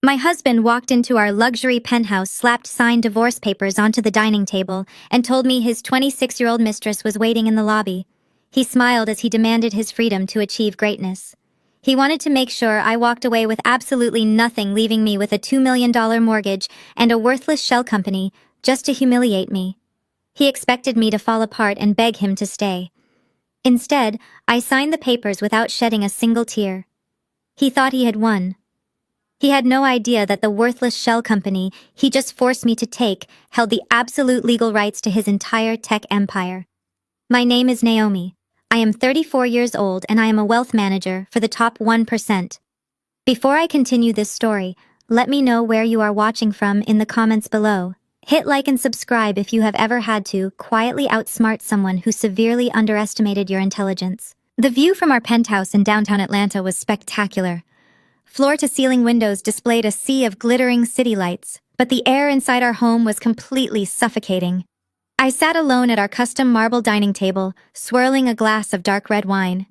My husband walked into our luxury penthouse, slapped signed divorce papers onto the dining table, and told me his 26-year-old mistress was waiting in the lobby. He smiled as he demanded his freedom to achieve greatness. He wanted to make sure I walked away with absolutely nothing, leaving me with a $2 million mortgage and a worthless shell company, just to humiliate me. He expected me to fall apart and beg him to stay. Instead, I signed the papers without shedding a single tear. He thought he had won. He had no idea that the worthless shell company he just forced me to take held the absolute legal rights to his entire tech empire. My name is Naomi. I am 34 years old and I am a wealth manager for the top 1%. Before I continue this story, let me know where you are watching from in the comments below. Hit like and subscribe if you have ever had to quietly outsmart someone who severely underestimated your intelligence. The view from our penthouse in downtown Atlanta was spectacular. Floor-to-ceiling windows displayed a sea of glittering city lights, but the air inside our home was completely suffocating. I sat alone at our custom marble dining table, swirling a glass of dark red wine.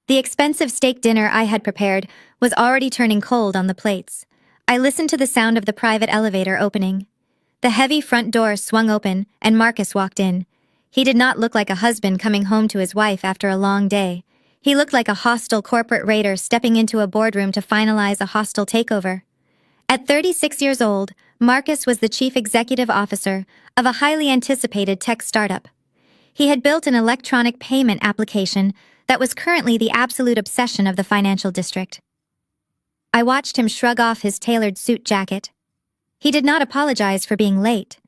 The expensive steak dinner I had prepared was already turning cold on the plates. I listened to the sound of the private elevator opening. The heavy front door swung open, and Marcus walked in. He did not look like a husband coming home to his wife after a long day. He looked like a hostile corporate raider stepping into a boardroom to finalize a hostile takeover. At 36 years old, Marcus was the chief executive officer of a highly anticipated tech startup. He had built an electronic payment application that was currently the absolute obsession of the financial district. I watched him shrug off his tailored suit jacket. He did not apologize for being late.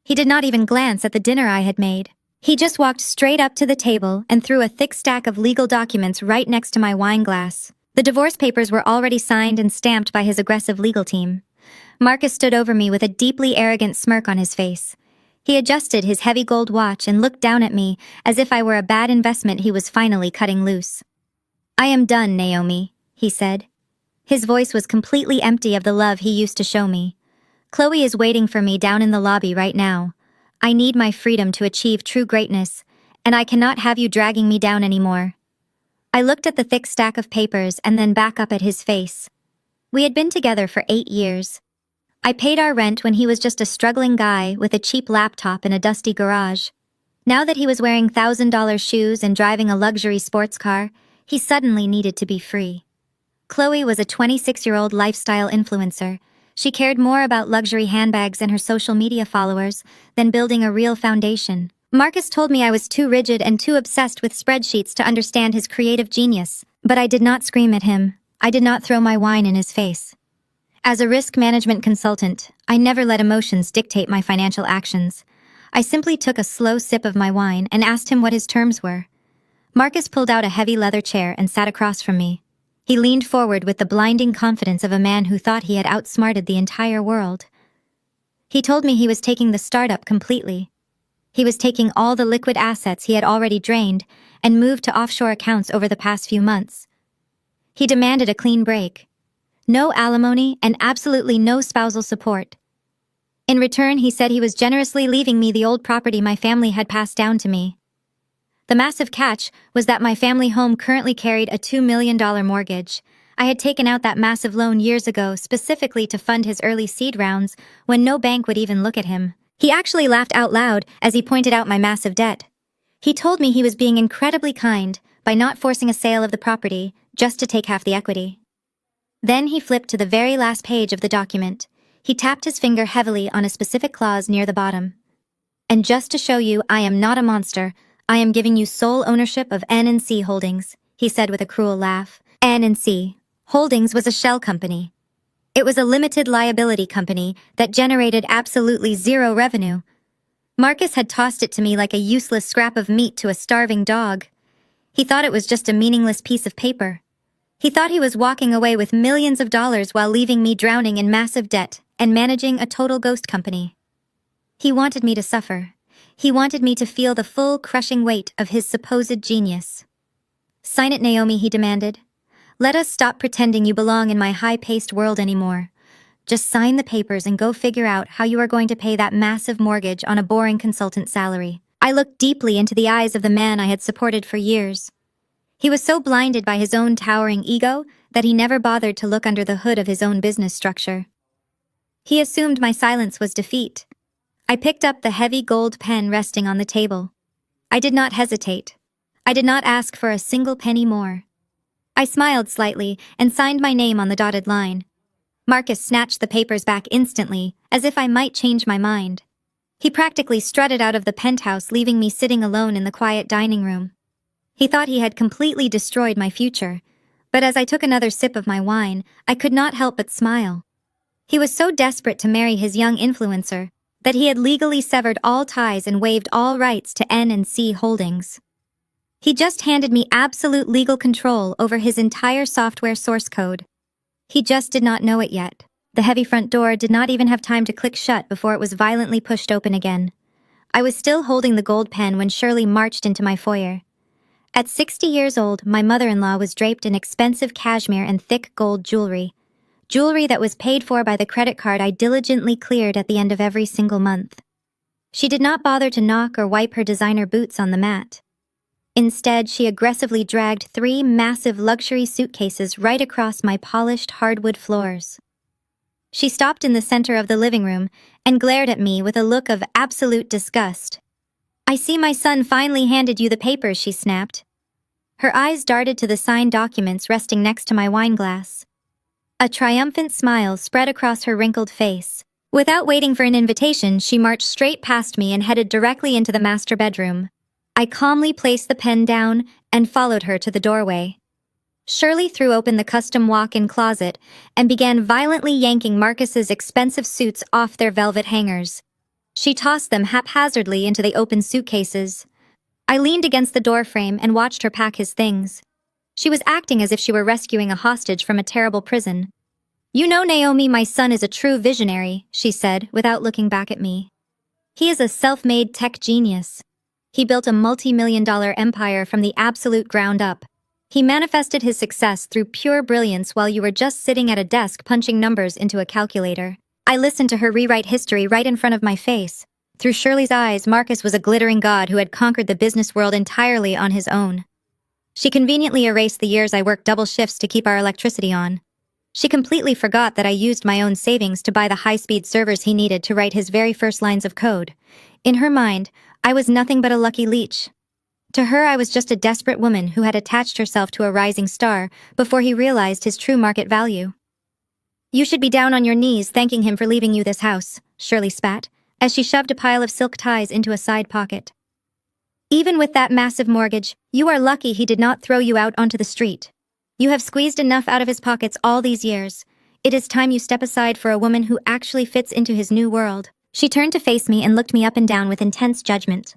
He did not even glance at the dinner I had made. He just walked straight up to the table and threw a thick stack of legal documents right next to my wine glass. The divorce papers were already signed and stamped by his aggressive legal team. Marcus stood over me with a deeply arrogant smirk on his face. He adjusted his heavy gold watch and looked down at me as if I were a bad investment he was finally cutting loose. "I am done, Naomi," he said. His voice was completely empty of the love he used to show me. "Chloe is waiting for me down in the lobby right now. I need my freedom to achieve true greatness, and I cannot have you dragging me down anymore." I looked at the thick stack of papers and then back up at his face. We had been together for 8 years. I paid our rent when he was just a struggling guy with a cheap laptop in a dusty garage. Now that he was wearing $1,000 shoes and driving a luxury sports car, he suddenly needed to be free. Chloe was a 26-year-old lifestyle influencer. She cared more about luxury handbags and her social media followers than building a real foundation. Marcus told me I was too rigid and too obsessed with spreadsheets to understand his creative genius, but I did not scream at him. I did not throw my wine in his face. As a risk management consultant, I never let emotions dictate my financial actions. I simply took a slow sip of my wine and asked him what his terms were. Marcus pulled out a heavy leather chair and sat across from me. He leaned forward with the blinding confidence of a man who thought he had outsmarted the entire world. He told me he was taking the startup completely. He was taking all the liquid assets he had already drained and moved to offshore accounts over the past few months. He demanded a clean break. No alimony and absolutely no spousal support. In return, he said he was generously leaving me the old property my family had passed down to me. The massive catch was that my family home currently carried a $2 million mortgage. I had taken out that massive loan years ago specifically to fund his early seed rounds when no bank would even look at him. He actually laughed out loud as he pointed out my massive debt. He told me he was being incredibly kind by not forcing a sale of the property just to take half the equity. Then he flipped to the very last page of the document. He tapped his finger heavily on a specific clause near the bottom. "And just to show you I am not a monster, I am giving you sole ownership of N&C Holdings," he said with a cruel laugh. N&C Holdings was a shell company. It was a limited liability company that generated absolutely zero revenue. Marcus had tossed it to me like a useless scrap of meat to a starving dog. He thought it was just a meaningless piece of paper. He thought he was walking away with millions of dollars while leaving me drowning in massive debt and managing a total ghost company. He wanted me to suffer. He wanted me to feel the full, crushing weight of his supposed genius. "Sign it, Naomi," he demanded. "Let us stop pretending you belong in my high-paced world anymore. Just sign the papers and go figure out how you are going to pay that massive mortgage on a boring consultant salary." I looked deeply into the eyes of the man I had supported for years. He was so blinded by his own towering ego that he never bothered to look under the hood of his own business structure. He assumed my silence was defeat. I picked up the heavy gold pen resting on the table. I did not hesitate. I did not ask for a single penny more. I smiled slightly and signed my name on the dotted line. Marcus snatched the papers back instantly, as if I might change my mind. He practically strutted out of the penthouse, leaving me sitting alone in the quiet dining room. He thought he had completely destroyed my future, but as I took another sip of my wine, I could not help but smile. He was so desperate to marry his young influencer that he had legally severed all ties and waived all rights to N&C Holdings. He just handed me absolute legal control over his entire software source code. He just did not know it yet. The heavy front door did not even have time to click shut before it was violently pushed open again. I was still holding the gold pen when Shirley marched into my foyer. At 60 years old, my mother-in-law was draped in expensive cashmere and thick gold jewelry that was paid for by the credit card I diligently cleared at the end of every single month. She did not bother to knock or wipe her designer boots on the mat. Instead, she aggressively dragged 3 massive luxury suitcases right across my polished hardwood floors. She stopped in the center of the living room and glared at me with a look of absolute disgust. "I see my son finally handed you the papers," she snapped. Her eyes darted to the signed documents resting next to my wine glass. A triumphant smile spread across her wrinkled face. Without waiting for an invitation, she marched straight past me and headed directly into the master bedroom. I calmly placed the pen down and followed her to the doorway. Shirley threw open the custom walk-in closet and began violently yanking Marcus's expensive suits off their velvet hangers. She tossed them haphazardly into the open suitcases. I leaned against the doorframe and watched her pack his things. She was acting as if she were rescuing a hostage from a terrible prison. "You know, Naomi, my son is a true visionary," she said, without looking back at me. "He is a self-made tech genius. He built a multi-million-dollar empire from the absolute ground up. He manifested his success through pure brilliance while you were just sitting at a desk punching numbers into a calculator." I listened to her rewrite history right in front of my face. Through Shirley's eyes, Marcus was a glittering god who had conquered the business world entirely on his own. She conveniently erased the years I worked double shifts to keep our electricity on. She completely forgot that I used my own savings to buy the high-speed servers he needed to write his very first lines of code. In her mind, I was nothing but a lucky leech. To her, I was just a desperate woman who had attached herself to a rising star before he realized his true market value. "You should be down on your knees thanking him for leaving you this house," Shirley spat, as she shoved a pile of silk ties into a side pocket. "Even with that massive mortgage, you are lucky he did not throw you out onto the street. You have squeezed enough out of his pockets all these years. It is time you step aside for a woman who actually fits into his new world." She turned to face me and looked me up and down with intense judgment.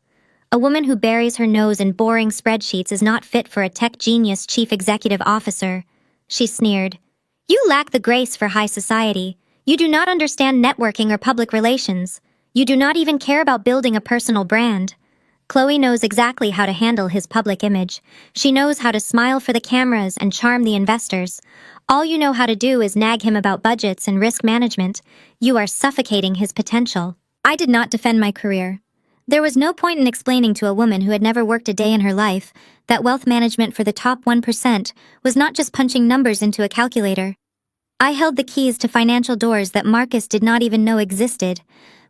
"A woman who buries her nose in boring spreadsheets is not fit for a tech genius chief executive officer," she sneered. "You lack the grace for high society. You do not understand networking or public relations. You do not even care about building a personal brand." Chloe knows exactly how to handle his public image. She knows how to smile for the cameras and charm the investors. All you know how to do is nag him about budgets and risk management. You are suffocating his potential. I did not defend my career. There was no point in explaining to a woman who had never worked a day in her life that wealth management for the top 1% was not just punching numbers into a calculator. I held the keys to financial doors that Marcus did not even know existed,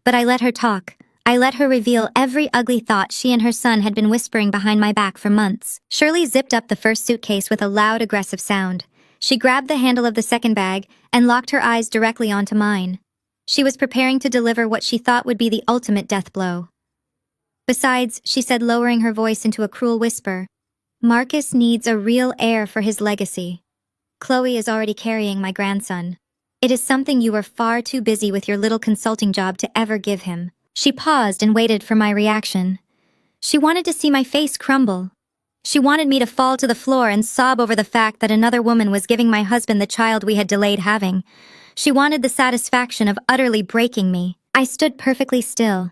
but I let her talk. I let her reveal every ugly thought she and her son had been whispering behind my back for months. Shirley zipped up the first suitcase with a loud, aggressive sound. She grabbed the handle of the second bag and locked her eyes directly onto mine. She was preparing to deliver what she thought would be the ultimate death blow. "Besides," she said, lowering her voice into a cruel whisper, "Marcus needs a real heir for his legacy. Chloe is already carrying my grandson. It is something you were far too busy with your little consulting job to ever give him." She paused and waited for my reaction. She wanted to see my face crumble. She wanted me to fall to the floor and sob over the fact that another woman was giving my husband the child we had delayed having. She wanted the satisfaction of utterly breaking me. I stood perfectly still.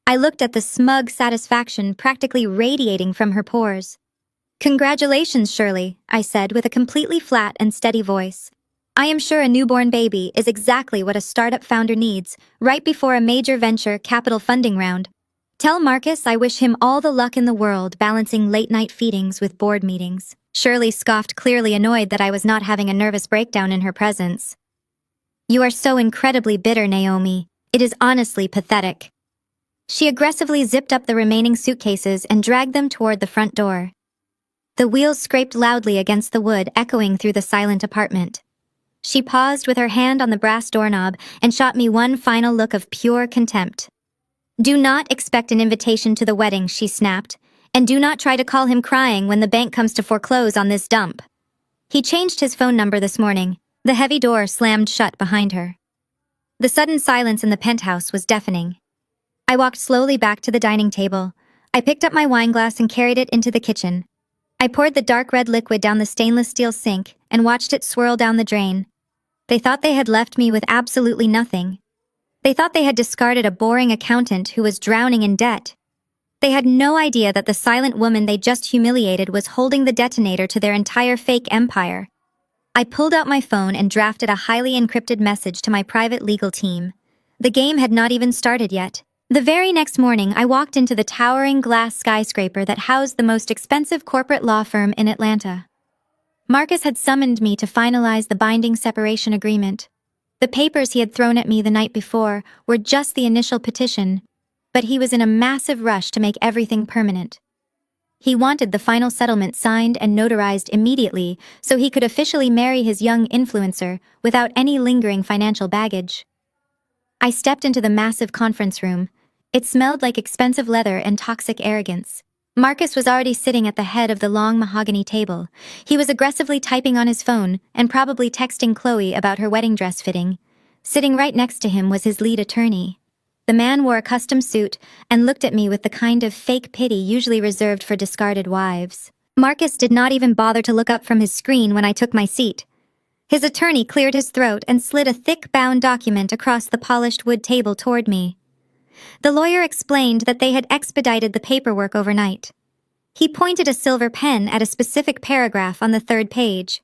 I looked at the smug satisfaction practically radiating from her pores. "Congratulations, Shirley," I said with a completely flat and steady voice. "I am sure a newborn baby is exactly what a startup founder needs right before a major venture capital funding round. Tell Marcus I wish him all the luck in the world balancing late-night feedings with board meetings." Shirley scoffed, clearly annoyed that I was not having a nervous breakdown in her presence. You are so incredibly bitter, Naomi. It is honestly pathetic. She aggressively zipped up the remaining suitcases and dragged them toward the front door. The wheels scraped loudly against the wood, echoing through the silent apartment. She paused with her hand on the brass doorknob and shot me one final look of pure contempt. Do not expect an invitation to the wedding, she snapped, and do not try to call him crying when the bank comes to foreclose on this dump. He changed his phone number this morning. The heavy door slammed shut behind her. The sudden silence in the penthouse was deafening. I walked slowly back to the dining table. I picked up my wine glass and carried it into the kitchen. I poured the dark red liquid down the stainless steel sink and watched it swirl down the drain. They thought they had left me with absolutely nothing. They thought they had discarded a boring accountant who was drowning in debt. They had no idea that the silent woman they just humiliated was holding the detonator to their entire fake empire. I pulled out my phone and drafted a highly encrypted message to my private legal team. The game had not even started yet. The very next morning, I walked into the towering glass skyscraper that housed the most expensive corporate law firm in Atlanta. Marcus had summoned me to finalize the binding separation agreement. The papers he had thrown at me the night before were just the initial petition, but he was in a massive rush to make everything permanent. He wanted the final settlement signed and notarized immediately so he could officially marry his young influencer without any lingering financial baggage. I stepped into the massive conference room. It smelled like expensive leather and toxic arrogance. Marcus was already sitting at the head of the long mahogany table. He was aggressively typing on his phone and probably texting Chloe about her wedding dress fitting. Sitting right next to him was his lead attorney. The man wore a custom suit and looked at me with the kind of fake pity usually reserved for discarded wives. Marcus did not even bother to look up from his screen when I took my seat. His attorney cleared his throat and slid a thick bound document across the polished wood table toward me. The lawyer explained that they had expedited the paperwork overnight. He pointed a silver pen at a specific paragraph on the third page.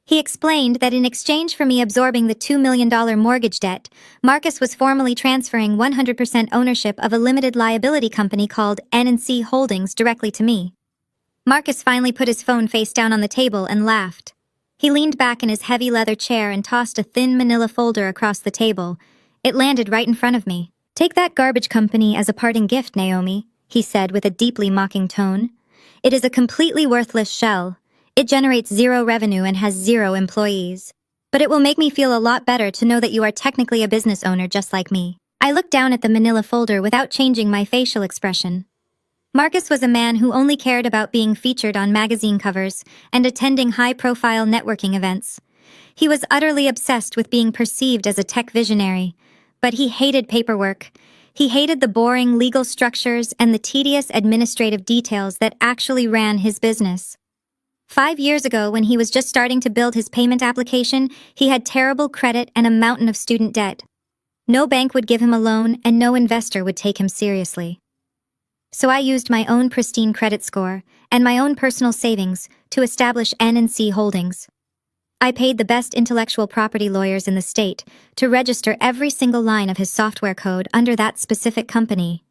He explained that in exchange for me absorbing the $2 million mortgage debt, Marcus was formally transferring 100% ownership of a limited liability company called N&C Holdings directly to me. Marcus finally put his phone face down on the table and laughed. He leaned back in his heavy leather chair and tossed a thin manila folder across the table. It landed right in front of me. "Take that garbage company as a parting gift, Naomi," he said with a deeply mocking tone. "It is a completely worthless shell. It generates zero revenue and has zero employees. But it will make me feel a lot better to know that you are technically a business owner just like me." I looked down at the manila folder without changing my facial expression. Marcus was a man who only cared about being featured on magazine covers and attending high-profile networking events. He was utterly obsessed with being perceived as a tech visionary, but he hated paperwork. He hated the boring legal structures and the tedious administrative details that actually ran his business. 5 years ago, when he was just starting to build his payment application, he had terrible credit and a mountain of student debt. No bank would give him a loan, and no investor would take him seriously. So I used my own pristine credit score and my own personal savings to establish N&C Holdings. I paid the best intellectual property lawyers in the state to register every single line of his software code under that specific company.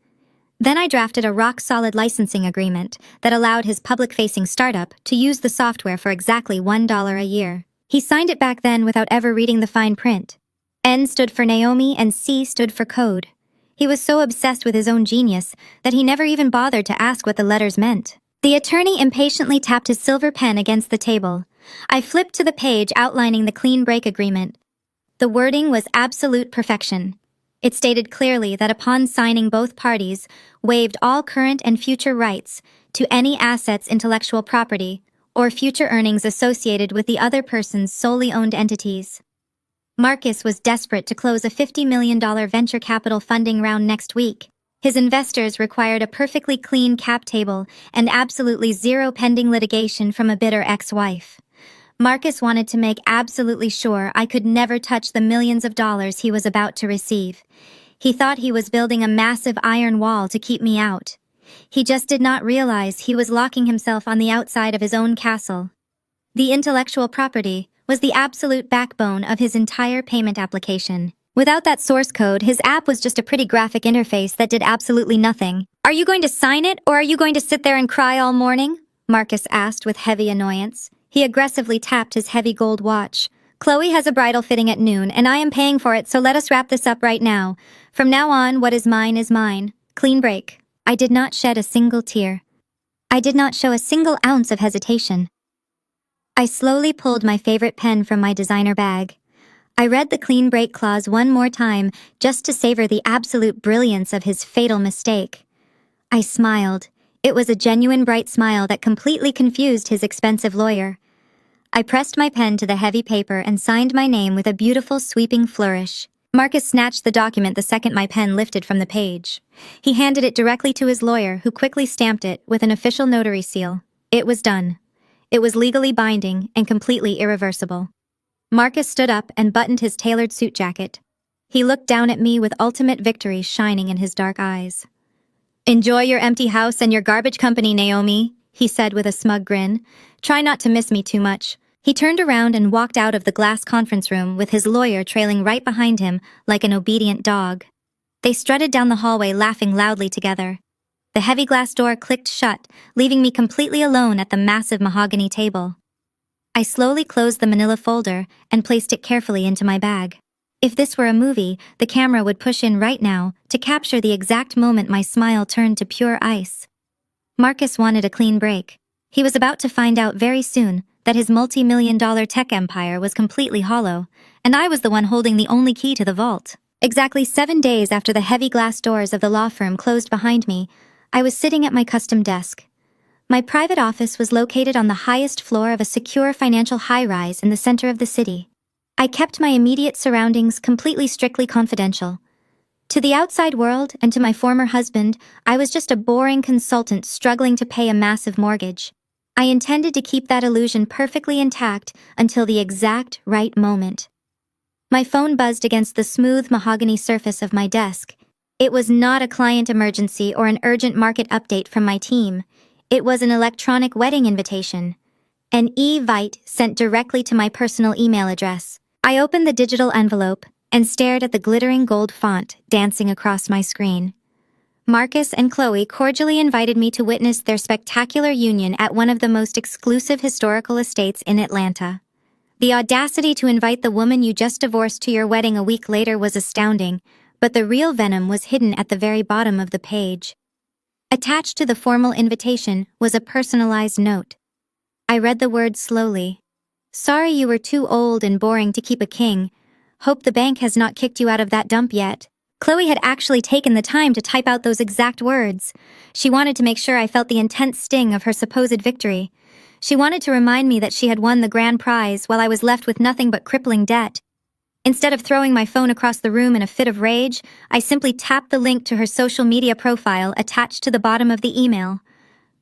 Then I drafted a rock-solid licensing agreement that allowed his public-facing startup to use the software for exactly $1 a year. He signed it back then without ever reading the fine print. N stood for Naomi and C stood for code. He was so obsessed with his own genius that he never even bothered to ask what the letters meant. The attorney impatiently tapped his silver pen against the table. I flipped to the page outlining the clean break agreement. The wording was absolute perfection. It stated clearly that upon signing, both parties waived all current and future rights to any assets, intellectual property, or future earnings associated with the other person's solely owned entities. Marcus was desperate to close a $50 million venture capital funding round next week. His investors required a perfectly clean cap table and absolutely zero pending litigation from a bitter ex-wife. Marcus wanted to make absolutely sure I could never touch the millions of dollars he was about to receive. He thought he was building a massive iron wall to keep me out. He just did not realize he was locking himself on the outside of his own castle. The intellectual property was the absolute backbone of his entire payment application. Without that source code, his app was just a pretty graphic interface that did absolutely nothing. "Are you going to sign it, or are you going to sit there and cry all morning?" Marcus asked with heavy annoyance. He aggressively tapped his heavy gold watch. Chloe has a bridal fitting at noon, and I am paying for it, so let us wrap this up right now. From now on, what is mine is mine. Clean break. I did not shed a single tear. I did not show a single ounce of hesitation. I slowly pulled my favorite pen from my designer bag. I read the clean break clause one more time, just to savor the absolute brilliance of his fatal mistake. I smiled. It was a genuine bright smile that completely confused his expensive lawyer. I pressed my pen to the heavy paper and signed my name with a beautiful sweeping flourish. Marcus snatched the document the second my pen lifted from the page. He handed it directly to his lawyer, who quickly stamped it with an official notary seal. It was done. It was legally binding and completely irreversible. Marcus stood up and buttoned his tailored suit jacket. He looked down at me with ultimate victory shining in his dark eyes. "Enjoy your empty house and your garbage company, Naomi," he said with a smug grin. "Try not to miss me too much." He turned around and walked out of the glass conference room with his lawyer trailing right behind him like an obedient dog. They strutted down the hallway laughing loudly together. The heavy glass door clicked shut, leaving me completely alone at the massive mahogany table. I slowly closed the manila folder and placed it carefully into my bag. If this were a movie, the camera would push in right now to capture the exact moment my smile turned to pure ice. Marcus wanted a clean break. He was about to find out very soon that his multi-million-dollar tech empire was completely hollow, and I was the one holding the only key to the vault. Exactly 7 days after the heavy glass doors of the law firm closed behind me, I was sitting at my custom desk. My private office was located on the highest floor of a secure financial high-rise in the center of the city. I kept my immediate surroundings completely strictly confidential. To the outside world and to my former husband, I was just a boring consultant struggling to pay a massive mortgage. I intended to keep that illusion perfectly intact until the exact right moment. My phone buzzed against the smooth mahogany surface of my desk. It was not a client emergency or an urgent market update from my team. It was an electronic wedding invitation. An e-vite sent directly to my personal email address. I opened the digital envelope and stared at the glittering gold font dancing across my screen. Marcus and Chloe cordially invited me to witness their spectacular union at one of the most exclusive historical estates in Atlanta. The audacity to invite the woman you just divorced to your wedding a week later was astounding, but the real venom was hidden at the very bottom of the page. Attached to the formal invitation was a personalized note. I read the words slowly. "Sorry you were too old and boring to keep a king. Hope the bank has not kicked you out of that dump yet." Chloe had actually taken the time to type out those exact words. She wanted to make sure I felt the intense sting of her supposed victory. She wanted to remind me that she had won the grand prize while I was left with nothing but crippling debt. Instead of throwing my phone across the room in a fit of rage, I simply tapped the link to her social media profile attached to the bottom of the email.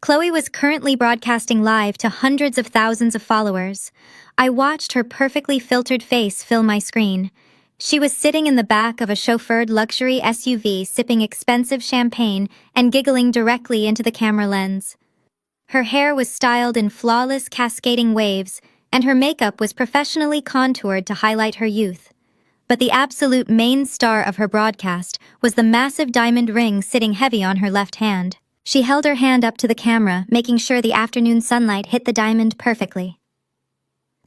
Chloe was currently broadcasting live to hundreds of thousands of followers. I watched her perfectly filtered face fill my screen. She was sitting in the back of a chauffeured luxury SUV sipping expensive champagne and giggling directly into the camera lens. Her hair was styled in flawless cascading waves, and her makeup was professionally contoured to highlight her youth. But the absolute main star of her broadcast was the massive diamond ring sitting heavy on her left hand. She held her hand up to the camera, making sure the afternoon sunlight hit the diamond perfectly.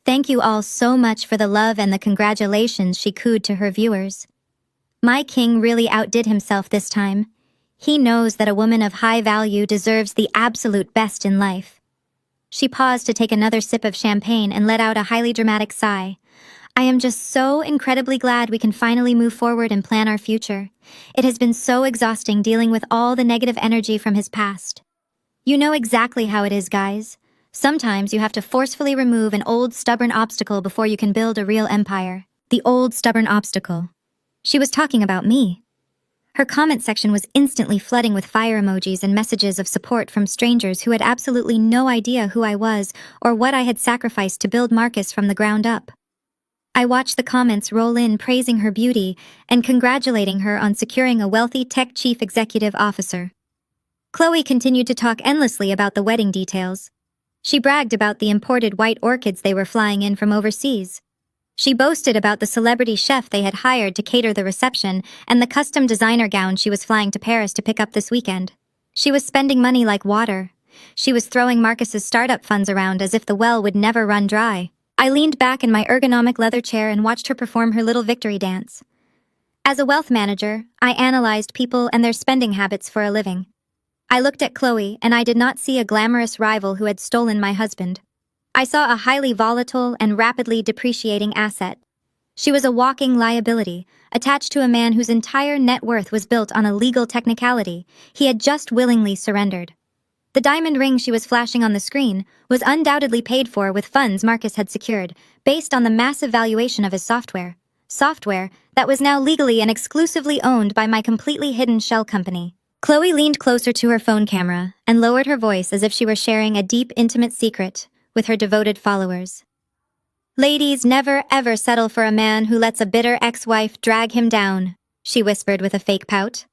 "Thank you all so much for the love and the congratulations," she cooed to her viewers. "My king really outdid himself this time. He knows that a woman of high value deserves the absolute best in life." She paused to take another sip of champagne and let out a highly dramatic sigh. "I am just so incredibly glad we can finally move forward and plan our future. It has been so exhausting dealing with all the negative energy from his past. You know exactly how it is, guys. Sometimes you have to forcefully remove an old, stubborn obstacle before you can build a real empire." The old, stubborn obstacle. She was talking about me. Her comment section was instantly flooding with fire emojis and messages of support from strangers who had absolutely no idea who I was or what I had sacrificed to build Marcus from the ground up. I watched the comments roll in praising her beauty and congratulating her on securing a wealthy tech chief executive officer. Chloe continued to talk endlessly about the wedding details. She bragged about the imported white orchids they were flying in from overseas. She boasted about the celebrity chef they had hired to cater the reception and the custom designer gown she was flying to Paris to pick up this weekend. She was spending money like water. She was throwing Marcus's startup funds around as if the well would never run dry. I leaned back in my ergonomic leather chair and watched her perform her little victory dance. As a wealth manager, I analyzed people and their spending habits for a living. I looked at Chloe, and I did not see a glamorous rival who had stolen my husband. I saw a highly volatile and rapidly depreciating asset. She was a walking liability, attached to a man whose entire net worth was built on a legal technicality he had just willingly surrendered. The diamond ring she was flashing on the screen was undoubtedly paid for with funds Marcus had secured, based on the massive valuation of his software. Software that was now legally and exclusively owned by my completely hidden shell company. Chloe leaned closer to her phone camera and lowered her voice as if she were sharing a deep, intimate secret with her devoted followers. "Ladies never ever settle for a man who lets a bitter ex-wife drag him down," she whispered with a fake pout.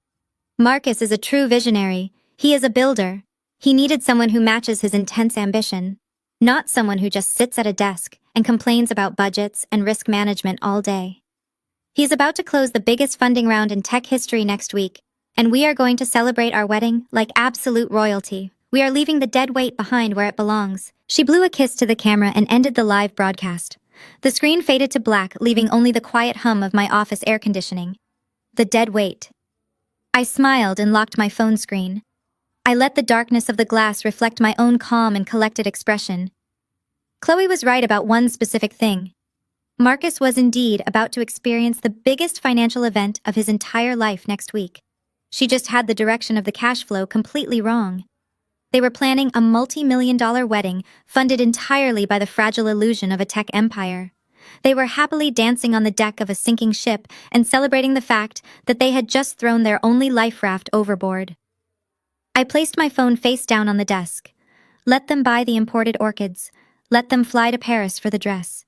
"Marcus is a true visionary. He is a builder. He needed someone who matches his intense ambition, not someone who just sits at a desk and complains about budgets and risk management all day. He's about to close the biggest funding round in tech history next week, and we are going to celebrate our wedding like absolute royalty. We are leaving the dead weight behind where it belongs." She blew a kiss to the camera and ended the live broadcast. The screen faded to black, leaving only the quiet hum of my office air conditioning. The dead weight. I smiled and locked my phone screen. I let the darkness of the glass reflect my own calm and collected expression. Chloe was right about one specific thing. Marcus was indeed about to experience the biggest financial event of his entire life next week. She just had the direction of the cash flow completely wrong. They were planning a multi-million-dollar wedding funded entirely by the fragile illusion of a tech empire. They were happily dancing on the deck of a sinking ship and celebrating the fact that they had just thrown their only life raft overboard. I placed my phone face down on the desk. Let them buy the imported orchids. Let them fly to Paris for the dress.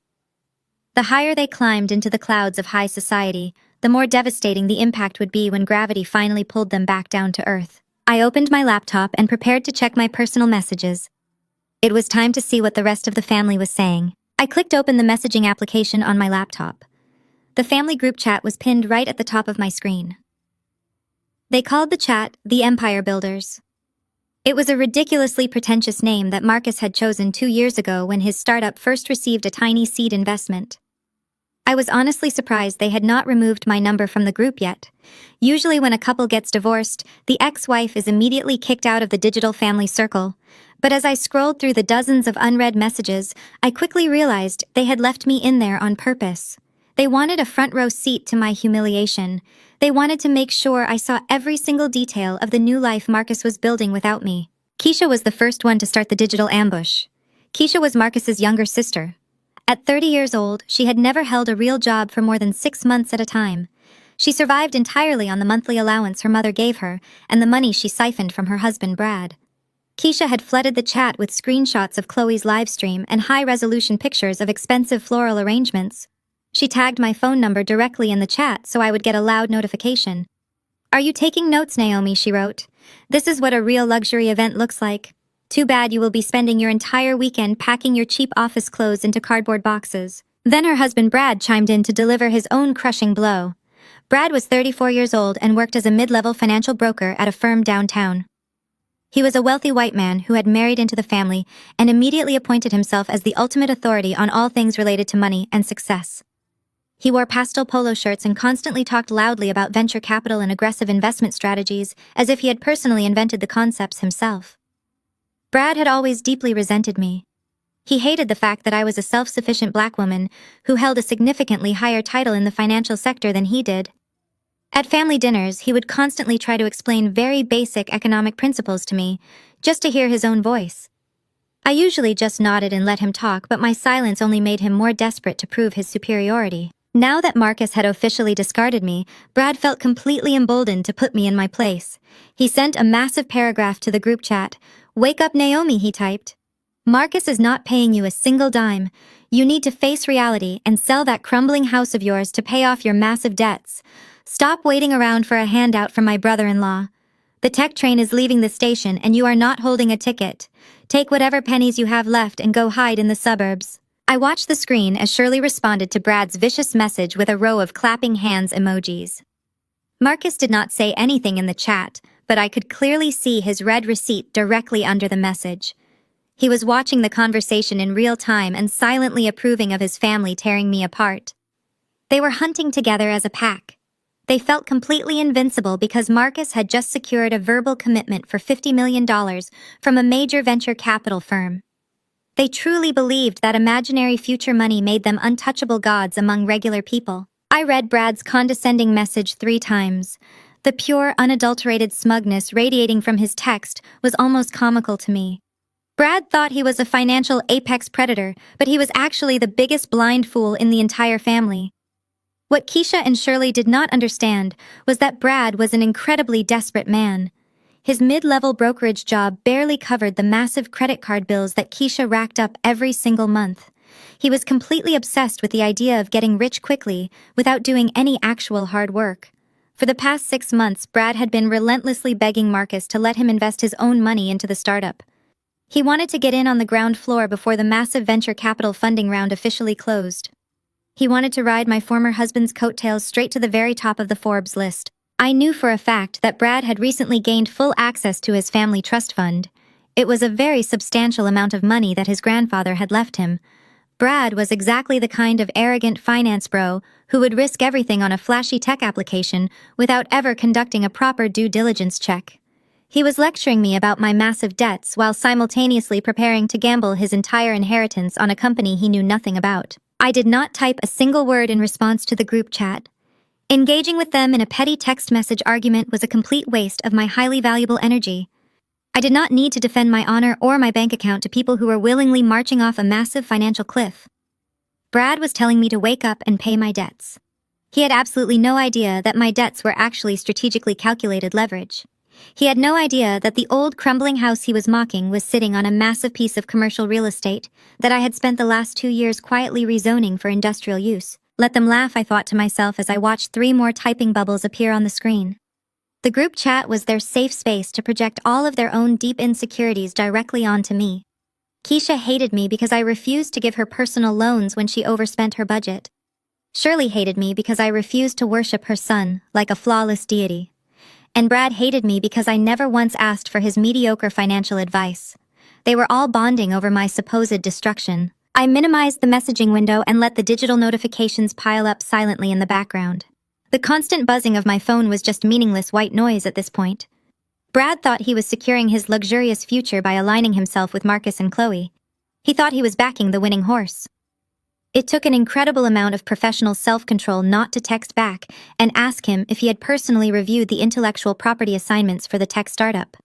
The higher they climbed into the clouds of high society, the more devastating the impact would be when gravity finally pulled them back down to earth. I opened my laptop and prepared to check my personal messages. It was time to see what the rest of the family was saying. I clicked open the messaging application on my laptop. The family group chat was pinned right at the top of my screen. They called the chat the Empire Builders. It was a ridiculously pretentious name that Marcus had chosen 2 years ago when his startup first received a tiny seed investment. I was honestly surprised they had not removed my number from the group yet. Usually when a couple gets divorced, the ex-wife is immediately kicked out of the digital family circle. But as I scrolled through the dozens of unread messages, I quickly realized they had left me in there on purpose. They wanted a front-row seat to my humiliation. They wanted to make sure I saw every single detail of the new life Marcus was building without me. Keisha was the first one to start the digital ambush. Keisha was Marcus's younger sister. At 30 years old, she had never held a real job for more than 6 months at a time. She survived entirely on the monthly allowance her mother gave her and the money she siphoned from her husband Brad. Keisha had flooded the chat with screenshots of Chloe's livestream and high-resolution pictures of expensive floral arrangements. She tagged my phone number directly in the chat so I would get a loud notification. "Are you taking notes, Naomi?" she wrote. "This is what a real luxury event looks like. Too bad you will be spending your entire weekend packing your cheap office clothes into cardboard boxes." Then her husband Brad chimed in to deliver his own crushing blow. Brad was 34 years old and worked as a mid-level financial broker at a firm downtown. He was a wealthy white man who had married into the family and immediately appointed himself as the ultimate authority on all things related to money and success. He wore pastel polo shirts and constantly talked loudly about venture capital and aggressive investment strategies as if he had personally invented the concepts himself. Brad had always deeply resented me. He hated the fact that I was a self-sufficient black woman who held a significantly higher title in the financial sector than he did. At family dinners, he would constantly try to explain very basic economic principles to me, just to hear his own voice. I usually just nodded and let him talk, but my silence only made him more desperate to prove his superiority. Now that Marcus had officially discarded me, Brad felt completely emboldened to put me in my place. He sent a massive paragraph to the group chat. "Wake up, Naomi," he typed. "Marcus is not paying you a single dime. You need to face reality and sell that crumbling house of yours to pay off your massive debts. Stop waiting around for a handout from my brother-in-law. The tech train is leaving the station and you are not holding a ticket. Take whatever pennies you have left and go hide in the suburbs." I watched the screen as Shirley responded to Brad's vicious message with a row of clapping hands emojis. Marcus did not say anything in the chat, but I could clearly see his red receipt directly under the message. He was watching the conversation in real time and silently approving of his family tearing me apart. They were hunting together as a pack. They felt completely invincible because Marcus had just secured a verbal commitment for $50 million from a major venture capital firm. They truly believed that imaginary future money made them untouchable gods among regular people. I read Brad's condescending message 3 times. The pure, unadulterated smugness radiating from his text was almost comical to me. Brad thought he was a financial apex predator, but he was actually the biggest blind fool in the entire family. What Keisha and Shirley did not understand was that Brad was an incredibly desperate man. His mid-level brokerage job barely covered the massive credit card bills that Keisha racked up every single month. He was completely obsessed with the idea of getting rich quickly without doing any actual hard work. For the past 6 months, Brad had been relentlessly begging Marcus to let him invest his own money into the startup. He wanted to get in on the ground floor before the massive venture capital funding round officially closed. He wanted to ride my former husband's coattails straight to the very top of the Forbes list. I knew for a fact that Brad had recently gained full access to his family trust fund. It was a very substantial amount of money that his grandfather had left him. Brad was exactly the kind of arrogant finance bro who would risk everything on a flashy tech application without ever conducting a proper due diligence check. He was lecturing me about my massive debts while simultaneously preparing to gamble his entire inheritance on a company he knew nothing about. I did not type a single word in response to the group chat. Engaging with them in a petty text message argument was a complete waste of my highly valuable energy. I did not need to defend my honor or my bank account to people who were willingly marching off a massive financial cliff. Brad was telling me to wake up and pay my debts. He had absolutely no idea that my debts were actually strategically calculated leverage. He had no idea that the old crumbling house he was mocking was sitting on a massive piece of commercial real estate that I had spent the last 2 years quietly rezoning for industrial use. Let them laugh, I thought to myself as I watched 3 more typing bubbles appear on the screen. The group chat was their safe space to project all of their own deep insecurities directly onto me. Keisha hated me because I refused to give her personal loans when she overspent her budget. Shirley hated me because I refused to worship her son like a flawless deity. And Brad hated me because I never once asked for his mediocre financial advice. They were all bonding over my supposed destruction. I minimized the messaging window and let the digital notifications pile up silently in the background. The constant buzzing of my phone was just meaningless white noise at this point. Brad thought he was securing his luxurious future by aligning himself with Marcus and Chloe. He thought he was backing the winning horse. It took an incredible amount of professional self-control not to text back and ask him if he had personally reviewed the intellectual property assignments for the tech startup.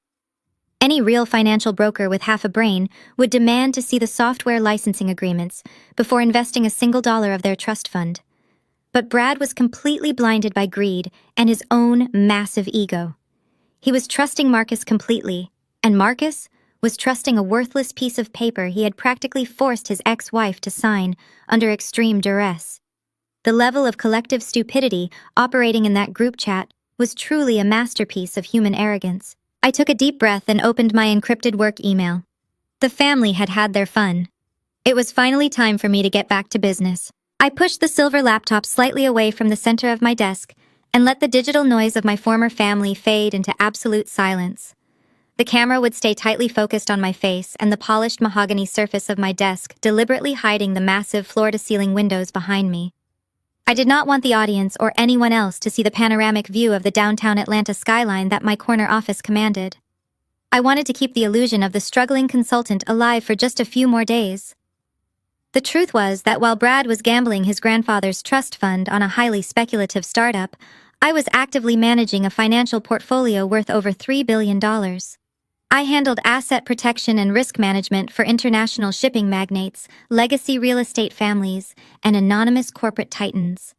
Any real financial broker with half a brain would demand to see the software licensing agreements before investing a single dollar of their trust fund. But Brad was completely blinded by greed and his own massive ego. He was trusting Marcus completely, and Marcus was trusting a worthless piece of paper he had practically forced his ex-wife to sign under extreme duress. The level of collective stupidity operating in that group chat was truly a masterpiece of human arrogance. I took a deep breath and opened my encrypted work email. The family had had their fun. It was finally time for me to get back to business. I pushed the silver laptop slightly away from the center of my desk and let the digital noise of my former family fade into absolute silence. The camera would stay tightly focused on my face and the polished mahogany surface of my desk deliberately hiding the massive floor-to-ceiling windows behind me. I did not want the audience or anyone else to see the panoramic view of the downtown Atlanta skyline that my corner office commanded. I wanted to keep the illusion of the struggling consultant alive for just a few more days. The truth was that while Brad was gambling his grandfather's trust fund on a highly speculative startup, I was actively managing a financial portfolio worth over $3 billion. I handled asset protection and risk management for international shipping magnates, legacy real estate families, and anonymous corporate titans.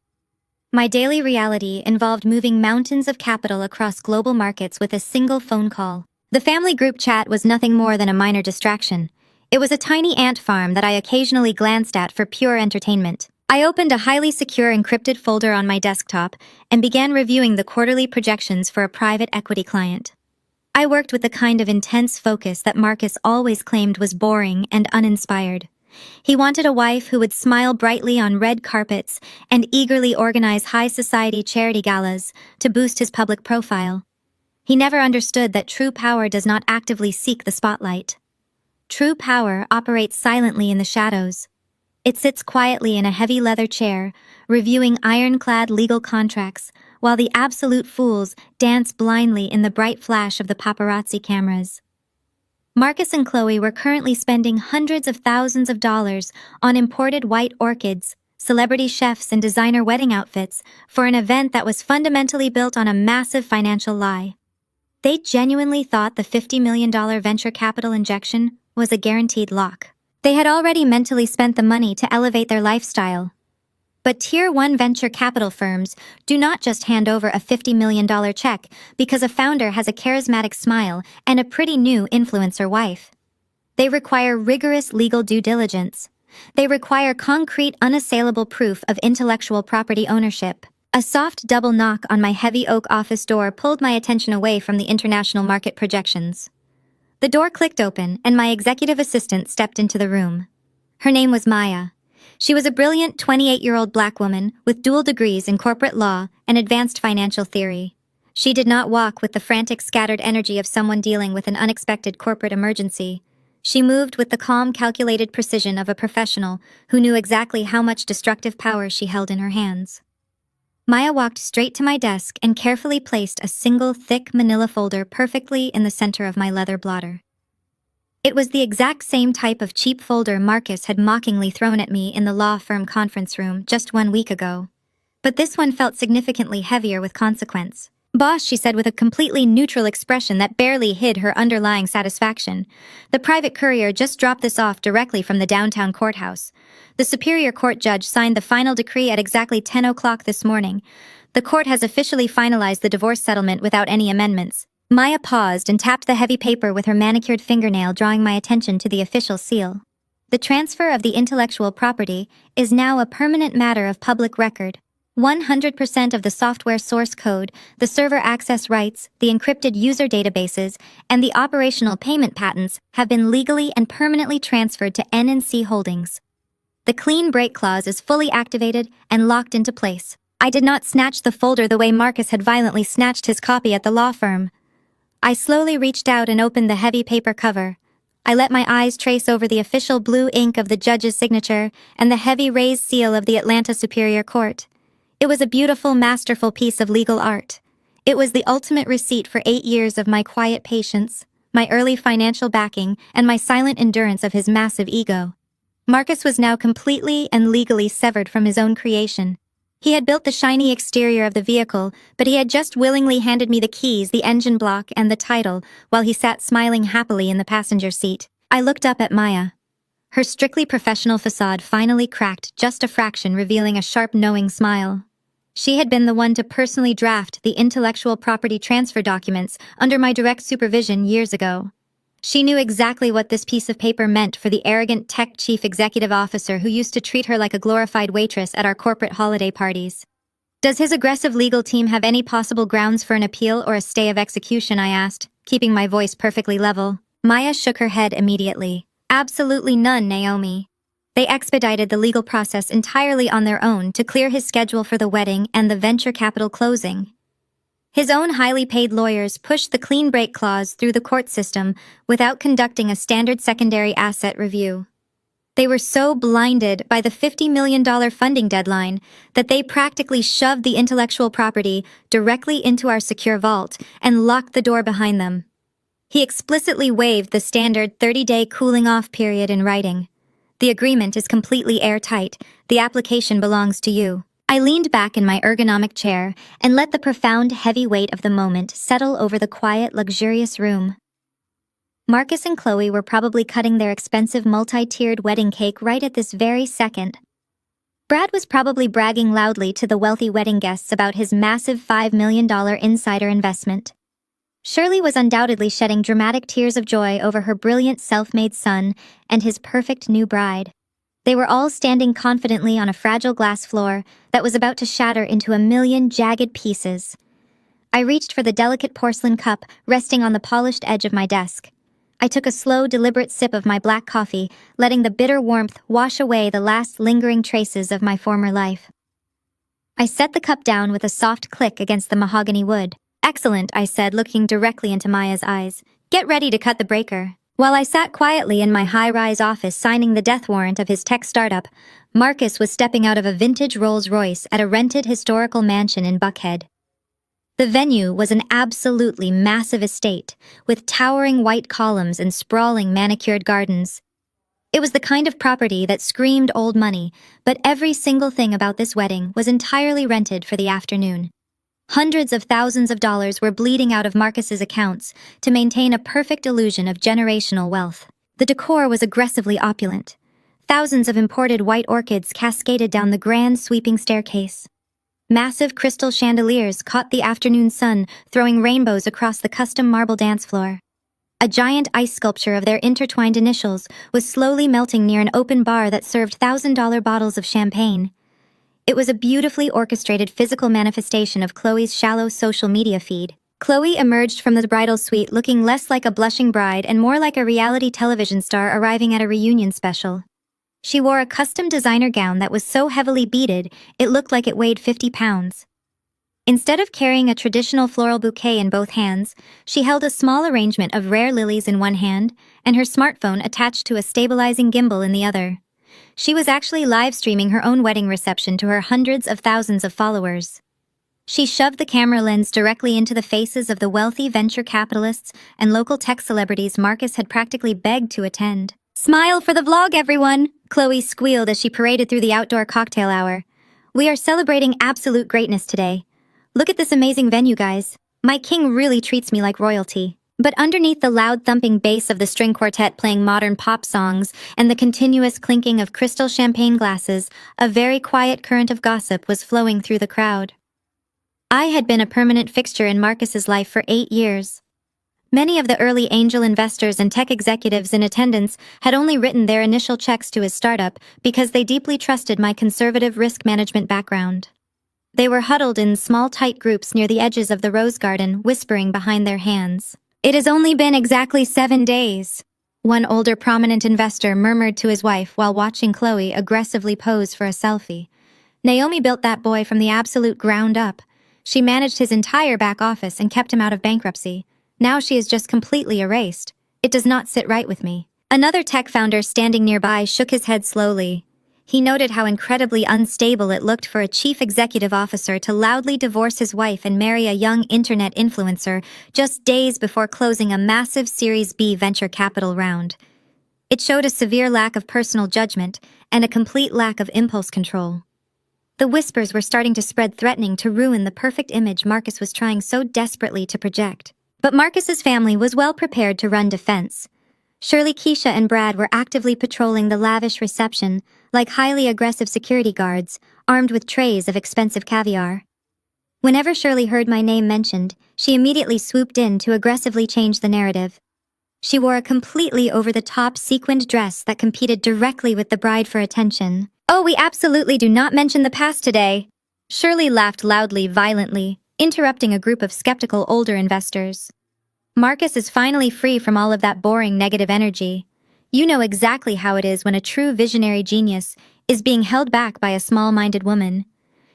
My daily reality involved moving mountains of capital across global markets with a single phone call. The family group chat was nothing more than a minor distraction. It was a tiny ant farm that I occasionally glanced at for pure entertainment. I opened a highly secure encrypted folder on my desktop and began reviewing the quarterly projections for a private equity client. I worked with the kind of intense focus that Marcus always claimed was boring and uninspired. He wanted a wife who would smile brightly on red carpets and eagerly organize high society charity galas to boost his public profile. He never understood that true power does not actively seek the spotlight. True power operates silently in the shadows. It sits quietly in a heavy leather chair, reviewing ironclad legal contracts, while the absolute fools dance blindly in the bright flash of the paparazzi cameras. Marcus and Chloe were currently spending hundreds of thousands of dollars on imported white orchids, celebrity chefs, and designer wedding outfits for an event that was fundamentally built on a massive financial lie. They genuinely thought the $50 million venture capital injection was a guaranteed lock. They had already mentally spent the money to elevate their lifestyle. But Tier 1 venture capital firms do not just hand over a $50 million check because a founder has a charismatic smile and a pretty new influencer wife. They require rigorous legal due diligence. They require concrete, unassailable proof of intellectual property ownership. A soft double knock on my heavy oak office door pulled my attention away from the international market projections. The door clicked open, and my executive assistant stepped into the room. Her name was Maya. She was a brilliant 28-year-old black woman with dual degrees in corporate law and advanced financial theory. She did not walk with the frantic, scattered energy of someone dealing with an unexpected corporate emergency. She moved with the calm, calculated precision of a professional who knew exactly how much destructive power she held in her hands. Maya walked straight to my desk and carefully placed a single thick manila folder perfectly in the center of my leather blotter. It was the exact same type of cheap folder Marcus had mockingly thrown at me in the law firm conference room just 1 week ago. But this one felt significantly heavier with consequence. "Boss," she said with a completely neutral expression that barely hid her underlying satisfaction. "The private courier just dropped this off directly from the downtown courthouse. The Superior Court judge signed the final decree at exactly 10 o'clock this morning. The court has officially finalized the divorce settlement without any amendments." Maya paused and tapped the heavy paper with her manicured fingernail, drawing my attention to the official seal. "The transfer of the intellectual property is now a permanent matter of public record. 100% of the software source code, the server access rights, the encrypted user databases, and the operational payment patents have been legally and permanently transferred to N&C Holdings. The clean break clause is fully activated and locked into place." I did not snatch the folder the way Marcus had violently snatched his copy at the law firm. I slowly reached out and opened the heavy paper cover. I let my eyes trace over the official blue ink of the judge's signature and the heavy raised seal of the Atlanta Superior Court. It was a beautiful, masterful piece of legal art. It was the ultimate receipt for 8 years of my quiet patience, my early financial backing, and my silent endurance of his massive ego. Marcus was now completely and legally severed from his own creation. He had built the shiny exterior of the vehicle, but he had just willingly handed me the keys, the engine block, and the title, while he sat smiling happily in the passenger seat. I looked up at Maya. Her strictly professional facade finally cracked just a fraction, revealing a sharp, knowing smile. She had been the one to personally draft the intellectual property transfer documents under my direct supervision years ago. She knew exactly what this piece of paper meant for the arrogant tech chief executive officer who used to treat her like a glorified waitress at our corporate holiday parties. "Does his aggressive legal team have any possible grounds for an appeal or a stay of execution?" I asked, keeping my voice perfectly level. Maya shook her head immediately. "Absolutely none, Naomi. They expedited the legal process entirely on their own to clear his schedule for the wedding and the venture capital closing. His own highly paid lawyers pushed the clean break clause through the court system without conducting a standard secondary asset review. They were so blinded by the $50 million funding deadline that they practically shoved the intellectual property directly into our secure vault and locked the door behind them. He explicitly waived the standard 30-day cooling-off period in writing. The agreement is completely airtight. The application belongs to you." I leaned back in my ergonomic chair and let the profound heavy weight of the moment settle over the quiet, luxurious room. Marcus and Chloe were probably cutting their expensive multi-tiered wedding cake right at this very second. Brad was probably bragging loudly to the wealthy wedding guests about his massive $5 million insider investment. Shirley was undoubtedly shedding dramatic tears of joy over her brilliant self-made son and his perfect new bride. They were all standing confidently on a fragile glass floor that was about to shatter into a million jagged pieces. I reached for the delicate porcelain cup resting on the polished edge of my desk. I took a slow, deliberate sip of my black coffee, letting the bitter warmth wash away the last lingering traces of my former life. I set the cup down with a soft click against the mahogany wood. "Excellent," I said, looking directly into Maya's eyes. "Get ready to cut the breaker." While I sat quietly in my high-rise office signing the death warrant of his tech startup, Marcus was stepping out of a vintage Rolls-Royce at a rented historical mansion in Buckhead. The venue was an absolutely massive estate, with towering white columns and sprawling manicured gardens. It was the kind of property that screamed old money, but every single thing about this wedding was entirely rented for the afternoon. Hundreds of thousands of dollars were bleeding out of Marcus's accounts to maintain a perfect illusion of generational wealth. The decor was aggressively opulent. Thousands of imported white orchids cascaded down the grand sweeping staircase. Massive crystal chandeliers caught the afternoon sun, throwing rainbows across the custom marble dance floor. A giant ice sculpture of their intertwined initials was slowly melting near an open bar that served $1,000 bottles of champagne. It was a beautifully orchestrated physical manifestation of Chloe's shallow social media feed. Chloe emerged from the bridal suite looking less like a blushing bride and more like a reality television star arriving at a reunion special. She wore a custom designer gown that was so heavily beaded, it looked like it weighed 50 pounds. Instead of carrying a traditional floral bouquet in both hands, she held a small arrangement of rare lilies in one hand and her smartphone attached to a stabilizing gimbal in the other. She was actually live streaming her own wedding reception to her hundreds of thousands of followers. She shoved the camera lens directly into the faces of the wealthy venture capitalists and local tech celebrities Marcus had practically begged to attend. "Smile for the vlog, everyone!" Chloe squealed as she paraded through the outdoor cocktail hour. "We are celebrating absolute greatness today. Look at this amazing venue, guys. My king really treats me like royalty." But underneath the loud thumping bass of the string quartet playing modern pop songs and the continuous clinking of crystal champagne glasses, a very quiet current of gossip was flowing through the crowd. I had been a permanent fixture in Marcus's life for 8 years. Many of the early angel investors and tech executives in attendance had only written their initial checks to his startup because they deeply trusted my conservative risk management background. They were huddled in small tight groups near the edges of the rose garden, whispering behind their hands. "It has only been exactly 7 days," one older prominent investor murmured to his wife while watching Chloe aggressively pose for a selfie. "Naomi built that boy from the absolute ground up. She managed his entire back office and kept him out of bankruptcy. Now she is just completely erased. It does not sit right with me." Another tech founder standing nearby shook his head slowly. He noted how incredibly unstable it looked for a chief executive officer to loudly divorce his wife and marry a young internet influencer just days before closing a massive Series B venture capital round. It showed a severe lack of personal judgment and a complete lack of impulse control. The whispers were starting to spread, threatening to ruin the perfect image Marcus was trying so desperately to project. But Marcus's family was well prepared to run defense. Shirley, Keisha, and Brad were actively patrolling the lavish reception, like highly aggressive security guards, armed with trays of expensive caviar. Whenever Shirley heard my name mentioned, she immediately swooped in to aggressively change the narrative. She wore a completely over-the-top sequined dress that competed directly with the bride for attention. "Oh, we absolutely do not mention the past today." Shirley laughed loudly, violently, interrupting a group of skeptical older investors. "Marcus is finally free from all of that boring negative energy. You know exactly how it is when a true visionary genius is being held back by a small-minded woman.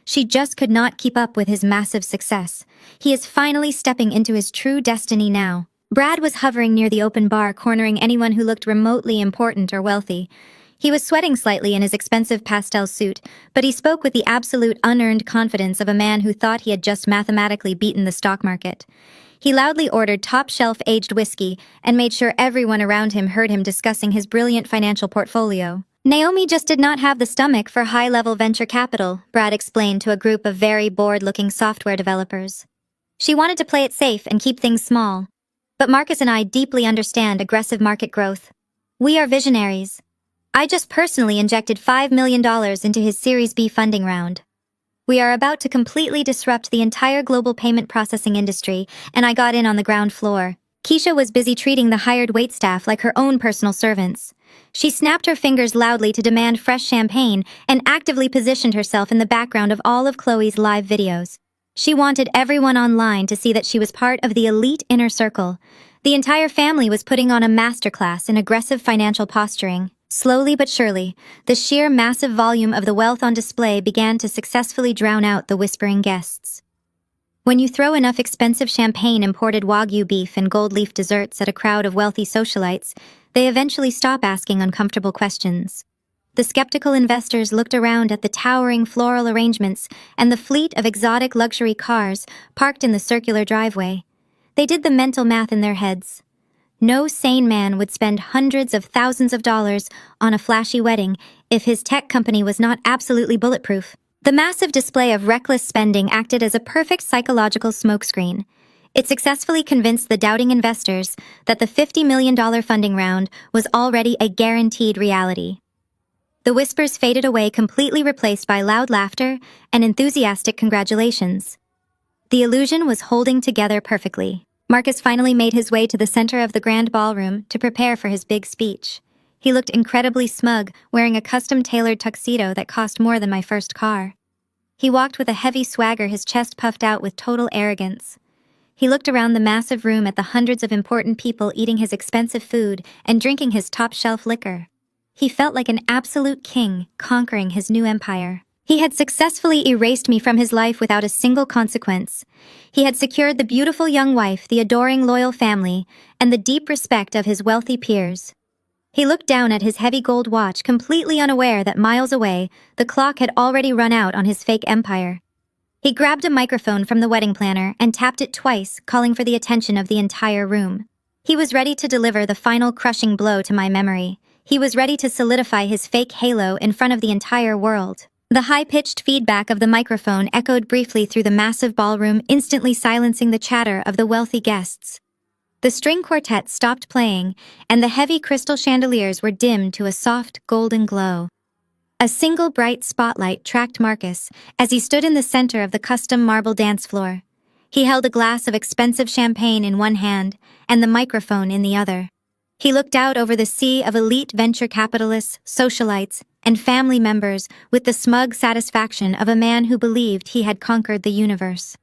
She just could not keep up with his massive success. He is finally stepping into his true destiny now." Brad was hovering near the open bar, cornering anyone who looked remotely important or wealthy. He was sweating slightly in his expensive pastel suit, but he spoke with the absolute unearned confidence of a man who thought he had just mathematically beaten the stock market. He loudly ordered top-shelf aged whiskey and made sure everyone around him heard him discussing his brilliant financial portfolio. "Naomi just did not have the stomach for high-level venture capital," Brad explained to a group of very bored-looking software developers. "She wanted to play it safe and keep things small. But Marcus and I deeply understand aggressive market growth. We are visionaries. I just personally injected $5 million into his Series B funding round. We are about to completely disrupt the entire global payment processing industry, and I got in on the ground floor." Keisha was busy treating the hired waitstaff like her own personal servants. She snapped her fingers loudly to demand fresh champagne and actively positioned herself in the background of all of Chloe's live videos. She wanted everyone online to see that she was part of the elite inner circle. The entire family was putting on a masterclass in aggressive financial posturing. Slowly but surely, the sheer massive volume of the wealth on display began to successfully drown out the whispering guests. When you throw enough expensive champagne, imported Wagyu beef, and gold leaf desserts at a crowd of wealthy socialites, they eventually stop asking uncomfortable questions. The skeptical investors looked around at the towering floral arrangements and the fleet of exotic luxury cars parked in the circular driveway. They did the mental math in their heads. No sane man would spend hundreds of thousands of dollars on a flashy wedding if his tech company was not absolutely bulletproof. The massive display of reckless spending acted as a perfect psychological smokescreen. It successfully convinced the doubting investors that the $50 million funding round was already a guaranteed reality. The whispers faded away, completely replaced by loud laughter and enthusiastic congratulations. The illusion was holding together perfectly. Marcus finally made his way to the center of the grand ballroom to prepare for his big speech. He looked incredibly smug, wearing a custom-tailored tuxedo that cost more than my first car. He walked with a heavy swagger, his chest puffed out with total arrogance. He looked around the massive room at the hundreds of important people eating his expensive food and drinking his top-shelf liquor. He felt like an absolute king, conquering his new empire. He had successfully erased me from his life without a single consequence. He had secured the beautiful young wife, the adoring loyal family, and the deep respect of his wealthy peers. He looked down at his heavy gold watch, completely unaware that miles away, the clock had already run out on his fake empire. He grabbed a microphone from the wedding planner and tapped it twice, calling for the attention of the entire room. He was ready to deliver the final crushing blow to my memory. He was ready to solidify his fake halo in front of the entire world. The high-pitched feedback of the microphone echoed briefly through the massive ballroom, instantly silencing the chatter of the wealthy guests. The string quartet stopped playing, and the heavy crystal chandeliers were dimmed to a soft, golden glow. A single bright spotlight tracked Marcus as he stood in the center of the custom marble dance floor. He held a glass of expensive champagne in one hand and the microphone in the other. He looked out over the sea of elite venture capitalists, socialites, and family members with the smug satisfaction of a man who believed he had conquered the universe.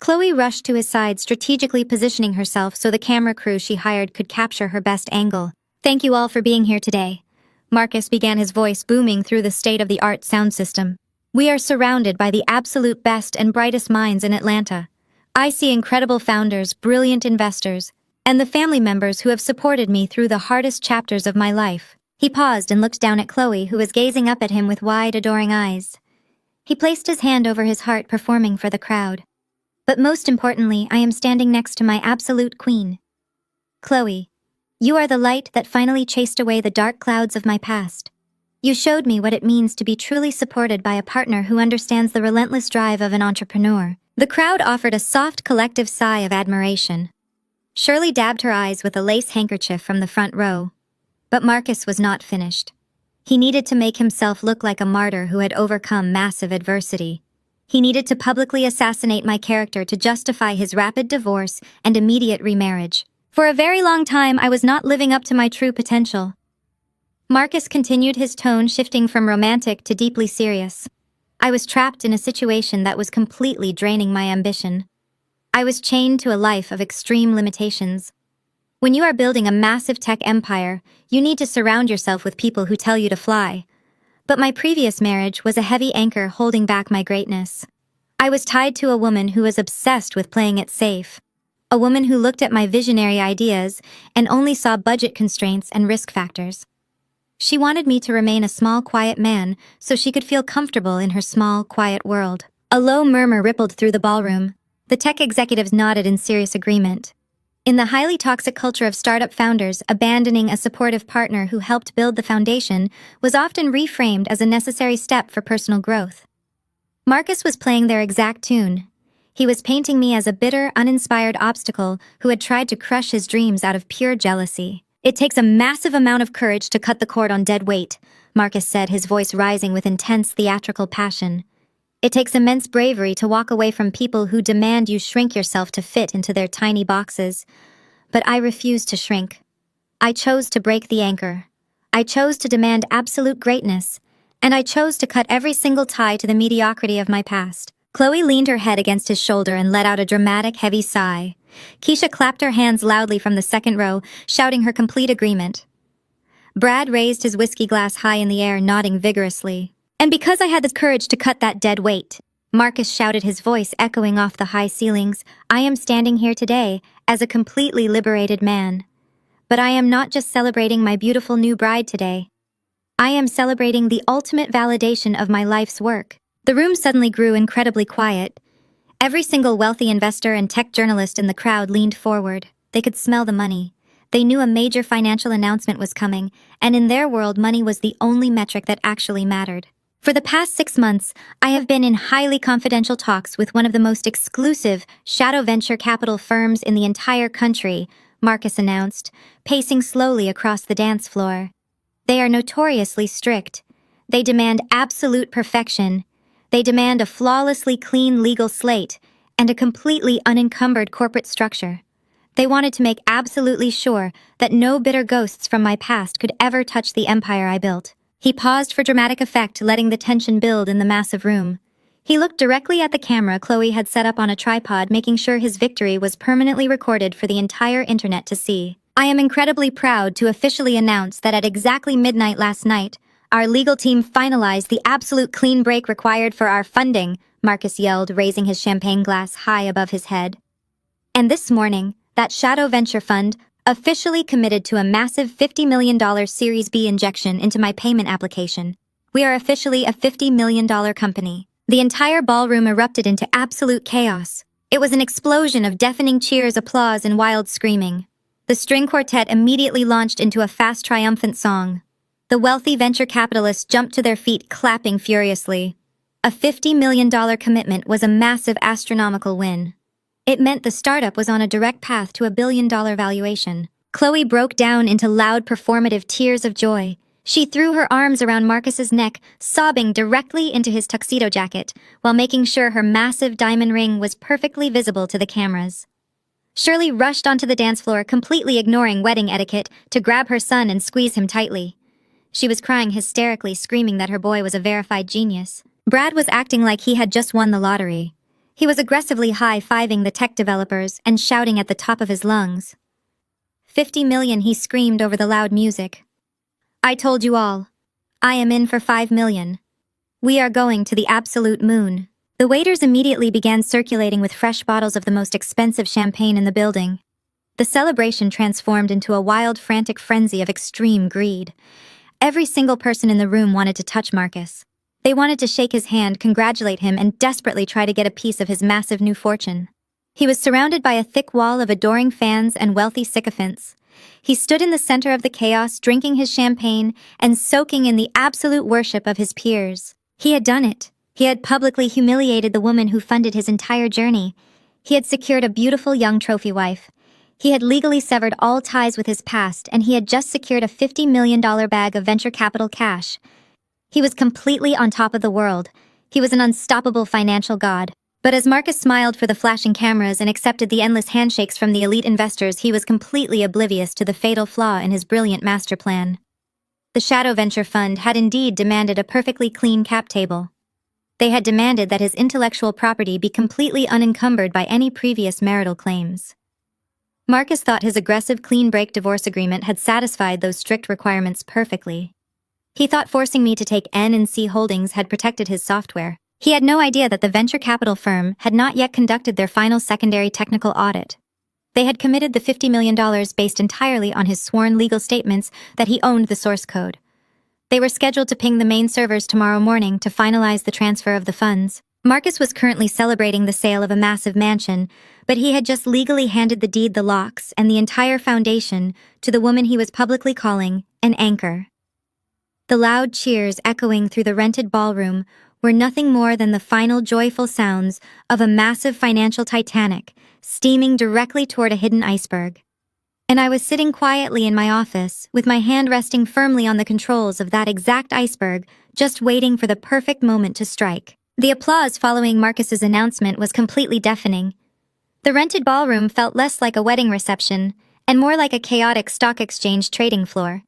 Chloe rushed to his side, strategically positioning herself so the camera crew she hired could capture her best angle. "Thank you all for being here today." Marcus began, his voice booming through the state-of-the-art sound system. "We are surrounded by the absolute best and brightest minds in Atlanta. I see incredible founders, brilliant investors, and the family members who have supported me through the hardest chapters of my life." He paused and looked down at Chloe, who was gazing up at him with wide, adoring eyes. He placed his hand over his heart, performing for the crowd. "But most importantly, I am standing next to my absolute queen. Chloe, you are the light that finally chased away the dark clouds of my past. You showed me what it means to be truly supported by a partner who understands the relentless drive of an entrepreneur." The crowd offered a soft, collective sigh of admiration. Shirley dabbed her eyes with a lace handkerchief from the front row. But Marcus was not finished. He needed to make himself look like a martyr who had overcome massive adversity. He needed to publicly assassinate my character to justify his rapid divorce and immediate remarriage. For a very long time, I was not living up to my true potential. Marcus continued, his tone shifting from romantic to deeply serious. I was trapped in a situation that was completely draining my ambition. I was chained to a life of extreme limitations. When you are building a massive tech empire, you need to surround yourself with people who tell you to fly. But my previous marriage was a heavy anchor holding back my greatness. I was tied to a woman who was obsessed with playing it safe. A woman who looked at my visionary ideas and only saw budget constraints and risk factors. She wanted me to remain a small, quiet man so she could feel comfortable in her small, quiet world. A low murmur rippled through the ballroom. The tech executives nodded in serious agreement. In the highly toxic culture of startup founders, abandoning a supportive partner who helped build the foundation was often reframed as a necessary step for personal growth. Marcus was playing their exact tune. He was painting me as a bitter, uninspired obstacle who had tried to crush his dreams out of pure jealousy. "It takes a massive amount of courage to cut the cord on dead weight," Marcus said, his voice rising with intense theatrical passion. "It takes immense bravery to walk away from people who demand you shrink yourself to fit into their tiny boxes. But I refused to shrink. I chose to break the anchor. I chose to demand absolute greatness, and I chose to cut every single tie to the mediocrity of my past." Chloe leaned her head against his shoulder and let out a dramatic, heavy sigh. Keisha clapped her hands loudly from the second row, shouting her complete agreement. Brad raised his whiskey glass high in the air, nodding vigorously. "And because I had the courage to cut that dead weight," Marcus shouted, his voice echoing off the high ceilings. "I am standing here today as a completely liberated man. But I am not just celebrating my beautiful new bride today. I am celebrating the ultimate validation of my life's work." The room suddenly grew incredibly quiet. Every single wealthy investor and tech journalist in the crowd leaned forward. They could smell the money. They knew a major financial announcement was coming, and in their world, money was the only metric that actually mattered. "For the past 6 months, I have been in highly confidential talks with one of the most exclusive shadow venture capital firms in the entire country," Marcus announced, pacing slowly across the dance floor. "They are notoriously strict. They demand absolute perfection. They demand a flawlessly clean legal slate and a completely unencumbered corporate structure. They wanted to make absolutely sure that no bitter ghosts from my past could ever touch the empire I built." He paused for dramatic effect, letting the tension build in the massive room. He looked directly at the camera Chloe had set up on a tripod, making sure his victory was permanently recorded for the entire internet to see. "I am incredibly proud to officially announce that at exactly midnight last night, our legal team finalized the absolute clean break required for our funding," Marcus yelled, raising his champagne glass high above his head. "And this morning, that shadow venture fund officially committed to a massive $50 million Series B injection into my payment application. We are officially a $50 million company." The entire ballroom erupted into absolute chaos. It was an explosion of deafening cheers, applause, and wild screaming. The string quartet immediately launched into a fast, triumphant song. The wealthy venture capitalists jumped to their feet, clapping furiously. A $50 million commitment was a massive, astronomical win. It meant the startup was on a direct path to a billion-dollar valuation. Chloe broke down into loud, performative tears of joy. She threw her arms around Marcus's neck, sobbing directly into his tuxedo jacket, while making sure her massive diamond ring was perfectly visible to the cameras. Shirley rushed onto the dance floor, completely ignoring wedding etiquette, to grab her son and squeeze him tightly. She was crying hysterically, screaming that her boy was a verified genius. Brad was acting like he had just won the lottery. He was aggressively high-fiving the tech developers and shouting at the top of his lungs. "50 million," he screamed over the loud music. "I told you all. I am in for 5 million. We are going to the absolute moon." The waiters immediately began circulating with fresh bottles of the most expensive champagne in the building. The celebration transformed into a wild, frantic frenzy of extreme greed. Every single person in the room wanted to touch Marcus. They wanted to shake his hand, congratulate him, and desperately try to get a piece of his massive new fortune. He was surrounded by a thick wall of adoring fans and wealthy sycophants. He stood in the center of the chaos, drinking his champagne and soaking in the absolute worship of his peers. He had done it. He had publicly humiliated the woman who funded his entire journey. He had secured a beautiful young trophy wife. He had legally severed all ties with his past, and he had just secured a $50 million bag of venture capital cash. He was completely on top of the world. He was an unstoppable financial god. But as Marcus smiled for the flashing cameras and accepted the endless handshakes from the elite investors, he was completely oblivious to the fatal flaw in his brilliant master plan. The Shadow Venture Fund had indeed demanded a perfectly clean cap table. They had demanded that his intellectual property be completely unencumbered by any previous marital claims. Marcus thought his aggressive clean break divorce agreement had satisfied those strict requirements perfectly. He thought forcing me to take N&C Holdings had protected his software. He had no idea that the venture capital firm had not yet conducted their final secondary technical audit. They had committed the $50 million based entirely on his sworn legal statements that he owned the source code. They were scheduled to ping the main servers tomorrow morning to finalize the transfer of the funds. Marcus was currently celebrating the sale of a massive mansion, but he had just legally handed the deed, the locks, and the entire foundation to the woman he was publicly calling an anchor. The loud cheers echoing through the rented ballroom were nothing more than the final joyful sounds of a massive financial Titanic steaming directly toward a hidden iceberg. And I was sitting quietly in my office, with my hand resting firmly on the controls of that exact iceberg, just waiting for the perfect moment to strike. The applause following Marcus's announcement was completely deafening. The rented ballroom felt less like a wedding reception and more like a chaotic stock exchange trading floor.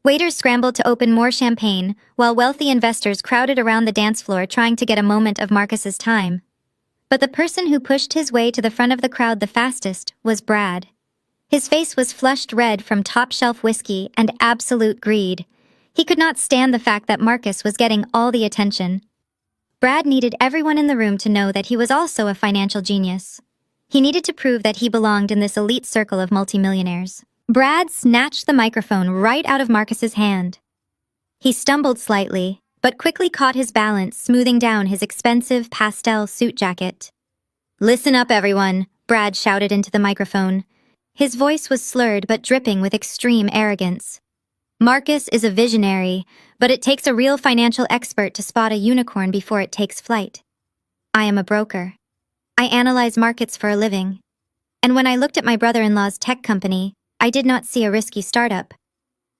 Waiters scrambled to open more champagne, while wealthy investors crowded around the dance floor trying to get a moment of Marcus's time. But the person who pushed his way to the front of the crowd the fastest was Brad. His face was flushed red from top-shelf whiskey and absolute greed. He could not stand the fact that Marcus was getting all the attention. Brad needed everyone in the room to know that he was also a financial genius. He needed to prove that he belonged in this elite circle of multimillionaires. Brad snatched the microphone right out of Marcus's hand. He stumbled slightly, but quickly caught his balance, smoothing down his expensive pastel suit jacket. "Listen up, everyone," Brad shouted into the microphone. His voice was slurred but dripping with extreme arrogance. "Marcus is a visionary, but it takes a real financial expert to spot a unicorn before it takes flight. I am a broker. I analyze markets for a living. And when I looked at my brother-in-law's tech company, I did not see a risky startup.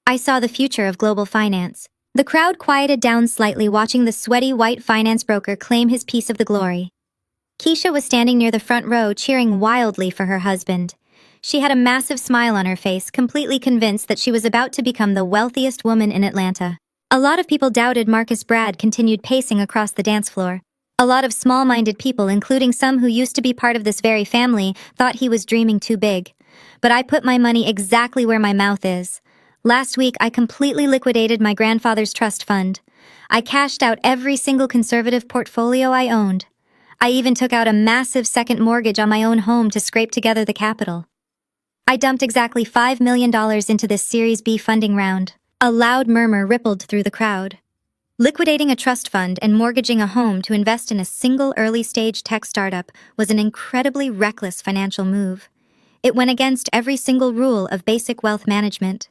I saw the future of global finance." The crowd quieted down slightly, watching the sweaty white finance broker claim his piece of the glory. Keisha was standing near the front row, cheering wildly for her husband. She had a massive smile on her face, completely convinced that she was about to become the wealthiest woman in Atlanta. A lot of people doubted Marcus. Brad continued pacing across the dance floor. A lot of small-minded people, including some who used to be part of this very family, thought he was dreaming too big. But I put my money exactly where my mouth is. Last week, I completely liquidated my grandfather's trust fund. I cashed out every single conservative portfolio I owned. I even took out a massive second mortgage on my own home to scrape together the capital. I dumped exactly $5 million into this Series B funding round. A loud murmur rippled through the crowd. Liquidating a trust fund and mortgaging a home to invest in a single early-stage tech startup was an incredibly reckless financial move. It went against every single rule of basic wealth management.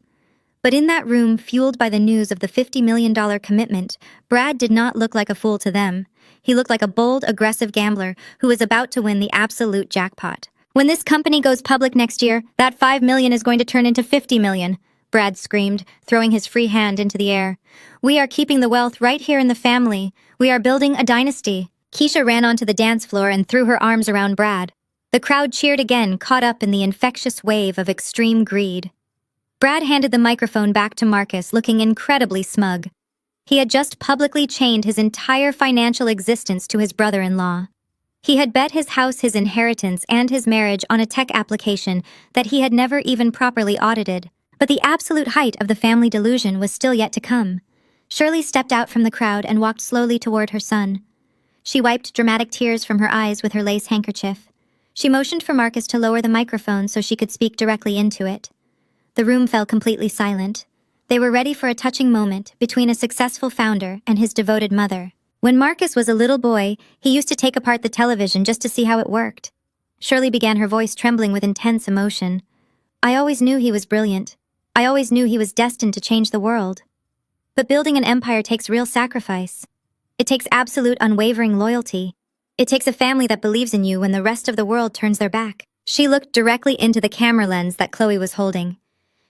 But in that room, fueled by the news of the $50 million commitment, Brad did not look like a fool to them. He looked like a bold, aggressive gambler who was about to win the absolute jackpot. "When this company goes public next year, that $5 million is going to turn into $50 million, Brad screamed, throwing his free hand into the air. "We are keeping the wealth right here in the family. We are building a dynasty." Keisha ran onto the dance floor and threw her arms around Brad. The crowd cheered again, caught up in the infectious wave of extreme greed. Brad handed the microphone back to Marcus, looking incredibly smug. He had just publicly chained his entire financial existence to his brother-in-law. He had bet his house, his inheritance, and his marriage on a tech application that he had never even properly audited. But the absolute height of the family delusion was still yet to come. Shirley stepped out from the crowd and walked slowly toward her son. She wiped dramatic tears from her eyes with her lace handkerchief. She motioned for Marcus to lower the microphone so she could speak directly into it. The room fell completely silent. They were ready for a touching moment between a successful founder and his devoted mother. When Marcus was a little boy, he used to take apart the television just to see how it worked. Shirley began, her voice trembling with intense emotion. "I always knew he was brilliant. I always knew he was destined to change the world. But building an empire takes real sacrifice. It takes absolute unwavering loyalty. It takes a family that believes in you when the rest of the world turns their back." She looked directly into the camera lens that Chloe was holding.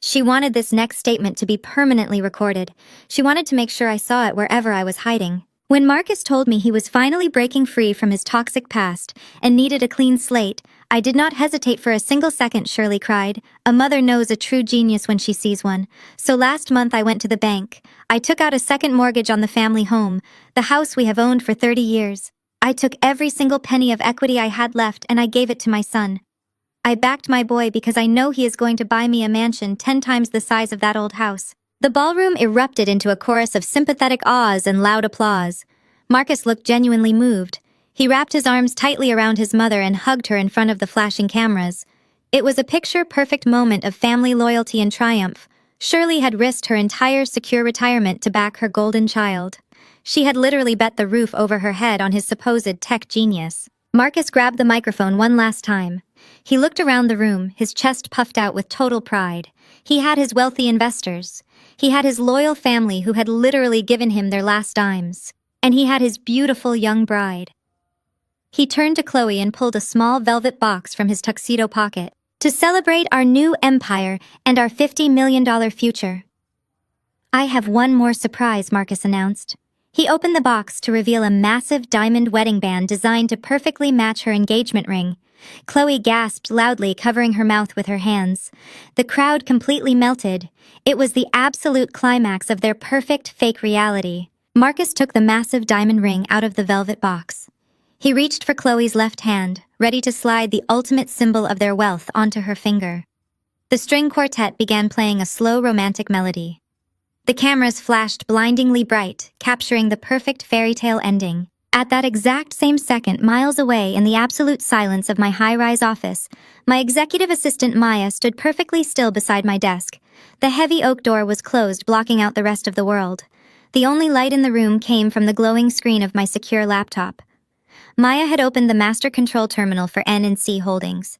She wanted this next statement to be permanently recorded. She wanted to make sure I saw it wherever I was hiding. When Marcus told me he was finally breaking free from his toxic past and needed a clean slate, I did not hesitate for a single second, Shirley cried. "A mother knows a true genius when she sees one. So last month I went to the bank. I took out a second mortgage on the family home, the house we have owned for 30 years. I took every single penny of equity I had left and I gave it to my son. I backed my boy because I know he is going to buy me a mansion 10 times the size of that old house." The ballroom erupted into a chorus of sympathetic ahs and loud applause. Marcus looked genuinely moved. He wrapped his arms tightly around his mother and hugged her in front of the flashing cameras. It was a picture-perfect moment of family loyalty and triumph. Shirley had risked her entire secure retirement to back her golden child. She had literally bet the roof over her head on his supposed tech genius. Marcus grabbed the microphone one last time. He looked around the room, his chest puffed out with total pride. He had his wealthy investors. He had his loyal family who had literally given him their last dimes. And he had his beautiful young bride. He turned to Chloe and pulled a small velvet box from his tuxedo pocket. "To celebrate our new empire and our $50 million future." "I have one more surprise," Marcus announced. He opened the box to reveal a massive diamond wedding band designed to perfectly match her engagement ring. Chloe gasped loudly, covering her mouth with her hands. The crowd completely melted. It was the absolute climax of their perfect fake reality. Marcus took the massive diamond ring out of the velvet box. He reached for Chloe's left hand, ready to slide the ultimate symbol of their wealth onto her finger. The string quartet began playing a slow romantic melody. The cameras flashed blindingly bright, capturing the perfect fairy tale ending. At that exact same second, miles away in the absolute silence of my high-rise office, my executive assistant Maya stood perfectly still beside my desk. The heavy oak door was closed, blocking out the rest of the world. The only light in the room came from the glowing screen of my secure laptop. Maya had opened the master control terminal for N&C Holdings.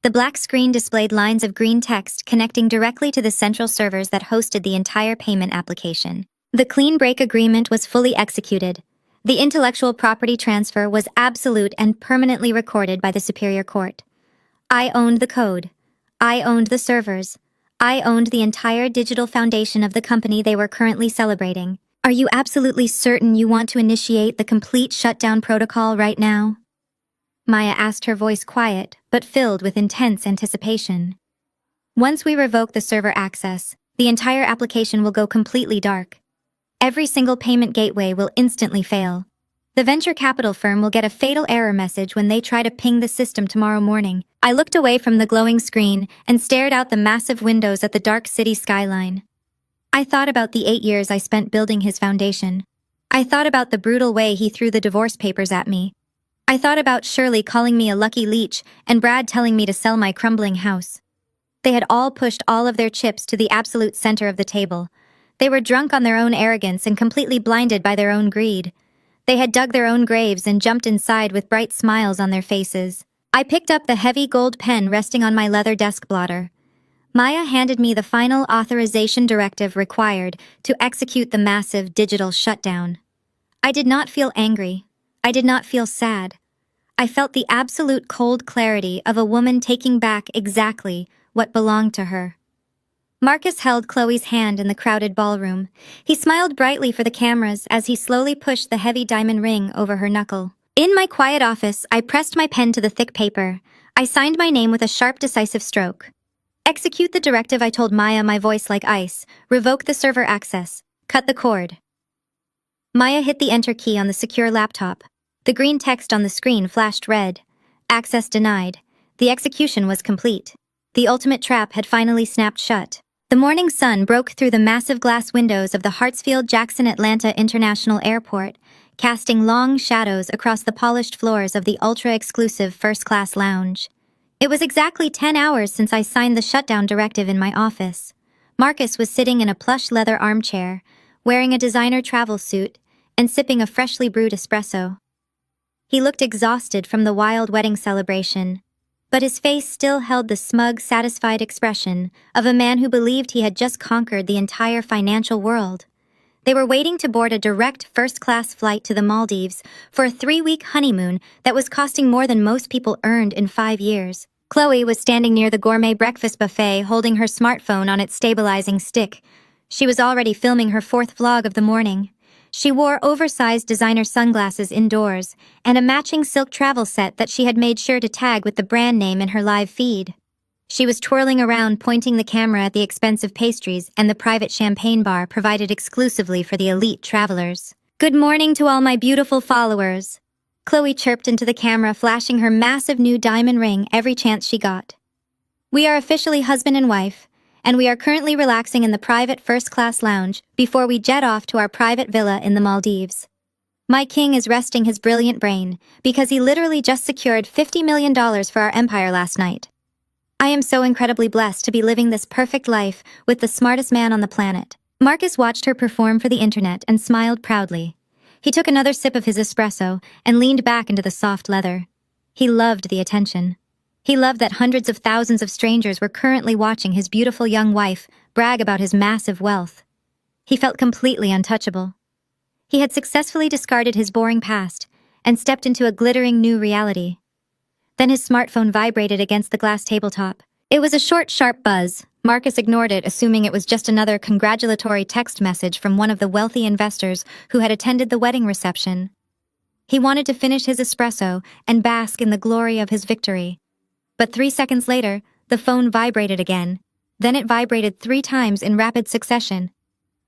The black screen displayed lines of green text connecting directly to the central servers that hosted the entire payment application. The clean break agreement was fully executed. The intellectual property transfer was absolute and permanently recorded by the Superior Court. I owned the code. I owned the servers. I owned the entire digital foundation of the company they were currently celebrating. Are you absolutely certain you want to initiate the complete shutdown protocol right now? Maya asked, her voice quiet, but filled with intense anticipation. Once we revoke the server access, the entire application will go completely dark. Every single payment gateway will instantly fail. The venture capital firm will get a fatal error message when they try to ping the system tomorrow morning. I looked away from the glowing screen and stared out the massive windows at the dark city skyline. I thought about the 8 years I spent building his foundation. I thought about the brutal way he threw the divorce papers at me. I thought about Shirley calling me a lucky leech and Brad telling me to sell my crumbling house. They had all pushed all of their chips to the absolute center of the table. They were drunk on their own arrogance and completely blinded by their own greed. They had dug their own graves and jumped inside with bright smiles on their faces. I picked up the heavy gold pen resting on my leather desk blotter. Maya handed me the final authorization directive required to execute the massive digital shutdown. I did not feel angry. I did not feel sad. I felt the absolute cold clarity of a woman taking back exactly what belonged to her. Marcus held Chloe's hand in the crowded ballroom. He smiled brightly for the cameras as he slowly pushed the heavy diamond ring over her knuckle. In my quiet office, I pressed my pen to the thick paper. I signed my name with a sharp, decisive stroke. Execute the directive, I told Maya, my voice like ice. Revoke the server access. Cut the cord. Maya hit the enter key on the secure laptop. The green text on the screen flashed red. Access denied. The execution was complete. The ultimate trap had finally snapped shut. The morning sun broke through the massive glass windows of the Hartsfield-Jackson Atlanta International Airport, casting long shadows across the polished floors of the ultra-exclusive first-class lounge. It was exactly 10 hours since I signed the shutdown directive in my office. Marcus was sitting in a plush leather armchair, wearing a designer travel suit, and sipping a freshly brewed espresso. He looked exhausted from the wild wedding celebration, but his face still held the smug, satisfied expression of a man who believed he had just conquered the entire financial world. They were waiting to board a direct first-class flight to the Maldives for a 3-week honeymoon that was costing more than most people earned in 5 years. Chloe was standing near the gourmet breakfast buffet, holding her smartphone on its stabilizing stick. She was already filming her 4th vlog of the morning. She wore oversized designer sunglasses indoors and a matching silk travel set that she had made sure to tag with the brand name in her live feed. She was twirling around, pointing the camera at the expensive pastries and the private champagne bar provided exclusively for the elite travelers. "Good morning to all my beautiful followers," Chloe chirped into the camera, flashing her massive new diamond ring every chance she got. "We are officially husband and wife, and we are currently relaxing in the private first-class lounge before we jet off to our private villa in the Maldives. My king is resting his brilliant brain because he literally just secured $50 million for our empire last night. I am so incredibly blessed to be living this perfect life with the smartest man on the planet." Marcus watched her perform for the internet and smiled proudly. He took another sip of his espresso and leaned back into the soft leather. He loved the attention. He loved that hundreds of thousands of strangers were currently watching his beautiful young wife brag about his massive wealth. He felt completely untouchable. He had successfully discarded his boring past and stepped into a glittering new reality. Then his smartphone vibrated against the glass tabletop. It was a short, sharp buzz. Marcus ignored it, assuming it was just another congratulatory text message from one of the wealthy investors who had attended the wedding reception. He wanted to finish his espresso and bask in the glory of his victory. But 3 seconds later, the phone vibrated again. Then it vibrated 3 times in rapid succession.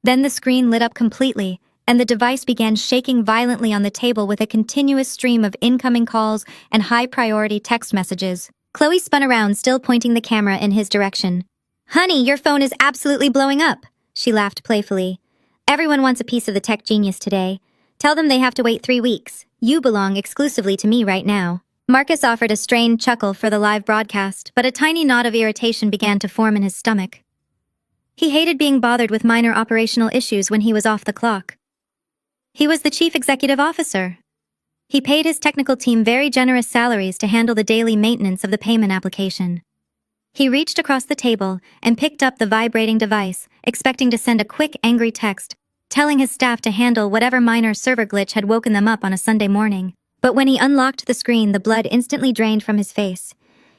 Then the screen lit up completely, and the device began shaking violently on the table with a continuous stream of incoming calls and high-priority text messages. Chloe spun around, still pointing the camera in his direction. "Honey, your phone is absolutely blowing up," she laughed playfully. "Everyone wants a piece of the tech genius today. Tell them they have to wait 3 weeks. You belong exclusively to me right now." Marcus offered a strained chuckle for the live broadcast, but a tiny knot of irritation began to form in his stomach. He hated being bothered with minor operational issues when he was off the clock. He was the chief executive officer. He paid his technical team very generous salaries to handle the daily maintenance of the payment application. He reached across the table and picked up the vibrating device, expecting to send a quick, angry text, telling his staff to handle whatever minor server glitch had woken them up on a Sunday morning. But when he unlocked the screen, the blood instantly drained from his face.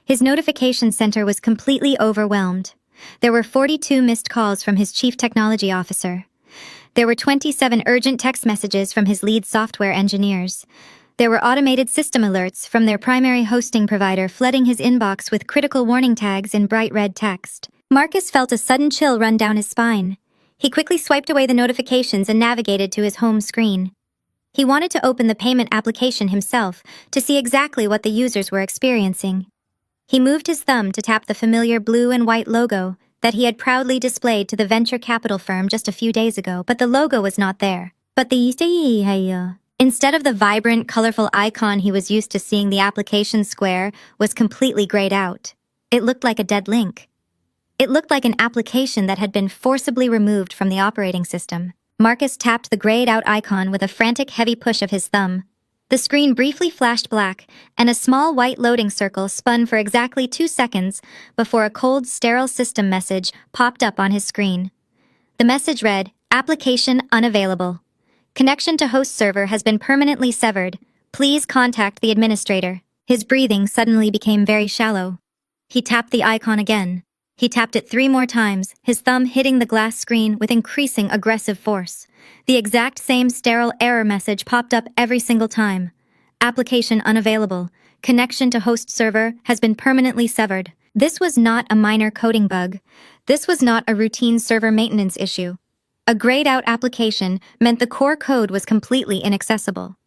His notification center was completely overwhelmed. There were 42 missed calls from his chief technology officer. There were 27 urgent text messages from his lead software engineers. There were automated system alerts from their primary hosting provider flooding his inbox with critical warning tags in bright red text. Marcus felt a sudden chill run down his spine. He quickly swiped away the notifications and navigated to his home screen. He wanted to open the payment application himself to see exactly what the users were experiencing. He moved his thumb to tap the familiar blue and white logo that he had proudly displayed to the venture capital firm just a few days ago, but the logo was not there. Instead of the vibrant, colorful icon he was used to seeing, the application square was completely grayed out. It looked like a dead link. It looked like an application that had been forcibly removed from the operating system. Marcus tapped the grayed-out icon with a frantic, heavy push of his thumb. The screen briefly flashed black, and a small white loading circle spun for exactly 2 seconds before a cold, sterile system message popped up on his screen. The message read, "Application unavailable. Connection to host server has been permanently severed. Please contact the administrator." His breathing suddenly became very shallow. He tapped the icon again. He tapped it 3 more times, his thumb hitting the glass screen with increasing aggressive force. The exact same sterile error message popped up every single time. "Application unavailable. Connection to host server has been permanently severed." This was not a minor coding bug. This was not a routine server maintenance issue. A grayed-out application meant the core code was completely inaccessible.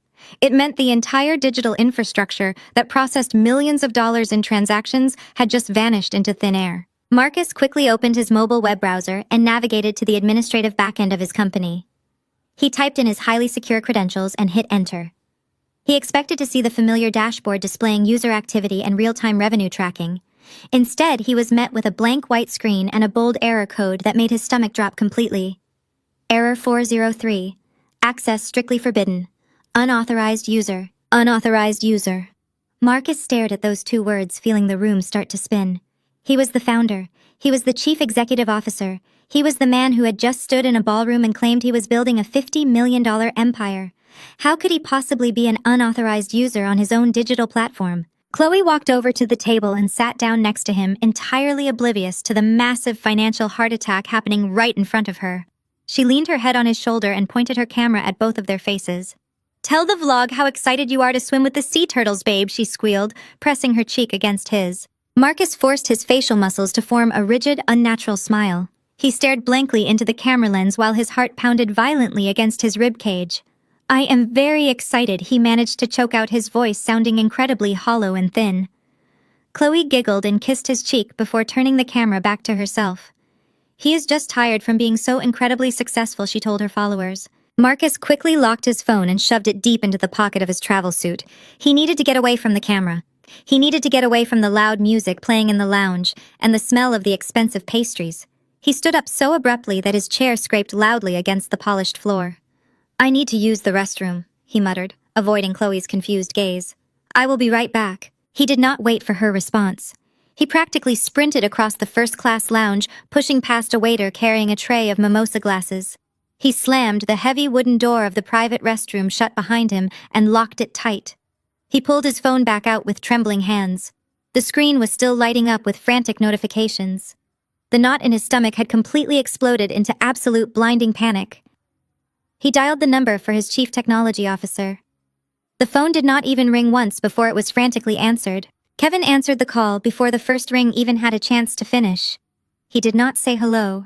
It meant the entire digital infrastructure that processed millions of dollars in transactions had just vanished into thin air. Marcus quickly opened his mobile web browser and navigated to the administrative backend of his company. He typed in his highly secure credentials and hit enter. He expected to see the familiar dashboard displaying user activity and real-time revenue tracking. Instead, he was met with a blank white screen and a bold error code that made his stomach drop completely. Error 403. Access strictly forbidden. Unauthorized user. Unauthorized user. Marcus stared at those 2 words, feeling the room start to spin. He was the founder. He was the chief executive officer. He was the man who had just stood in a ballroom and claimed he was building a $50 million empire. How could he possibly be an unauthorized user on his own digital platform? Chloe walked over to the table and sat down next to him, entirely oblivious to the massive financial heart attack happening right in front of her. She leaned her head on his shoulder and pointed her camera at both of their faces. "Tell the vlog how excited you are to swim with the sea turtles, babe," she squealed, pressing her cheek against his. Marcus forced his facial muscles to form a rigid, unnatural smile. He stared blankly into the camera lens while his heart pounded violently against his rib cage. "I am very excited," he managed to choke out, his voice sounding incredibly hollow and thin. Chloe giggled and kissed his cheek before turning the camera back to herself. "He is just tired from being so incredibly successful," she told her followers. Marcus quickly locked his phone and shoved it deep into the pocket of his travel suit. He needed to get away from the camera. He needed to get away from the loud music playing in the lounge and the smell of the expensive pastries. He stood up so abruptly that his chair scraped loudly against the polished floor. "I need to use the restroom," he muttered, avoiding Chloe's confused gaze. "I will be right back." He did not wait for her response. He practically sprinted across the first-class lounge, pushing past a waiter carrying a tray of mimosa glasses. He slammed the heavy wooden door of the private restroom shut behind him and locked it tight. He pulled his phone back out with trembling hands. The screen was still lighting up with frantic notifications. The knot in his stomach had completely exploded into absolute blinding panic. He dialed the number for his chief technology officer. The phone did not even ring once before it was frantically answered. Kevin answered the call before the first ring even had a chance to finish. He did not say hello.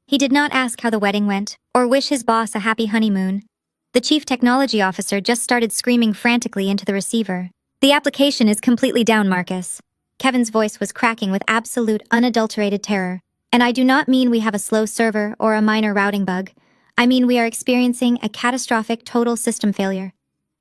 He did not ask how the wedding went, or wish his boss a happy honeymoon. The chief technology officer just started screaming frantically into the receiver. "The application is completely down, Marcus." Kevin's voice was cracking with absolute, unadulterated terror. "And I do not mean we have a slow server or a minor routing bug. I mean we are experiencing a catastrophic total system failure.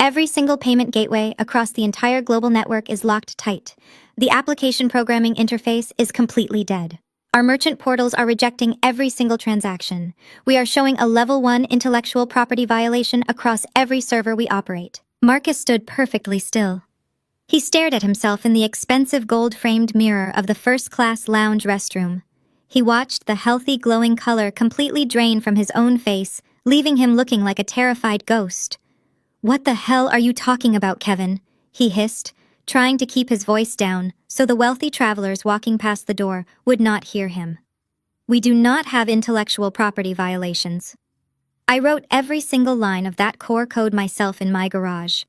Every single payment gateway across the entire global network is locked tight. The application programming interface is completely dead. Our merchant portals are rejecting every single transaction. We are showing a level 1 intellectual property violation across every server we operate. Marcus stood perfectly still. He stared at himself in the expensive gold-framed mirror of the first-class lounge restroom. He watched the healthy, glowing color completely drain from his own face, leaving him looking like a terrified ghost. "What the hell are you talking about, Kevin?" he hissed, trying to keep his voice down so the wealthy travelers walking past the door would not hear him. "We do not have intellectual property violations. I wrote every single line of that core code myself in my garage.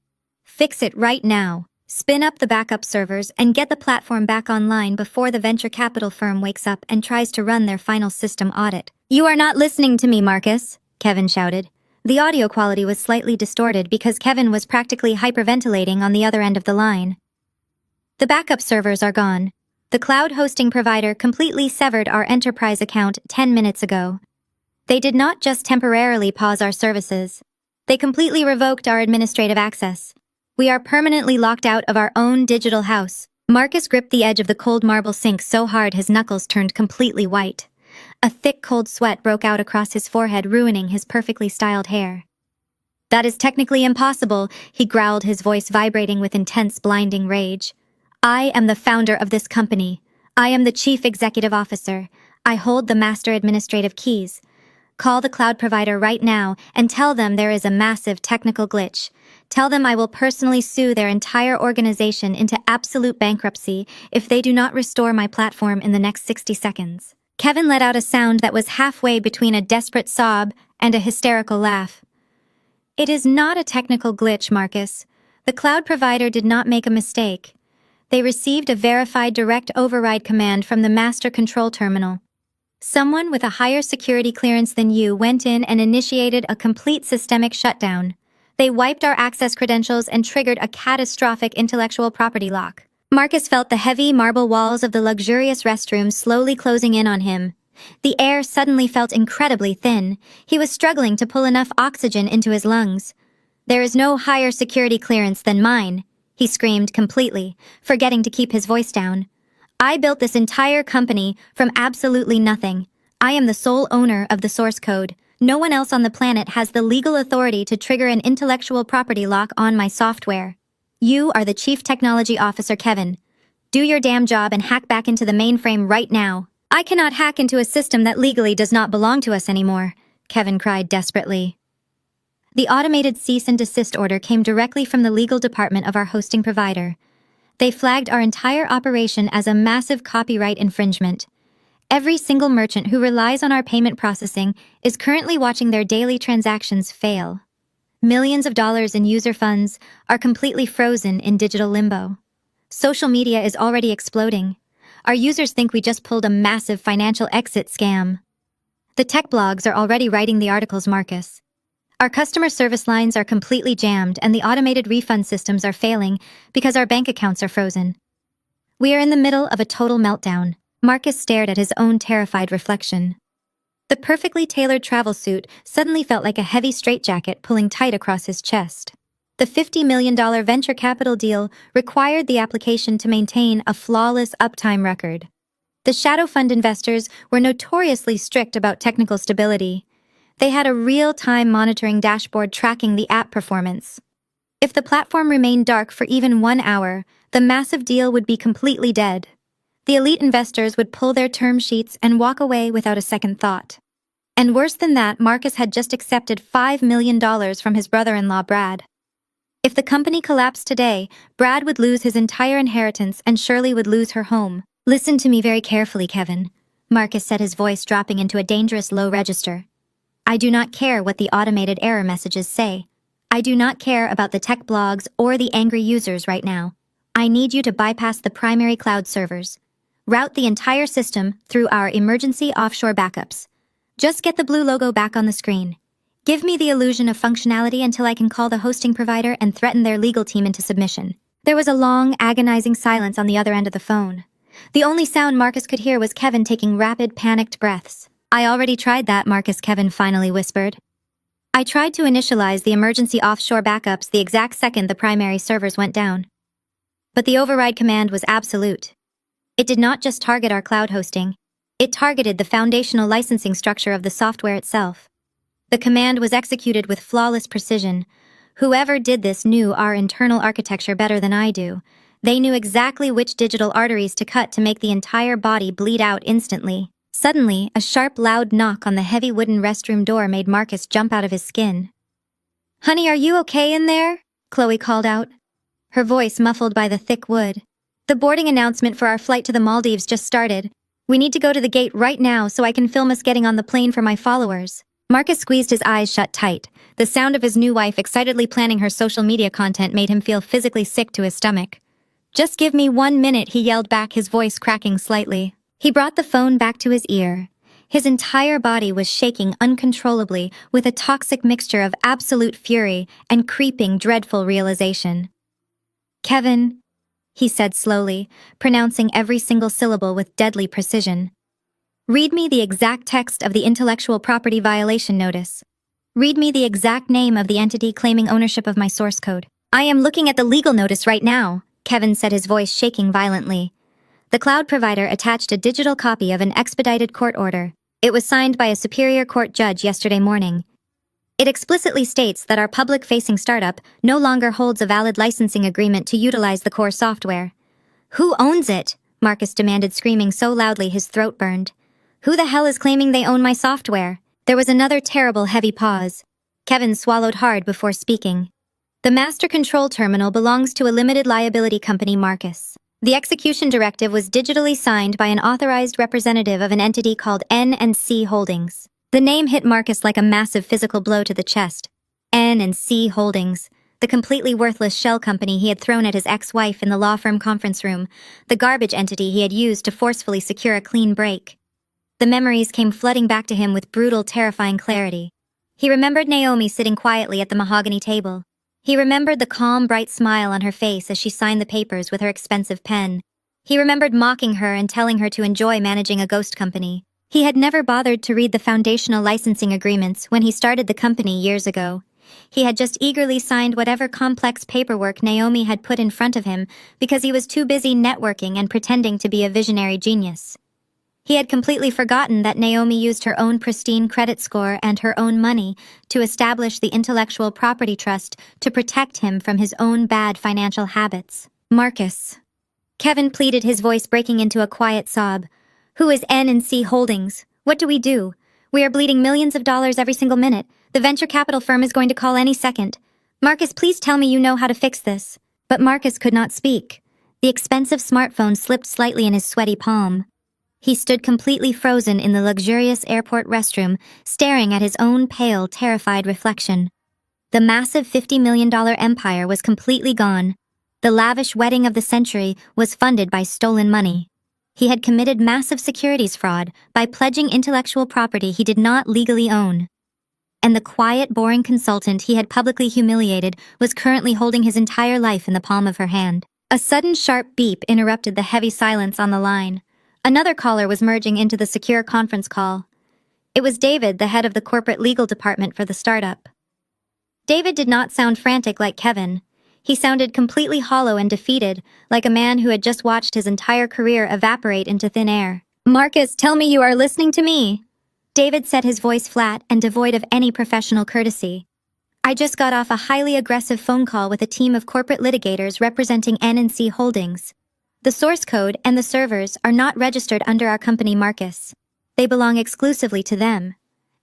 Fix it right now. Spin up the backup servers and get the platform back online before the venture capital firm wakes up and tries to run their final system audit." "You are not listening to me, Marcus," Kevin shouted. The audio quality was slightly distorted because Kevin was practically hyperventilating on the other end of the line. "The backup servers are gone. The cloud hosting provider completely severed our enterprise account 10 minutes ago. They did not just temporarily pause our services. They completely revoked our administrative access. We are permanently locked out of our own digital house." Marcus gripped the edge of the cold marble sink so hard his knuckles turned completely white. A thick, cold sweat broke out across his forehead, ruining his perfectly styled hair. "That is technically impossible," he growled, his voice vibrating with intense, blinding rage. "I am the founder of this company. I am the chief executive officer. I hold the master administrative keys. Call the cloud provider right now and tell them there is a massive technical glitch. Tell them I will personally sue their entire organization into absolute bankruptcy if they do not restore my platform in the next 60 seconds. Kevin let out a sound that was halfway between a desperate sob and a hysterical laugh. "It is not a technical glitch, Marcus. The cloud provider did not make a mistake. They received a verified direct override command from the master control terminal. Someone with a higher security clearance than you went in and initiated a complete systemic shutdown. They wiped our access credentials and triggered a catastrophic intellectual property lock." Marcus felt the heavy marble walls of the luxurious restroom slowly closing in on him. The air suddenly felt incredibly thin. He was struggling to pull enough oxygen into his lungs. "There is no higher security clearance than mine," he screamed completely, forgetting to keep his voice down. "I built this entire company from absolutely nothing. I am the sole owner of the source code. No one else on the planet has the legal authority to trigger an intellectual property lock on my software. You are the Chief Technology Officer, Kevin. Do your damn job and hack back into the mainframe right now." "I cannot hack into a system that legally does not belong to us anymore," Kevin cried desperately. The automated cease and desist order came directly from the legal department of our hosting provider. They flagged our entire operation as a massive copyright infringement. Every single merchant who relies on our payment processing is currently watching their daily transactions fail. Millions of dollars in user funds are completely frozen in digital limbo. Social media is already exploding. Our users think we just pulled a massive financial exit scam. The tech blogs are already writing the articles, Marcus. Our customer service lines are completely jammed and the automated refund systems are failing because our bank accounts are frozen. We are in the middle of a total meltdown. Marcus stared at his own terrified reflection. The perfectly tailored travel suit suddenly felt like a heavy straitjacket pulling tight across his chest. The $50 million venture capital deal required the application to maintain a flawless uptime record. The shadow fund investors were notoriously strict about technical stability. They had a real-time monitoring dashboard tracking the app performance. If the platform remained dark for even 1 hour, the massive deal would be completely dead. The elite investors would pull their term sheets and walk away without a second thought. And worse than that, Marcus had just accepted $5 million from his brother-in-law, Brad. If the company collapsed today, Brad would lose his entire inheritance and Shirley would lose her home. "Listen to me very carefully, Kevin," Marcus said, his voice dropping into a dangerous low register. "I do not care what the automated error messages say. I do not care about the tech blogs or the angry users right now. I need you to bypass the primary cloud servers. Route the entire system through our emergency offshore backups. Just get the blue logo back on the screen. Give me the illusion of functionality until I can call the hosting provider and threaten their legal team into submission." There was a long, agonizing silence on the other end of the phone. The only sound Marcus could hear was Kevin taking rapid, panicked breaths. "I already tried that, Marcus," Kevin finally whispered. I tried to initialize the emergency offshore backups the exact second the primary servers went down. But the override command was absolute. It did not just target our cloud hosting. It targeted the foundational licensing structure of the software itself. The command was executed with flawless precision. Whoever did this knew our internal architecture better than I do. They knew exactly which digital arteries to cut to make the entire body bleed out instantly. Suddenly, a sharp, loud knock on the heavy wooden restroom door made Marcus jump out of his skin. "Honey, are you okay in there?" Chloe called out, her voice muffled by the thick wood. "The boarding announcement for our flight to the Maldives just started. We need to go to the gate right now so I can film us getting on the plane for my followers." Marcus squeezed his eyes shut tight. The sound of his new wife excitedly planning her social media content made him feel physically sick to his stomach. "Just give me 1 minute," he yelled back, his voice cracking slightly. He brought the phone back to his ear. His entire body was shaking uncontrollably with a toxic mixture of absolute fury and creeping, dreadful realization. "Kevin," he said slowly, pronouncing every single syllable with deadly precision. "Read me the exact text of the intellectual property violation notice. Read me the exact name of the entity claiming ownership of my source code." "I am looking at the legal notice right now," Kevin said, his voice shaking violently. The cloud provider attached a digital copy of an expedited court order. It was signed by a superior court judge yesterday morning. It explicitly states that our public-facing startup no longer holds a valid licensing agreement to utilize the core software. "Who owns it?" Marcus demanded, screaming so loudly his throat burned. "Who the hell is claiming they own my software?" There was another terrible, heavy pause. Kevin swallowed hard before speaking. "The master control terminal belongs to a limited liability company, Marcus. The execution directive was digitally signed by an authorized representative of an entity called N&C Holdings." The name hit Marcus like a massive physical blow to the chest. N&C Holdings, the completely worthless shell company he had thrown at his ex-wife in the law firm conference room, the garbage entity he had used to forcefully secure a clean break. The memories came flooding back to him with brutal, terrifying clarity. He remembered Naomi sitting quietly at the mahogany table. He remembered the calm, bright smile on her face as she signed the papers with her expensive pen. He remembered mocking her and telling her to enjoy managing a ghost company. He had never bothered to read the foundational licensing agreements when he started the company years ago. He had just eagerly signed whatever complex paperwork Naomi had put in front of him because he was too busy networking and pretending to be a visionary genius. He had completely forgotten that Naomi used her own pristine credit score and her own money to establish the intellectual property trust to protect him from his own bad financial habits. "Marcus," Kevin pleaded, his voice breaking into a quiet sob. "Who is N&C Holdings? What do we do? We are bleeding millions of dollars every single minute. The venture capital firm is going to call any second. Marcus, please tell me you know how to fix this." But Marcus could not speak. The expensive smartphone slipped slightly in his sweaty palm. He stood completely frozen in the luxurious airport restroom, staring at his own pale, terrified reflection. The massive $50 million empire was completely gone. The lavish wedding of the century was funded by stolen money. He had committed massive securities fraud by pledging intellectual property he did not legally own. And the quiet, boring consultant he had publicly humiliated was currently holding his entire life in the palm of her hand. A sudden sharp beep interrupted the heavy silence on the line. Another caller was merging into the secure conference call. It was David, the head of the corporate legal department for the startup. David did not sound frantic like Kevin. He sounded completely hollow and defeated, like a man who had just watched his entire career evaporate into thin air. "Marcus, tell me you are listening to me." David said, his voice flat and devoid of any professional courtesy. "I just got off a highly aggressive phone call with a team of corporate litigators representing N&C Holdings. The source code and the servers are not registered under our company, Marcus. They belong exclusively to them.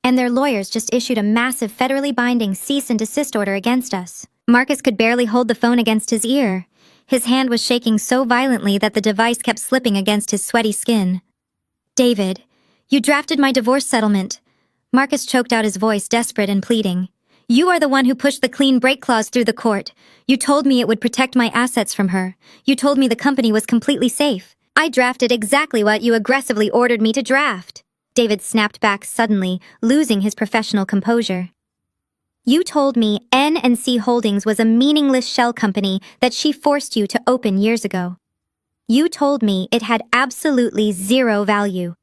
And their lawyers just issued a massive federally binding cease and desist order against us." Marcus could barely hold the phone against his ear. His hand was shaking so violently that the device kept slipping against his sweaty skin. "David, you drafted my divorce settlement." Marcus choked out his voice, desperate and pleading. "You are the one who pushed the clean break clause through the court. You told me it would protect my assets from her. You told me the company was completely safe. I drafted exactly what you aggressively ordered me to draft." David snapped back suddenly, losing his professional composure. "You told me N&C Holdings was a meaningless shell company that she forced you to open years ago. You told me it had absolutely zero value.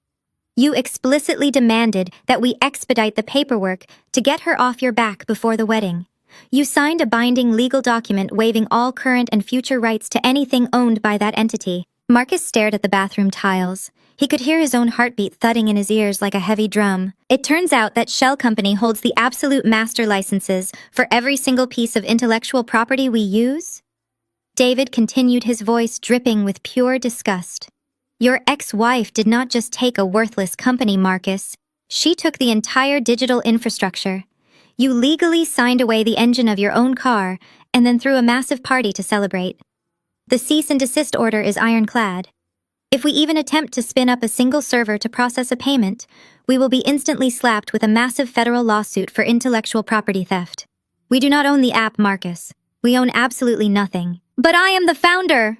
You explicitly demanded that we expedite the paperwork to get her off your back before the wedding. You signed a binding legal document waiving all current and future rights to anything owned by that entity. Marcus stared at the bathroom tiles. He could hear his own heartbeat thudding in his ears like a heavy drum. It turns out that Shell Company holds the absolute master licenses for every single piece of intellectual property we use? David continued, his voice dripping with pure disgust. Your ex-wife did not just take a worthless company, Marcus. She took the entire digital infrastructure. You legally signed away the engine of your own car and then threw a massive party to celebrate. The cease and desist order is ironclad. If we even attempt to spin up a single server to process a payment, we will be instantly slapped with a massive federal lawsuit for intellectual property theft. We do not own the app, Marcus. We own absolutely nothing. But I am the founder!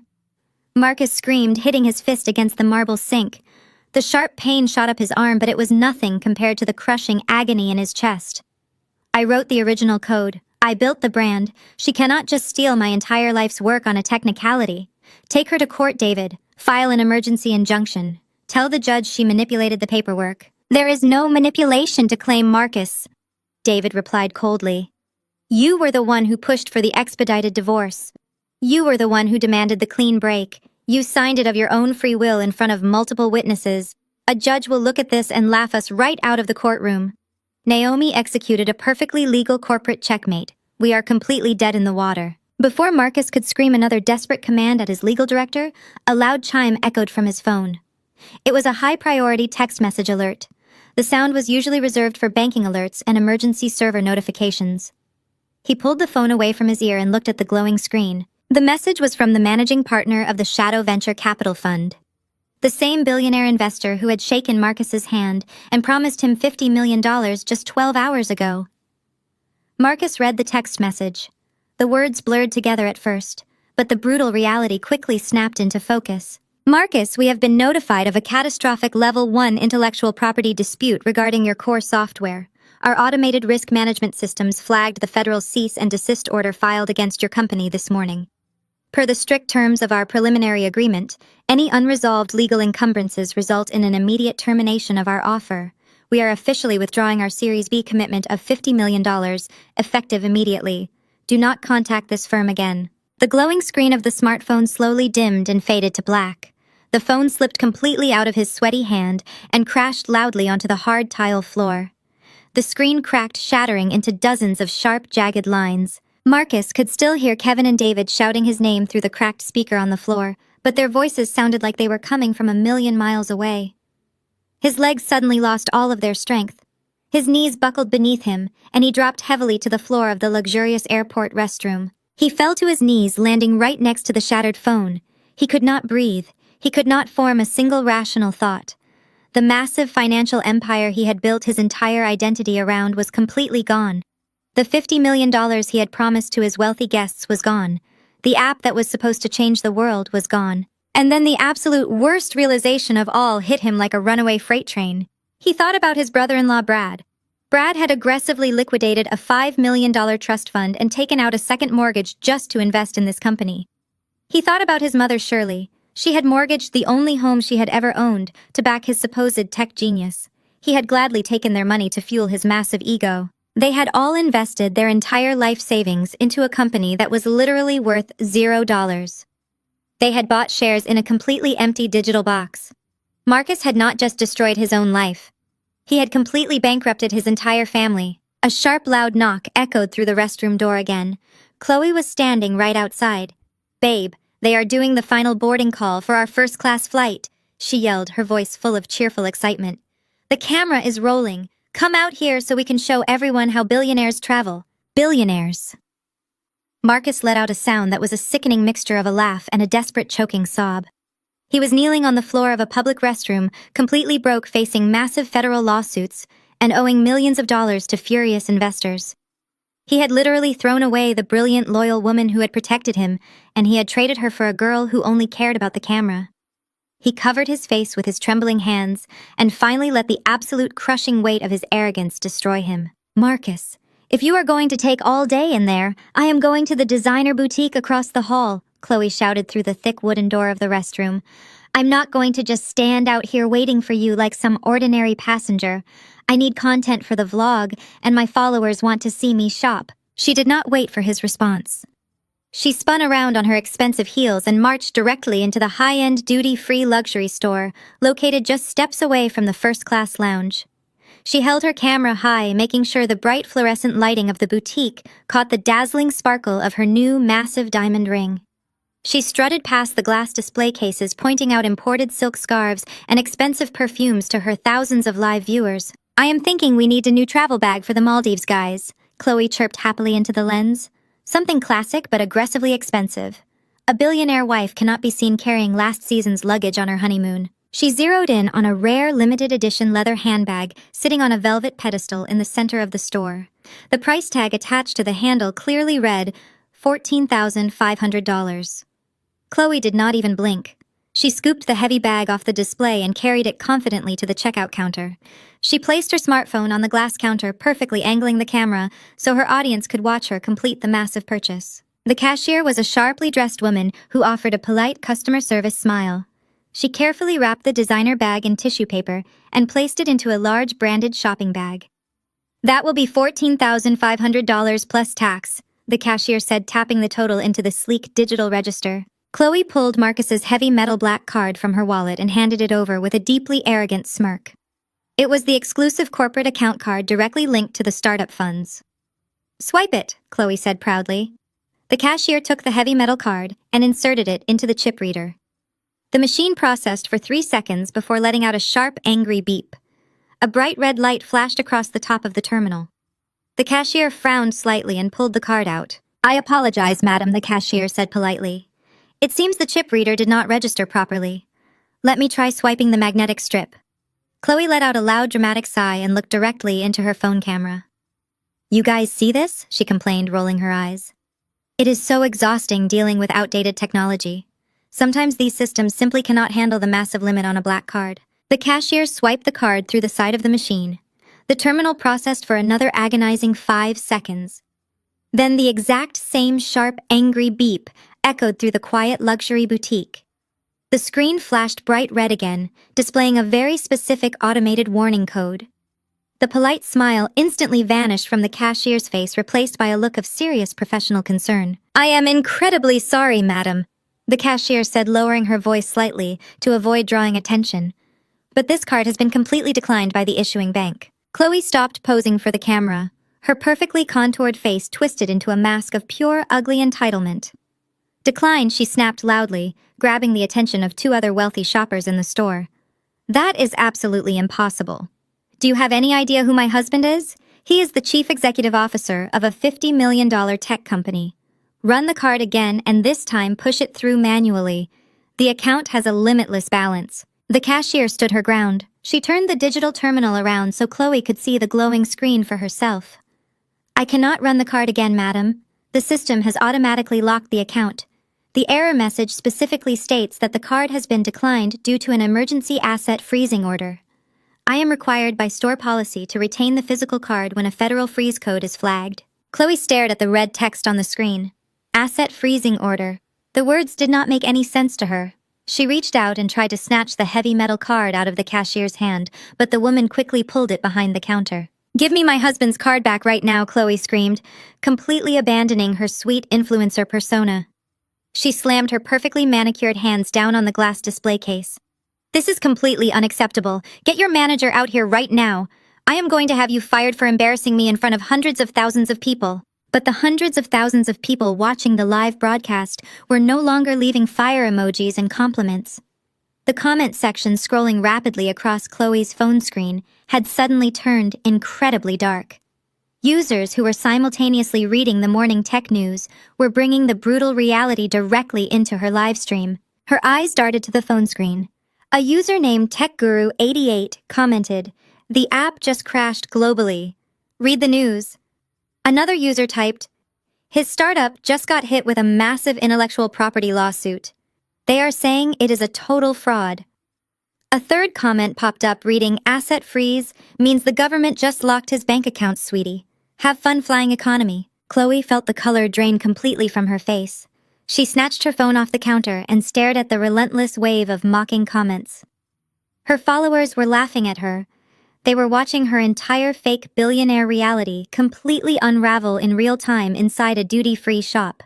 Marcus screamed, hitting his fist against the marble sink. The sharp pain shot up his arm, but it was nothing compared to the crushing agony in his chest. I wrote the original code. I built the brand. She cannot just steal my entire life's work on a technicality. Take her to court, David. File an emergency injunction. Tell the judge she manipulated the paperwork. There is no manipulation to claim, Marcus, David replied coldly. You were the one who pushed for the expedited divorce. You were the one who demanded the clean break. You signed it of your own free will in front of multiple witnesses. A judge will look at this and laugh us right out of the courtroom. Naomi executed a perfectly legal corporate checkmate. We are completely dead in the water. Before Marcus could scream another desperate command at his legal director, a loud chime echoed from his phone. It was a high-priority text message alert. The sound was usually reserved for banking alerts and emergency server notifications. He pulled the phone away from his ear and looked at the glowing screen. The message was from the managing partner of the Shadow Venture Capital Fund. The same billionaire investor who had shaken Marcus's hand and promised him $50 million just 12 hours ago. Marcus read the text message. The words blurred together at first, but the brutal reality quickly snapped into focus. Marcus, we have been notified of a catastrophic Level 1 intellectual property dispute regarding your core software. Our automated risk management systems flagged the federal cease and desist order filed against your company this morning. Per the strict terms of our preliminary agreement, any unresolved legal encumbrances result in an immediate termination of our offer. We are officially withdrawing our Series B commitment of $50 million, effective immediately. Do not contact this firm again. The glowing screen of the smartphone slowly dimmed and faded to black. The phone slipped completely out of his sweaty hand and crashed loudly onto the hard tile floor. The screen cracked, shattering into dozens of sharp, jagged lines. Marcus could still hear Kevin and David shouting his name through the cracked speaker on the floor, but their voices sounded like they were coming from a million miles away. His legs suddenly lost all of their strength. His knees buckled beneath him, and he dropped heavily to the floor of the luxurious airport restroom. He fell to his knees, landing right next to the shattered phone. He could not breathe. He could not form a single rational thought. The massive financial empire he had built his entire identity around was completely gone. The $50 million he had promised to his wealthy guests was gone. The app that was supposed to change the world was gone. And then the absolute worst realization of all hit him like a runaway freight train. He thought about his brother-in-law, Brad. Brad had aggressively liquidated a $5 million trust fund and taken out a second mortgage just to invest in this company. He thought about his mother, Shirley. She had mortgaged the only home she had ever owned to back his supposed tech genius. He had gladly taken their money to fuel his massive ego. They had all invested their entire life savings into a company that was literally worth $0. They had bought shares in a completely empty digital box. Marcus had not just destroyed his own life. He had completely bankrupted his entire family. A sharp, loud knock echoed through the restroom door again. Chloe was standing right outside. "Babe, they are doing the final boarding call for our first-class flight," she yelled, her voice full of cheerful excitement. "The camera is rolling. Come out here so we can show everyone how billionaires travel." Billionaires. Marcus let out a sound that was a sickening mixture of a laugh and a desperate choking sob. He was kneeling on the floor of a public restroom, completely broke, facing massive federal lawsuits and owing millions of dollars to furious investors. He had literally thrown away the brilliant, loyal woman who had protected him, and he had traded her for a girl who only cared about the camera. He covered his face with his trembling hands and finally let the absolute crushing weight of his arrogance destroy him. "Marcus, if you are going to take all day in there, I am going to the designer boutique across the hall," Chloe shouted through the thick wooden door of the restroom. I'm not going to just stand out here waiting for you like some ordinary passenger. I need content for the vlog, and my followers want to see me shop. She did not wait for his response. She spun around on her expensive heels and marched directly into the high-end duty-free luxury store, located just steps away from the first-class lounge. She held her camera high, making sure the bright fluorescent lighting of the boutique caught the dazzling sparkle of her new massive diamond ring. She strutted past the glass display cases, pointing out imported silk scarves and expensive perfumes to her thousands of live viewers. I am thinking we need a new travel bag for the Maldives, guys, Chloe chirped happily into the lens. Something classic but aggressively expensive. A billionaire wife cannot be seen carrying last season's luggage on her honeymoon. She zeroed in on a rare limited edition leather handbag sitting on a velvet pedestal in the center of the store. The price tag attached to the handle clearly read $14,500. Chloe did not even blink. She scooped the heavy bag off the display and carried it confidently to the checkout counter. She placed her smartphone on the glass counter, perfectly angling the camera so her audience could watch her complete the massive purchase. The cashier was a sharply dressed woman who offered a polite customer service smile. She carefully wrapped the designer bag in tissue paper and placed it into a large branded shopping bag. "That will be $14,500 plus tax," the cashier said, tapping the total into the sleek digital register. Chloe pulled Marcus's heavy metal black card from her wallet and handed it over with a deeply arrogant smirk. It was the exclusive corporate account card directly linked to the startup funds. "Swipe it," Chloe said proudly. The cashier took the heavy metal card and inserted it into the chip reader. The machine processed for 3 seconds before letting out a sharp, angry beep. A bright red light flashed across the top of the terminal. The cashier frowned slightly and pulled the card out. "I apologize, madam," the cashier said politely. "It seems the chip reader did not register properly. Let me try swiping the magnetic strip." Chloe let out a loud, dramatic sigh and looked directly into her phone camera. "You guys see this?" she complained, rolling her eyes. "It is so exhausting dealing with outdated technology. Sometimes these systems simply cannot handle the massive limit on a black card." The cashier swiped the card through the side of the machine. The terminal processed for another agonizing 5 seconds. Then the exact same sharp, angry beep echoed through the quiet luxury boutique. The screen flashed bright red again, displaying a very specific automated warning code. The polite smile instantly vanished from the cashier's face, replaced by a look of serious professional concern. "I am incredibly sorry, madam," the cashier said, lowering her voice slightly to avoid drawing attention. "But this card has been completely declined by the issuing bank." Chloe stopped posing for the camera. Her perfectly contoured face twisted into a mask of pure, ugly entitlement. "Decline," she snapped loudly, grabbing the attention of 2 other wealthy shoppers in the store. "That is absolutely impossible. Do you have any idea who my husband is? He is the chief executive officer of a $50 million tech company. Run the card again and this time push it through manually. The account has a limitless balance." The cashier stood her ground. She turned the digital terminal around so Chloe could see the glowing screen for herself. "I cannot run the card again, madam. The system has automatically locked the account. The error message specifically states that the card has been declined due to an emergency asset freezing order. I am required by store policy to retain the physical card when a federal freeze code is flagged." Chloe stared at the red text on the screen. Asset freezing order. The words did not make any sense to her. She reached out and tried to snatch the heavy metal card out of the cashier's hand, but the woman quickly pulled it behind the counter. "Give me my husband's card back right now," Chloe screamed, completely abandoning her sweet influencer persona. She slammed her perfectly manicured hands down on the glass display case. "This is completely unacceptable. Get your manager out here right now. I am going to have you fired for embarrassing me in front of hundreds of thousands of people." But the hundreds of thousands of people watching the live broadcast were no longer leaving fire emojis and compliments. The comment section, scrolling rapidly across Chloe's phone screen, had suddenly turned incredibly dark. Users who were simultaneously reading the morning tech news were bringing the brutal reality directly into her livestream. Her eyes darted to the phone screen. A user named TechGuru88 commented, "The app just crashed globally. Read the news." Another user typed, "His startup just got hit with a massive intellectual property lawsuit. They are saying it is a total fraud." A third comment popped up reading, "Asset freeze means the government just locked his bank accounts, sweetie. Have fun flying economy." Chloe felt the color drain completely from her face. She snatched her phone off the counter and stared at the relentless wave of mocking comments. Her followers were laughing at her. They were watching her entire fake billionaire reality completely unravel in real time inside a duty-free shop.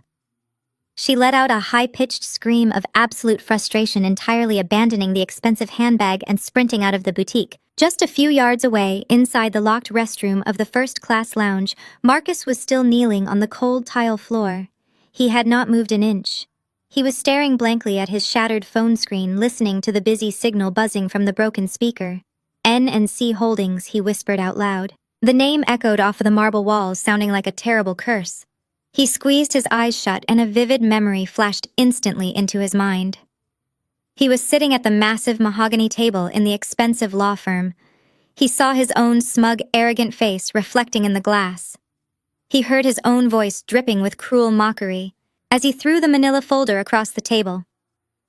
She let out a high-pitched scream of absolute frustration, entirely abandoning the expensive handbag and sprinting out of the boutique. Just a few yards away, inside the locked restroom of the first-class lounge, Marcus was still kneeling on the cold tile floor. He had not moved an inch. He was staring blankly at his shattered phone screen, listening to the busy signal buzzing from the broken speaker. N&C Holdings, he whispered out loud. The name echoed off of the marble walls, sounding like a terrible curse. He squeezed his eyes shut and a vivid memory flashed instantly into his mind. He was sitting at the massive mahogany table in the expensive law firm. He saw his own smug, arrogant face reflecting in the glass. He heard his own voice dripping with cruel mockery as he threw the manila folder across the table.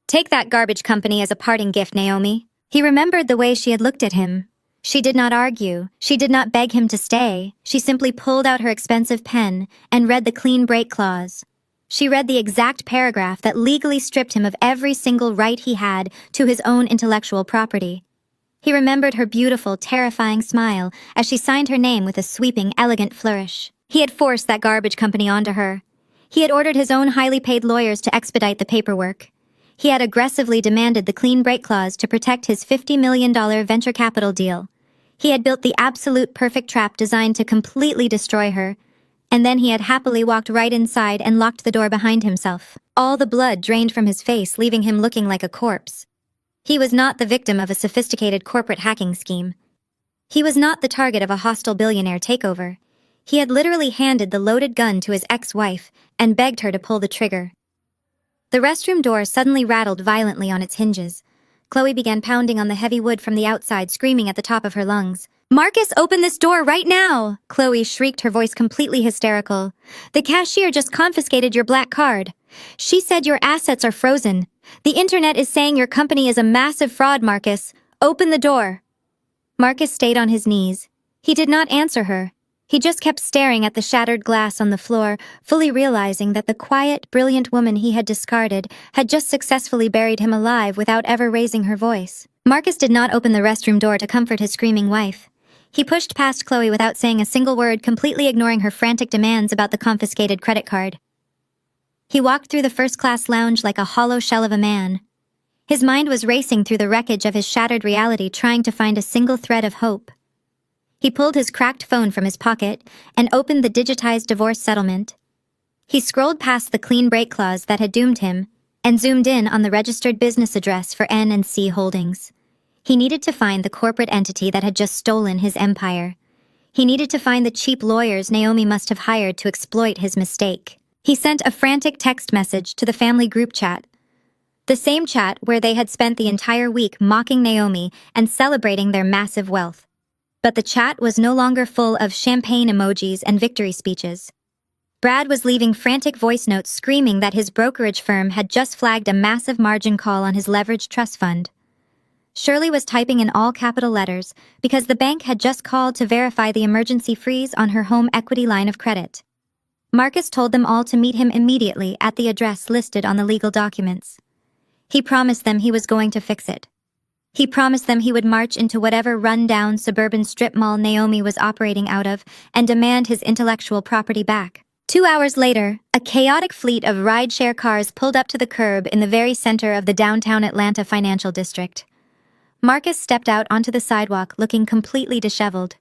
"Take that garbage company as a parting gift, Naomi." He remembered the way she had looked at him. She did not argue. She did not beg him to stay. She simply pulled out her expensive pen and read the clean break clause. She read the exact paragraph that legally stripped him of every single right he had to his own intellectual property. He remembered her beautiful, terrifying smile as she signed her name with a sweeping, elegant flourish. He had forced that garbage company onto her. He had ordered his own highly paid lawyers to expedite the paperwork. He had aggressively demanded the clean break clause to protect his $50 million venture capital deal. He had built the absolute perfect trap designed to completely destroy her, and then he had happily walked right inside and locked the door behind himself. All the blood drained from his face, leaving him looking like a corpse. He was not the victim of a sophisticated corporate hacking scheme. He was not the target of a hostile billionaire takeover. He had literally handed the loaded gun to his ex-wife and begged her to pull the trigger. The restroom door suddenly rattled violently on its hinges. Chloe began pounding on the heavy wood from the outside, screaming at the top of her lungs. "Marcus, open this door right now!" Chloe shrieked, her voice completely hysterical. "The cashier just confiscated your black card. She said your assets are frozen. The internet is saying your company is a massive fraud, Marcus. Open the door." Marcus stayed on his knees. He did not answer her. He just kept staring at the shattered glass on the floor, fully realizing that the quiet, brilliant woman he had discarded had just successfully buried him alive without ever raising her voice. Marcus did not open the restroom door to comfort his screaming wife. He pushed past Chloe without saying a single word, completely ignoring her frantic demands about the confiscated credit card. He walked through the first-class lounge like a hollow shell of a man. His mind was racing through the wreckage of his shattered reality, trying to find a single thread of hope. He pulled his cracked phone from his pocket and opened the digitized divorce settlement. He scrolled past the clean break clause that had doomed him and zoomed in on the registered business address for N&C Holdings. He needed to find the corporate entity that had just stolen his empire. He needed to find the cheap lawyers Naomi must have hired to exploit his mistake. He sent a frantic text message to the family group chat. The same chat where they had spent the entire week mocking Naomi and celebrating their massive wealth. But the chat was no longer full of champagne emojis and victory speeches. Brad was leaving frantic voice notes screaming that his brokerage firm had just flagged a massive margin call on his leveraged trust fund. Shirley was typing in all capital letters because the bank had just called to verify the emergency freeze on her home equity line of credit. Marcus told them all to meet him immediately at the address listed on the legal documents. He promised them he was going to fix it. He promised them he would march into whatever run-down suburban strip mall Naomi was operating out of and demand his intellectual property back. 2 hours later, a chaotic fleet of rideshare cars pulled up to the curb in the very center of the downtown Atlanta financial district. Marcus stepped out onto the sidewalk looking completely disheveled.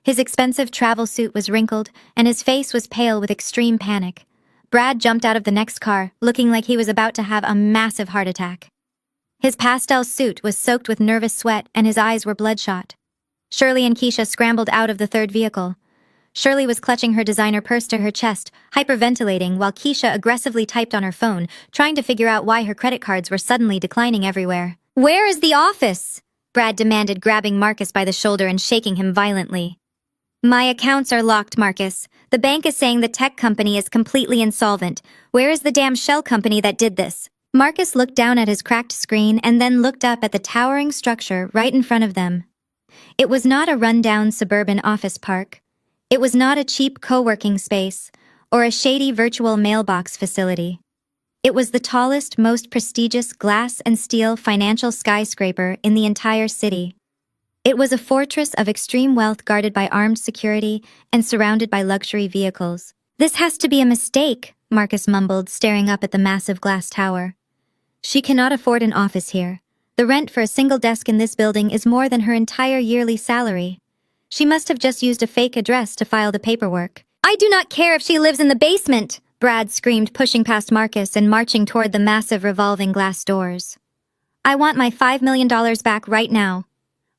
His expensive travel suit was wrinkled, and his face was pale with extreme panic. Brad jumped out of the next car, looking like he was about to have a massive heart attack. His pastel suit was soaked with nervous sweat, and his eyes were bloodshot. Shirley and Keisha scrambled out of the third vehicle. Shirley was clutching her designer purse to her chest, hyperventilating, while Keisha aggressively typed on her phone, trying to figure out why her credit cards were suddenly declining everywhere. "Where is the office?" Brad demanded, grabbing Marcus by the shoulder and shaking him violently. "My accounts are locked, Marcus. The bank is saying the tech company is completely insolvent. Where is the damn shell company that did this?" Marcus looked down at his cracked screen and then looked up at the towering structure right in front of them. It was not a rundown suburban office park. It was not a cheap co-working space or a shady virtual mailbox facility. It was the tallest, most prestigious glass and steel financial skyscraper in the entire city. It was a fortress of extreme wealth guarded by armed security and surrounded by luxury vehicles. "This has to be a mistake," Marcus mumbled, staring up at the massive glass tower. "She cannot afford an office here. The rent for a single desk in this building is more than her entire yearly salary. She must have just used a fake address to file the paperwork." "I do not care if she lives in the basement!" Brad screamed, pushing past Marcus and marching toward the massive revolving glass doors. "I want my $5 million back right now.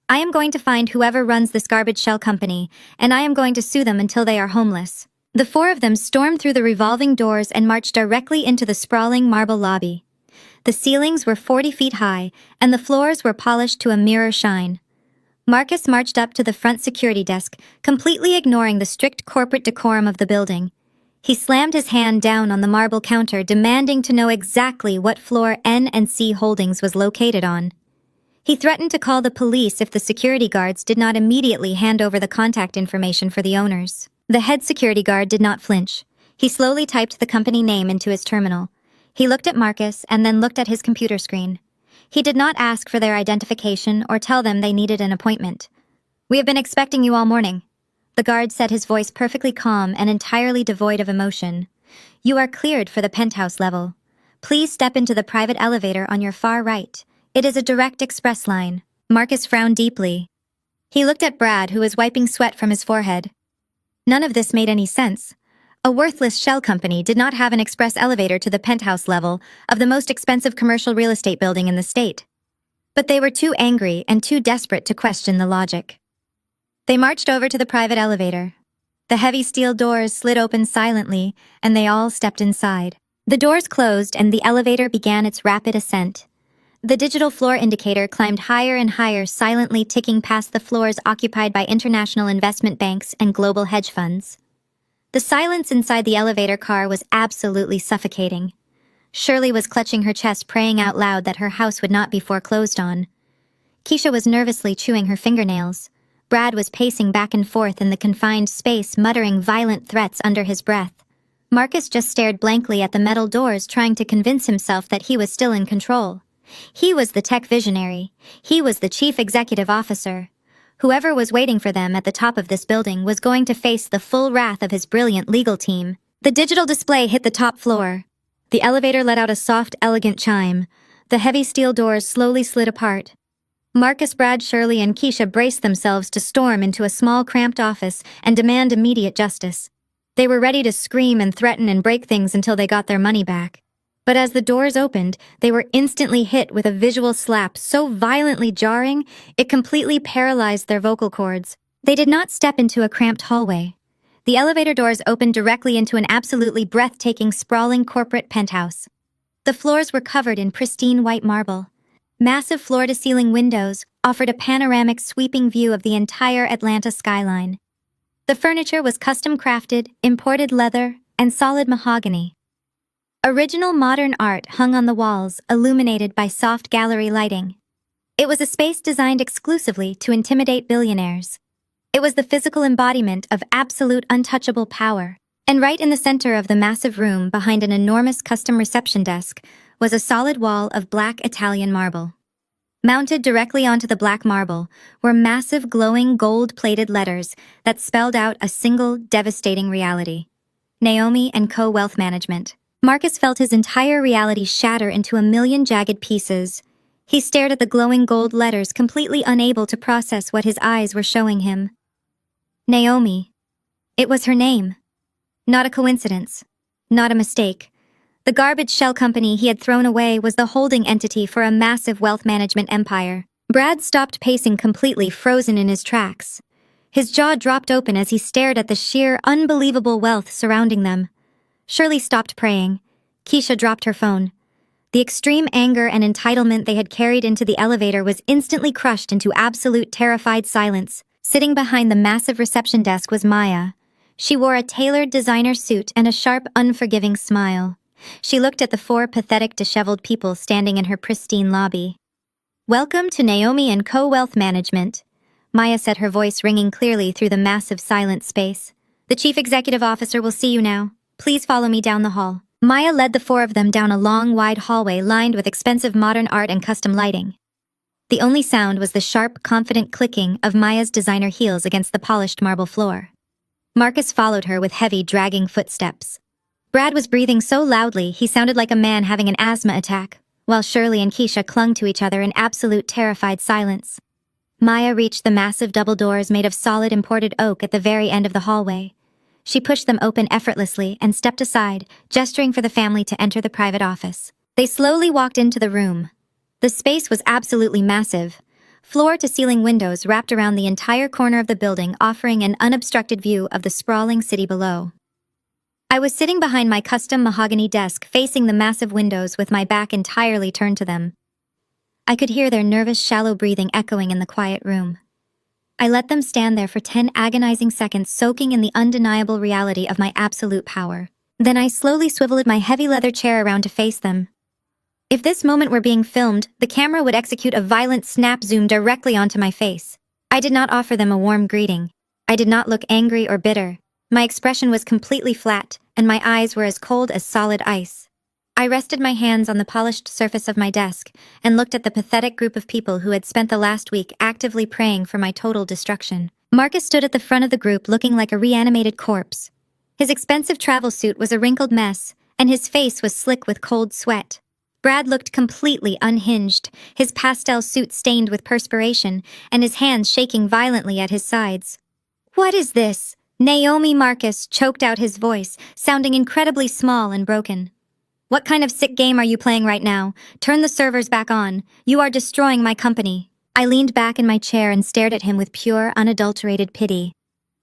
I am going to find whoever runs this garbage shell company, and I am going to sue them until they are homeless." The four of them stormed through the revolving doors and marched directly into the sprawling marble lobby. The ceilings were 40 feet high, and the floors were polished to a mirror shine. Marcus marched up to the front security desk, completely ignoring the strict corporate decorum of the building. He slammed his hand down on the marble counter, demanding to know exactly what floor N and C Holdings was located on. He threatened to call the police if the security guards did not immediately hand over the contact information for the owners. The head security guard did not flinch. He slowly typed the company name into his terminal. He looked at Marcus and then looked at his computer screen. He did not ask for their identification or tell them they needed an appointment. "We have been expecting you all morning." The guard said, his voice perfectly calm and entirely devoid of emotion. "You are cleared for the penthouse level. Please step into the private elevator on your far right. It is a direct express line." Marcus frowned deeply. He looked at Brad, who was wiping sweat from his forehead. None of this made any sense. A worthless shell company did not have an express elevator to the penthouse level of the most expensive commercial real estate building in the state. But they were too angry and too desperate to question the logic. They marched over to the private elevator. The heavy steel doors slid open silently, and they all stepped inside. The doors closed, and the elevator began its rapid ascent. The digital floor indicator climbed higher and higher, silently ticking past the floors occupied by international investment banks and global hedge funds. The silence inside the elevator car was absolutely suffocating. Shirley was clutching her chest, praying out loud that her house would not be foreclosed on. Keisha was nervously chewing her fingernails. Brad was pacing back and forth in the confined space, muttering violent threats under his breath. Marcus just stared blankly at the metal doors, trying to convince himself that he was still in control. He was the tech visionary. He was the chief executive officer. Whoever was waiting for them at the top of this building was going to face the full wrath of his brilliant legal team. The digital display hit the top floor. The elevator let out a soft, elegant chime. The heavy steel doors slowly slid apart. Marcus, Brad, Shirley, and Keisha braced themselves to storm into a small, cramped office and demand immediate justice. They were ready to scream and threaten and break things until they got their money back. But as the doors opened, they were instantly hit with a visual slap so violently jarring, it completely paralyzed their vocal cords. They did not step into a cramped hallway. The elevator doors opened directly into an absolutely breathtaking, sprawling corporate penthouse. The floors were covered in pristine white marble. Massive floor-to-ceiling windows offered a panoramic, sweeping view of the entire Atlanta skyline. The furniture was custom-crafted, imported leather, and solid mahogany. Original modern art hung on the walls, illuminated by soft gallery lighting. It was a space designed exclusively to intimidate billionaires. It was the physical embodiment of absolute untouchable power. And right in the center of the massive room, behind an enormous custom reception desk, was a solid wall of black Italian marble. Mounted directly onto the black marble were massive, glowing, gold-plated letters that spelled out a single, devastating reality: Naomi & Co. Wealth Management. Marcus felt his entire reality shatter into a million jagged pieces. He stared at the glowing gold letters, completely unable to process what his eyes were showing him. Naomi. It was her name. Not a coincidence. Not a mistake. The garbage shell company he had thrown away was the holding entity for a massive wealth management empire. Brad stopped pacing, completely frozen in his tracks. His jaw dropped open as he stared at the sheer, unbelievable wealth surrounding them. Shirley stopped praying. Keisha dropped her phone. The extreme anger and entitlement they had carried into the elevator was instantly crushed into absolute terrified silence. Sitting behind the massive reception desk was Maya. She wore a tailored designer suit and a sharp, unforgiving smile. She looked at the four pathetic, disheveled people standing in her pristine lobby. "Welcome to Naomi & Co. Wealth Management," Maya said, her voice ringing clearly through the massive silent space. "The chief executive officer will see you now. Please follow me down the hall." Maya led the four of them down a long, wide hallway lined with expensive modern art and custom lighting. The only sound was the sharp, confident clicking of Maya's designer heels against the polished marble floor. Marcus followed her with heavy, dragging footsteps. Brad was breathing so loudly he sounded like a man having an asthma attack, while Shirley and Keisha clung to each other in absolute terrified silence. Maya reached the massive double doors made of solid imported oak at the very end of the hallway. She pushed them open effortlessly and stepped aside, gesturing for the family to enter the private office. They slowly walked into the room. The space was absolutely massive. Floor-to-ceiling windows wrapped around the entire corner of the building, offering an unobstructed view of the sprawling city below. I was sitting behind my custom mahogany desk facing the massive windows with my back entirely turned to them. I could hear their nervous, shallow breathing echoing in the quiet room. I let them stand there for 10 agonizing seconds, soaking in the undeniable reality of my absolute power. Then I slowly swiveled my heavy leather chair around to face them. If this moment were being filmed, the camera would execute a violent snap zoom directly onto my face. I did not offer them a warm greeting. I did not look angry or bitter. My expression was completely flat, and my eyes were as cold as solid ice. I rested my hands on the polished surface of my desk and looked at the pathetic group of people who had spent the last week actively praying for my total destruction. Marcus stood at the front of the group looking like a reanimated corpse. His expensive travel suit was a wrinkled mess, and his face was slick with cold sweat. Brad looked completely unhinged, his pastel suit stained with perspiration, and his hands shaking violently at his sides. "What is this?" Naomi Marcus choked out his voice, sounding incredibly small and broken. "What kind of sick game are you playing right now? Turn the servers back on. You are destroying my company." I leaned back in my chair and stared at him with pure, unadulterated pity.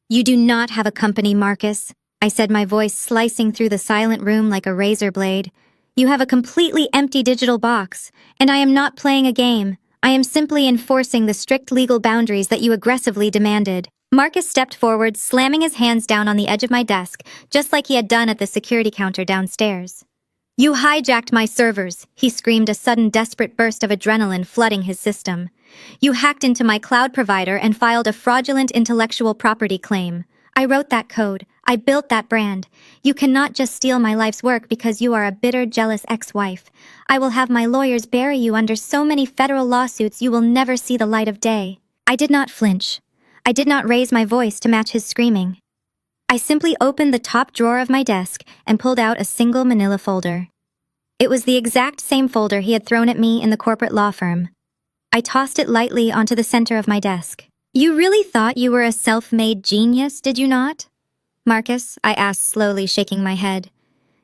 "You do not have a company, Marcus," I said, my voice slicing through the silent room like a razor blade. "You have a completely empty digital box, and I am not playing a game. I am simply enforcing the strict legal boundaries that you aggressively demanded." Marcus stepped forward, slamming his hands down on the edge of my desk, just like he had done at the security counter downstairs. "You hijacked my servers," he screamed, a sudden desperate burst of adrenaline flooding his system. "You hacked into my cloud provider and filed a fraudulent intellectual property claim. I wrote that code. I built that brand. You cannot just steal my life's work because you are a bitter, jealous ex-wife. I will have my lawyers bury you under so many federal lawsuits you will never see the light of day." I did not flinch. I did not raise my voice to match his screaming. I simply opened the top drawer of my desk and pulled out a single manila folder. It was the exact same folder he had thrown at me in the corporate law firm. I tossed it lightly onto the center of my desk. "You really thought you were a self-made genius, did you not?" "Marcus," I asked, slowly shaking my head.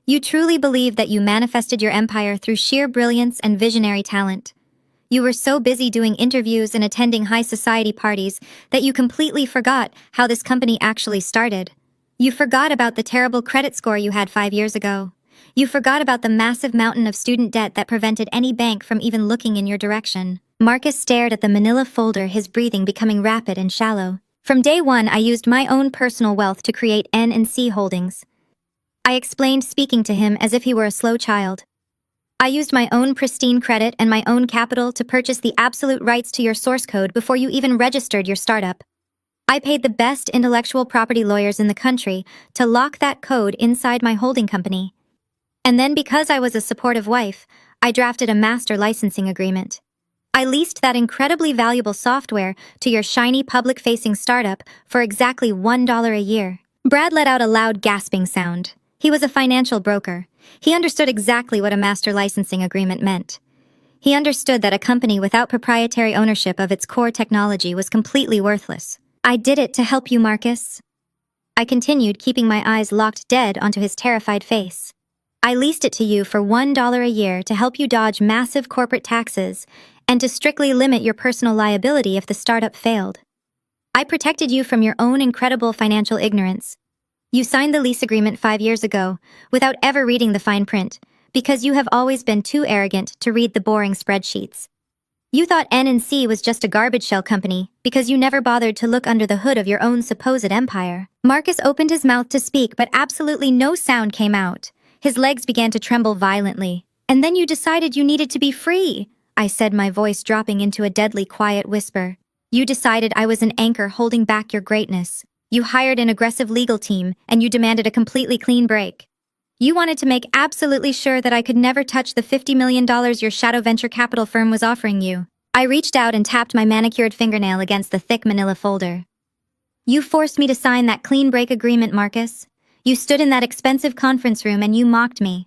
"You truly believe that you manifested your empire through sheer brilliance and visionary talent. You were so busy doing interviews and attending high society parties that you completely forgot how this company actually started. You forgot about the terrible credit score you had 5 years ago. You forgot about the massive mountain of student debt that prevented any bank from even looking in your direction." Marcus stared at the manila folder, his breathing becoming rapid and shallow. "From day one, I used my own personal wealth to create N&C Holdings." I explained, speaking to him as if he were a slow child. "I used my own pristine credit and my own capital to purchase the absolute rights to your source code before you even registered your startup. I paid the best intellectual property lawyers in the country to lock that code inside my holding company. And then, because I was a supportive wife, I drafted a master licensing agreement. I leased that incredibly valuable software to your shiny public-facing startup for exactly $1 a year." Brad let out a loud gasping sound. He was a financial broker. He understood exactly what a master licensing agreement meant. He understood that a company without proprietary ownership of its core technology was completely worthless. "I did it to help you, Marcus." I continued, keeping my eyes locked dead onto his terrified face. "I leased it to you for $1 a year to help you dodge massive corporate taxes and to strictly limit your personal liability if the startup failed. I protected you from your own incredible financial ignorance. You signed the lease agreement 5 years ago, without ever reading the fine print, because you have always been too arrogant to read the boring spreadsheets. You thought N&C was just a garbage shell company, because you never bothered to look under the hood of your own supposed empire." Marcus opened his mouth to speak, but absolutely no sound came out. His legs began to tremble violently. "And then you decided you needed to be free," I said, my voice dropping into a deadly quiet whisper. "You decided I was an anchor holding back your greatness. You hired an aggressive legal team, and you demanded a completely clean break. You wanted to make absolutely sure that I could never touch the $50 million your shadow venture capital firm was offering you. I reached out and tapped my manicured fingernail against the thick manila folder. You forced me to sign that clean break agreement, Marcus. You stood in that expensive conference room and you mocked me.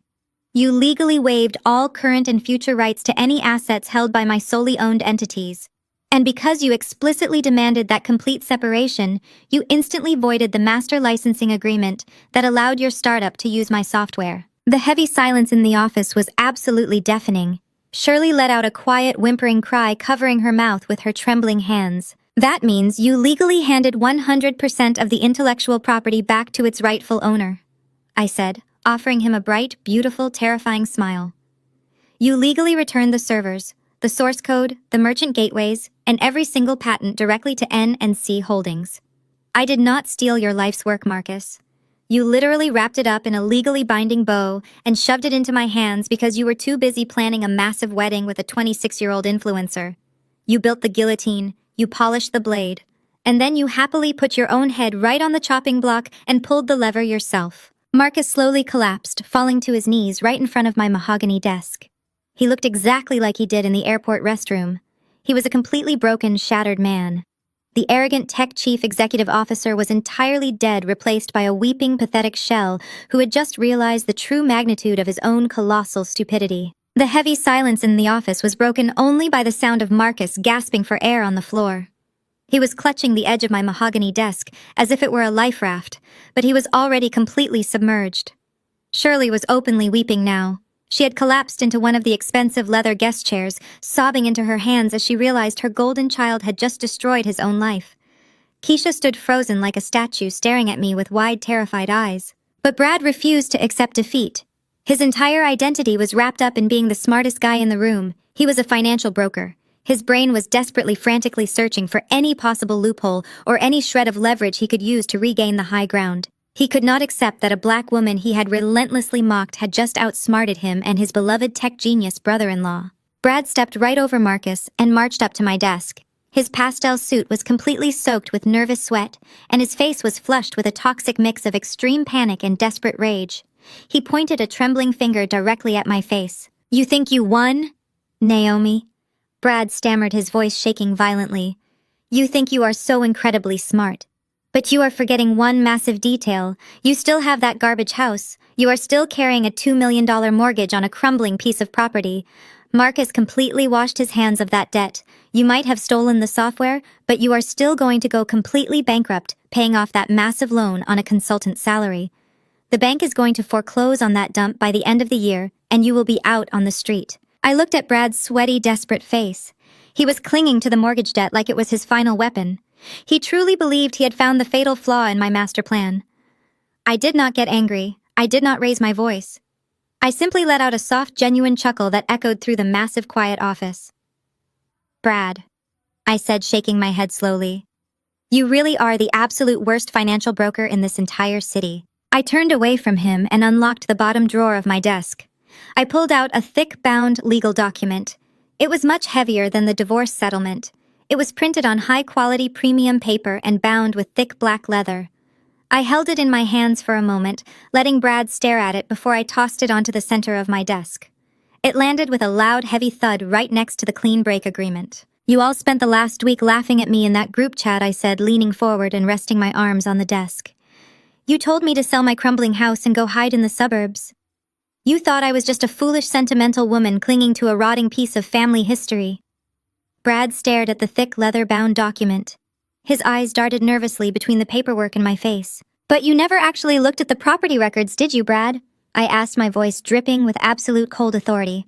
You legally waived all current and future rights to any assets held by my solely owned entities. And because you explicitly demanded that complete separation, you instantly voided the master licensing agreement that allowed your startup to use my software. The heavy silence in the office was absolutely deafening. Shirley let out a quiet, whimpering cry, covering her mouth with her trembling hands. That means you legally handed 100% of the intellectual property back to its rightful owner, I said, offering him a bright, beautiful, terrifying smile. You legally returned the servers, the source code, the merchant gateways, and every single patent directly to N&C Holdings. I did not steal your life's work, Marcus. You literally wrapped it up in a legally binding bow and shoved it into my hands because you were too busy planning a massive wedding with a 26-year-old influencer. You built the guillotine, you polished the blade, and then you happily put your own head right on the chopping block and pulled the lever yourself. Marcus slowly collapsed, falling to his knees right in front of my mahogany desk. He looked exactly like he did in the airport restroom. He was a completely broken, shattered man. The arrogant tech chief executive officer was entirely dead, replaced by a weeping, pathetic shell who had just realized the true magnitude of his own colossal stupidity. The heavy silence in the office was broken only by the sound of Marcus gasping for air on the floor. He was clutching the edge of my mahogany desk as if it were a life raft, but he was already completely submerged. Shirley was openly weeping now. She had collapsed into one of the expensive leather guest chairs, sobbing into her hands as she realized her golden child had just destroyed his own life. Keisha stood frozen like a statue, staring at me with wide, terrified eyes. But Brad refused to accept defeat. His entire identity was wrapped up in being the smartest guy in the room. He was a financial broker. His brain was desperately, frantically searching for any possible loophole or any shred of leverage he could use to regain the high ground. He could not accept that a black woman he had relentlessly mocked had just outsmarted him and his beloved tech genius brother-in-law. Brad stepped right over Marcus and marched up to my desk. His pastel suit was completely soaked with nervous sweat, and his face was flushed with a toxic mix of extreme panic and desperate rage. He pointed a trembling finger directly at my face. "You think you won, Naomi?" Brad stammered, his voice shaking violently. "You think you are so incredibly smart. But you are forgetting one massive detail. You still have that garbage house. You are still carrying a $2 million mortgage on a crumbling piece of property. Marcus completely washed his hands of that debt. You might have stolen the software, but you are still going to go completely bankrupt, paying off that massive loan on a consultant's salary. The bank is going to foreclose on that dump by the end of the year, and you will be out on the street." I looked at Brad's sweaty, desperate face. He was clinging to the mortgage debt like it was his final weapon. He truly believed he had found the fatal flaw in my master plan. I did not get angry. I did not raise my voice. I simply let out a soft, genuine chuckle that echoed through the massive, quiet office. "Brad," I said, shaking my head slowly, "you really are the absolute worst financial broker in this entire city." I turned away from him and unlocked the bottom drawer of my desk. I pulled out a thick-bound legal document. It was much heavier than the divorce settlement. It was printed on high-quality premium paper and bound with thick black leather. I held it in my hands for a moment, letting Brad stare at it before I tossed it onto the center of my desk. It landed with a loud, heavy thud right next to the clean break agreement. "You all spent the last week laughing at me in that group chat," I said, leaning forward and resting my arms on the desk. "You told me to sell my crumbling house and go hide in the suburbs. You thought I was just a foolish, sentimental woman clinging to a rotting piece of family history." Brad stared at the thick, leather-bound document. His eyes darted nervously between the paperwork and my face. "But you never actually looked at the property records, did you, Brad?" I asked, my voice dripping with absolute cold authority.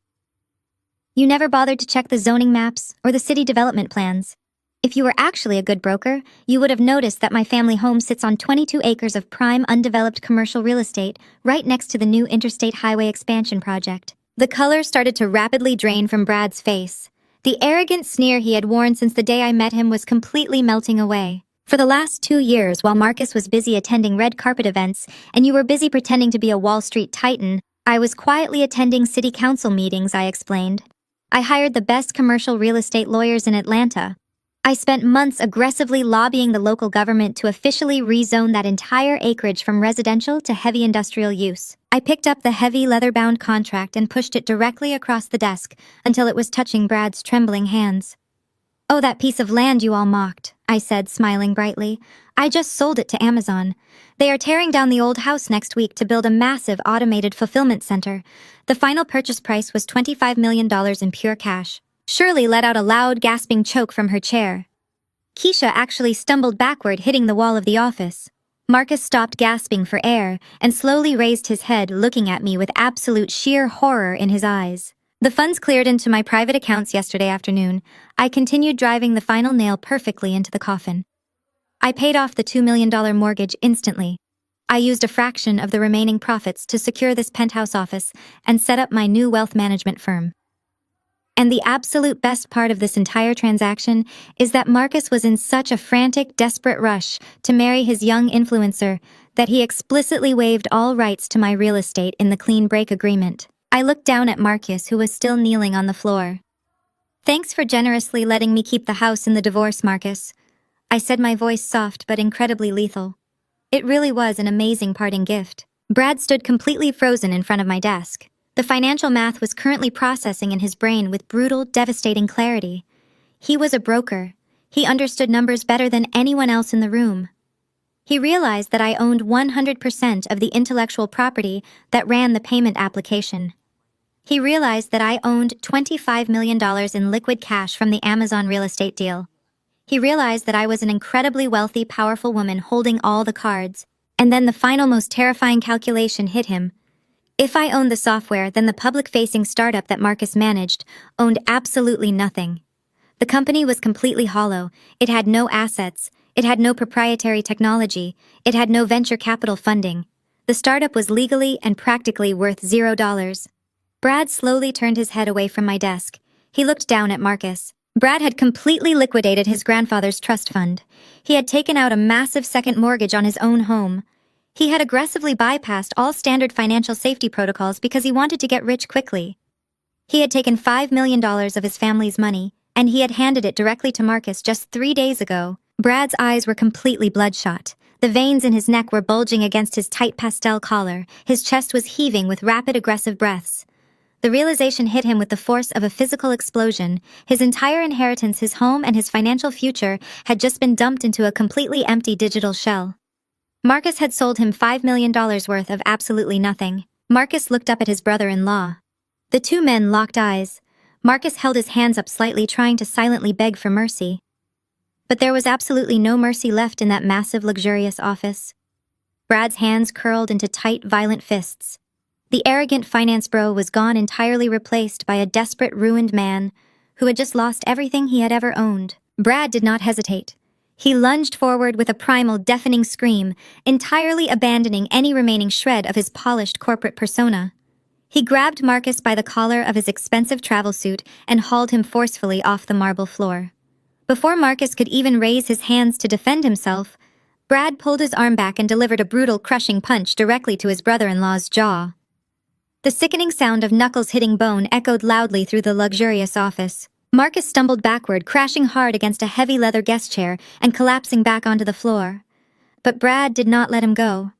"You never bothered to check the zoning maps or the city development plans. If you were actually a good broker, you would have noticed that my family home sits on 22 acres of prime, undeveloped commercial real estate right next to the new interstate highway expansion project." The color started to rapidly drain from Brad's face. The arrogant sneer he had worn since the day I met him was completely melting away. "For the last 2 years, while Marcus was busy attending red carpet events and you were busy pretending to be a Wall Street titan, I was quietly attending city council meetings," I explained. "I hired the best commercial real estate lawyers in Atlanta. I spent months aggressively lobbying the local government to officially rezone that entire acreage from residential to heavy industrial use. I picked up the heavy leather-bound contract and pushed it directly across the desk until it was touching Brad's trembling hands. "Oh, that piece of land you all mocked," I said, smiling brightly. "I just sold it to Amazon. They are tearing down the old house next week to build a massive automated fulfillment center. The final purchase price was $25 million in pure cash." Shirley let out a loud, gasping choke from her chair. Keisha actually stumbled backward, hitting the wall of the office. Marcus stopped gasping for air and slowly raised his head, looking at me with absolute sheer horror in his eyes. The funds cleared into my private accounts yesterday afternoon. I continued driving the final nail perfectly into the coffin. I paid off the $2 million mortgage instantly. I used a fraction of the remaining profits to secure this penthouse office and set up my new wealth management firm. And the absolute best part of this entire transaction is that Marcus was in such a frantic, desperate rush to marry his young influencer that he explicitly waived all rights to my real estate in the clean break agreement. I looked down at Marcus, who was still kneeling on the floor. "Thanks for generously letting me keep the house in the divorce, Marcus," I said, my voice soft but incredibly lethal. It really was an amazing parting gift. Brad stood completely frozen in front of my desk. The financial math was currently processing in his brain with brutal, devastating clarity. He was a broker. He understood numbers better than anyone else in the room. He realized that I owned 100% of the intellectual property that ran the payment application. He realized that I owned $25 million in liquid cash from the Amazon real estate deal. He realized that I was an incredibly wealthy, powerful woman holding all the cards. And then the final, most terrifying calculation hit him. If I owned the software, then the public-facing startup that Marcus managed owned absolutely nothing. The company was completely hollow. It had no assets. It had no proprietary technology. It had no venture capital funding. The startup was legally and practically worth $0. Brad slowly turned his head away from my desk. He looked down at Marcus. Brad had completely liquidated his grandfather's trust fund. He had taken out a massive second mortgage on his own home. He had aggressively bypassed all standard financial safety protocols because he wanted to get rich quickly. He had taken $5 million of his family's money, and he had handed it directly to Marcus just 3 days ago. Brad's eyes were completely bloodshot. The veins in his neck were bulging against his tight pastel collar. His chest was heaving with rapid, aggressive breaths. The realization hit him with the force of a physical explosion. His entire inheritance, his home, and his financial future had just been dumped into a completely empty digital shell. Marcus had sold him $5 million worth of absolutely nothing. Marcus looked up at his brother-in-law. The two men locked eyes. Marcus held his hands up slightly, trying to silently beg for mercy. But there was absolutely no mercy left in that massive, luxurious office. Brad's hands curled into tight, violent fists. The arrogant finance bro was gone, entirely replaced by a desperate, ruined man who had just lost everything he had ever owned. Brad did not hesitate. He lunged forward with a primal, deafening scream, entirely abandoning any remaining shred of his polished corporate persona. He grabbed Marcus by the collar of his expensive travel suit and hauled him forcefully off the marble floor. Before Marcus could even raise his hands to defend himself, Brad pulled his arm back and delivered a brutal, crushing punch directly to his brother-in-law's jaw. The sickening sound of knuckles hitting bone echoed loudly through the luxurious office. Marcus stumbled backward, crashing hard against a heavy leather guest chair and collapsing back onto the floor. But Brad did not let him go.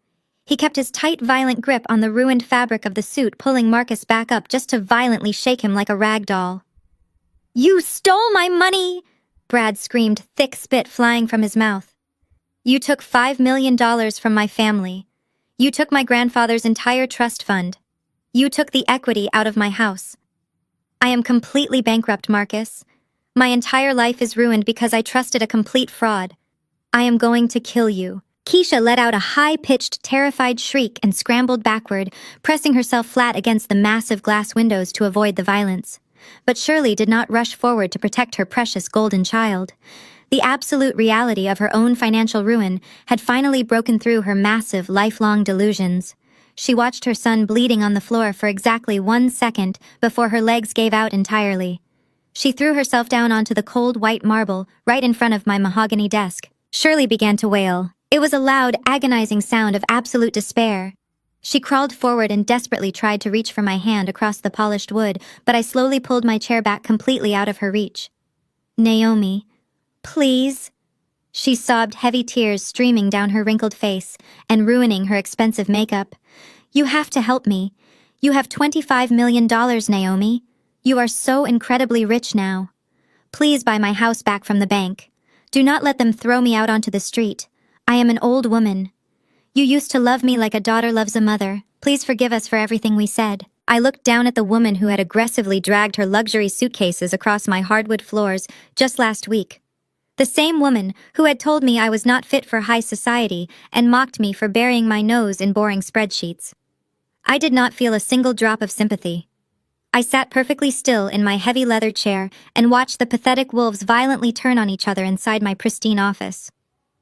He kept his tight, violent grip on the ruined fabric of the suit, pulling Marcus back up just to violently shake him like a rag doll. "You stole my money!" Brad screamed, thick spit flying from his mouth. "You took $5 million from my family. You took my grandfather's entire trust fund. You took the equity out of my house. I am completely bankrupt, Marcus. My entire life is ruined because I trusted a complete fraud. I am going to kill you." Keisha let out a high-pitched, terrified shriek and scrambled backward, pressing herself flat against the massive glass windows to avoid the violence. But Shirley did not rush forward to protect her precious golden child. The absolute reality of her own financial ruin had finally broken through her massive, lifelong delusions. She watched her son bleeding on the floor for exactly 1 second before her legs gave out entirely. She threw herself down onto the cold white marble right in front of my mahogany desk. Shirley began to wail. It was a loud, agonizing sound of absolute despair. She crawled forward and desperately tried to reach for my hand across the polished wood, but I slowly pulled my chair back completely out of her reach. "Naomi, Please." She sobbed, heavy tears streaming down her wrinkled face and ruining her expensive makeup. "You have to help me. You have $25 million, Naomi. You are so incredibly rich now. Please buy my house back from the bank. Do not let them throw me out onto the street. I am an old woman. You used to love me like a daughter loves a mother. Please forgive us for everything we said." I looked down at the woman who had aggressively dragged her luxury suitcases across my hardwood floors just last week. The same woman who had told me I was not fit for high society and mocked me for burying my nose in boring spreadsheets. I did not feel a single drop of sympathy. I sat perfectly still in my heavy leather chair and watched the pathetic wolves violently turn on each other inside my pristine office.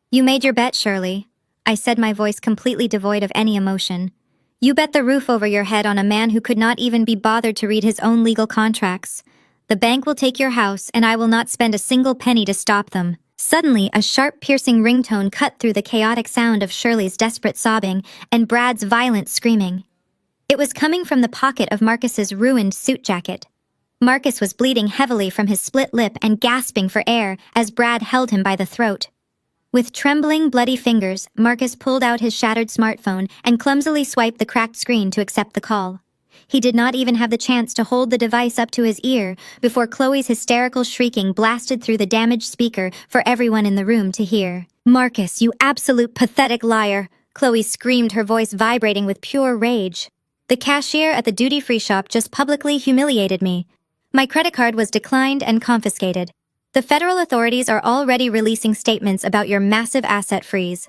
"You made your bet, Shirley," I said, my voice completely devoid of any emotion. "You bet the roof over your head on a man who could not even be bothered to read his own legal contracts. The bank will take your house, and I will not spend a single penny to stop them." Suddenly, a sharp, piercing ringtone cut through the chaotic sound of Shirley's desperate sobbing and Brad's violent screaming. It was coming from the pocket of Marcus's ruined suit jacket. Marcus was bleeding heavily from his split lip and gasping for air as Brad held him by the throat. With trembling, bloody fingers, Marcus pulled out his shattered smartphone and clumsily swiped the cracked screen to accept the call. He did not even have the chance to hold the device up to his ear before Chloe's hysterical shrieking blasted through the damaged speaker for everyone in the room to hear. "Marcus, you absolute pathetic liar!" Chloe screamed, her voice vibrating with pure rage. "The cashier at the duty-free shop just publicly humiliated me. My credit card was declined and confiscated. The federal authorities are already releasing statements about your massive asset freeze.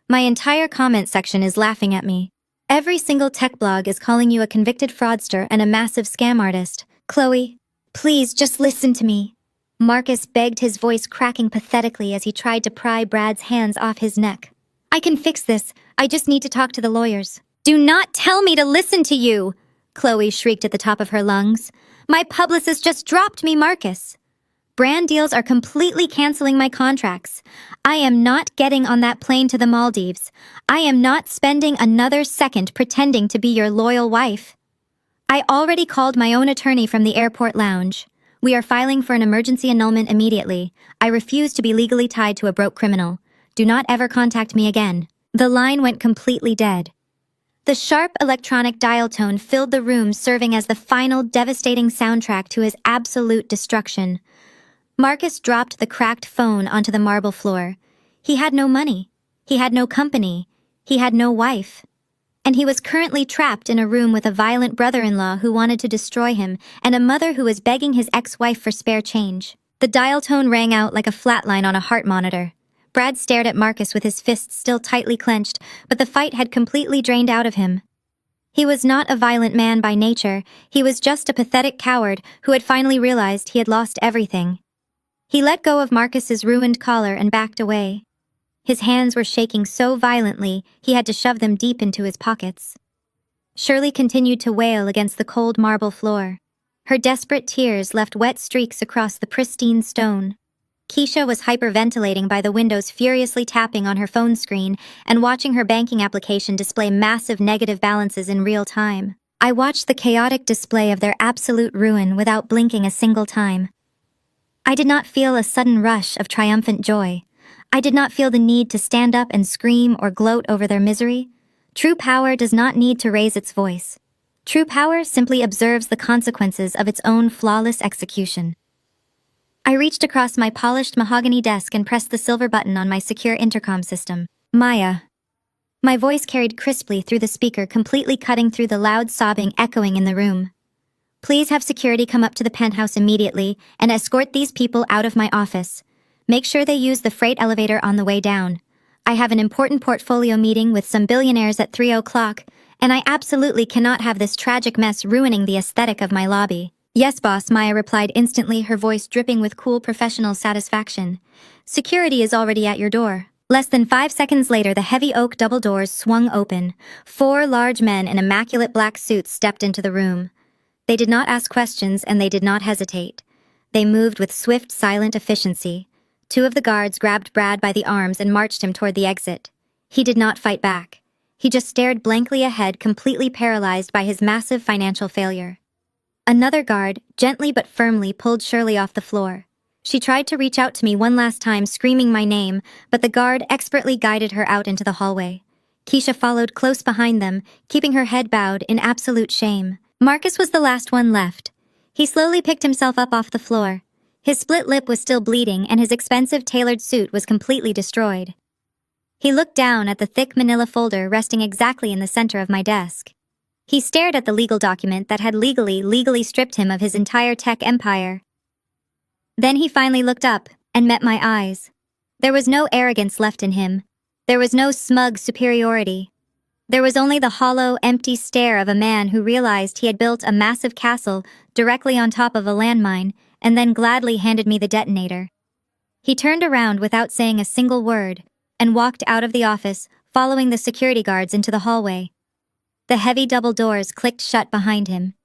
My entire comment section is laughing at me. Every single tech blog is calling you a convicted fraudster and a massive scam artist. Chloe, please just listen to me." Marcus begged, his voice cracking pathetically as he tried to pry Brad's hands off his neck. "I can fix this. I just need to talk to the lawyers." "Do not tell me to listen to you!" Chloe shrieked at the top of her lungs. "My publicist just dropped me, Marcus. Brand deals are completely canceling my contracts. I am not getting on that plane to the Maldives. I am not spending another second pretending to be your loyal wife. I already called my own attorney from the airport lounge. We are filing for an emergency annulment immediately. I refuse to be legally tied to a broke criminal. Do not ever contact me again." The line went completely dead. The sharp electronic dial tone filled the room, serving as the final devastating soundtrack to his absolute destruction. Marcus dropped the cracked phone onto the marble floor. He had no money. He had no company. He had no wife. And he was currently trapped in a room with a violent brother-in-law who wanted to destroy him and a mother who was begging his ex-wife for spare change. The dial tone rang out like a flatline on a heart monitor. Brad stared at Marcus with his fists still tightly clenched, but the fight had completely drained out of him. He was not a violent man by nature. He was just a pathetic coward who had finally realized he had lost everything. He let go of Marcus's ruined collar and backed away. His hands were shaking so violently he had to shove them deep into his pockets. Shirley continued to wail against the cold marble floor. Her desperate tears left wet streaks across the pristine stone. Keisha was hyperventilating by the windows, furiously tapping on her phone screen and watching her banking application display massive negative balances in real time. I watched the chaotic display of their absolute ruin without blinking a single time. I did not feel a sudden rush of triumphant joy. I did not feel the need to stand up and scream or gloat over their misery. True power does not need to raise its voice. True power simply observes the consequences of its own flawless execution. I reached across my polished mahogany desk and pressed the silver button on my secure intercom system. "Maya." My voice carried crisply through the speaker, completely cutting through the loud sobbing echoing in the room. "Please have security come up to the penthouse immediately and escort these people out of my office. Make sure they use the freight elevator on the way down. I have an important portfolio meeting with some billionaires at 3 o'clock, and I absolutely cannot have this tragic mess ruining the aesthetic of my lobby." "Yes, boss," Maya replied instantly, her voice dripping with cool professional satisfaction. "Security is already at your door." Less than 5 seconds later, the heavy oak double doors swung open. 4 large men in immaculate black suits stepped into the room. They did not ask questions, and they did not hesitate. They moved with swift, silent efficiency. 2 of the guards grabbed Brad by the arms and marched him toward the exit. He did not fight back. He just stared blankly ahead, completely paralyzed by his massive financial failure. Another guard, gently but firmly, pulled Shirley off the floor. She tried to reach out to me one last time, screaming my name, but the guard expertly guided her out into the hallway. Keisha followed close behind them, keeping her head bowed in absolute shame. Marcus was the last one left. He slowly picked himself up off the floor. His split lip was still bleeding, and his expensive tailored suit was completely destroyed. He looked down at the thick manila folder resting exactly in the center of my desk. He stared at the legal document that had legally stripped him of his entire tech empire. Then he finally looked up and met my eyes. There was no arrogance left in him. There was no smug superiority. There was only the hollow, empty stare of a man who realized he had built a massive castle directly on top of a landmine and then gladly handed me the detonator. He turned around without saying a single word and walked out of the office, following the security guards into the hallway. The heavy double doors clicked shut behind him.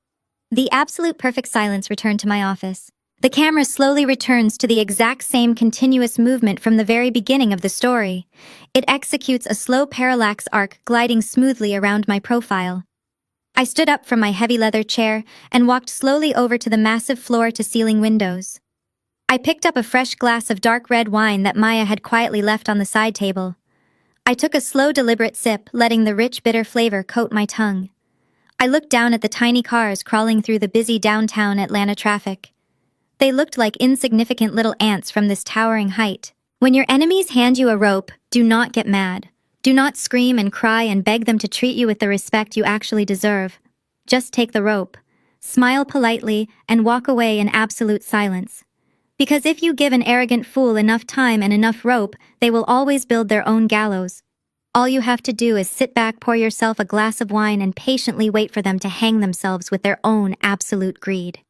The absolute perfect silence returned to my office. The camera slowly returns to the exact same continuous movement from the very beginning of the story. It executes a slow parallax arc gliding smoothly around my profile. I stood up from my heavy leather chair and walked slowly over to the massive floor-to-ceiling windows. I picked up a fresh glass of dark red wine that Maya had quietly left on the side table. I took a slow, deliberate sip, letting the rich, bitter flavor coat my tongue. I looked down at the tiny cars crawling through the busy downtown Atlanta traffic. They looked like insignificant little ants from this towering height. When your enemies hand you a rope, do not get mad. Do not scream and cry and beg them to treat you with the respect you actually deserve. Just take the rope, smile politely, and walk away in absolute silence. Because if you give an arrogant fool enough time and enough rope, they will always build their own gallows. All you have to do is sit back, pour yourself a glass of wine, and patiently wait for them to hang themselves with their own absolute greed.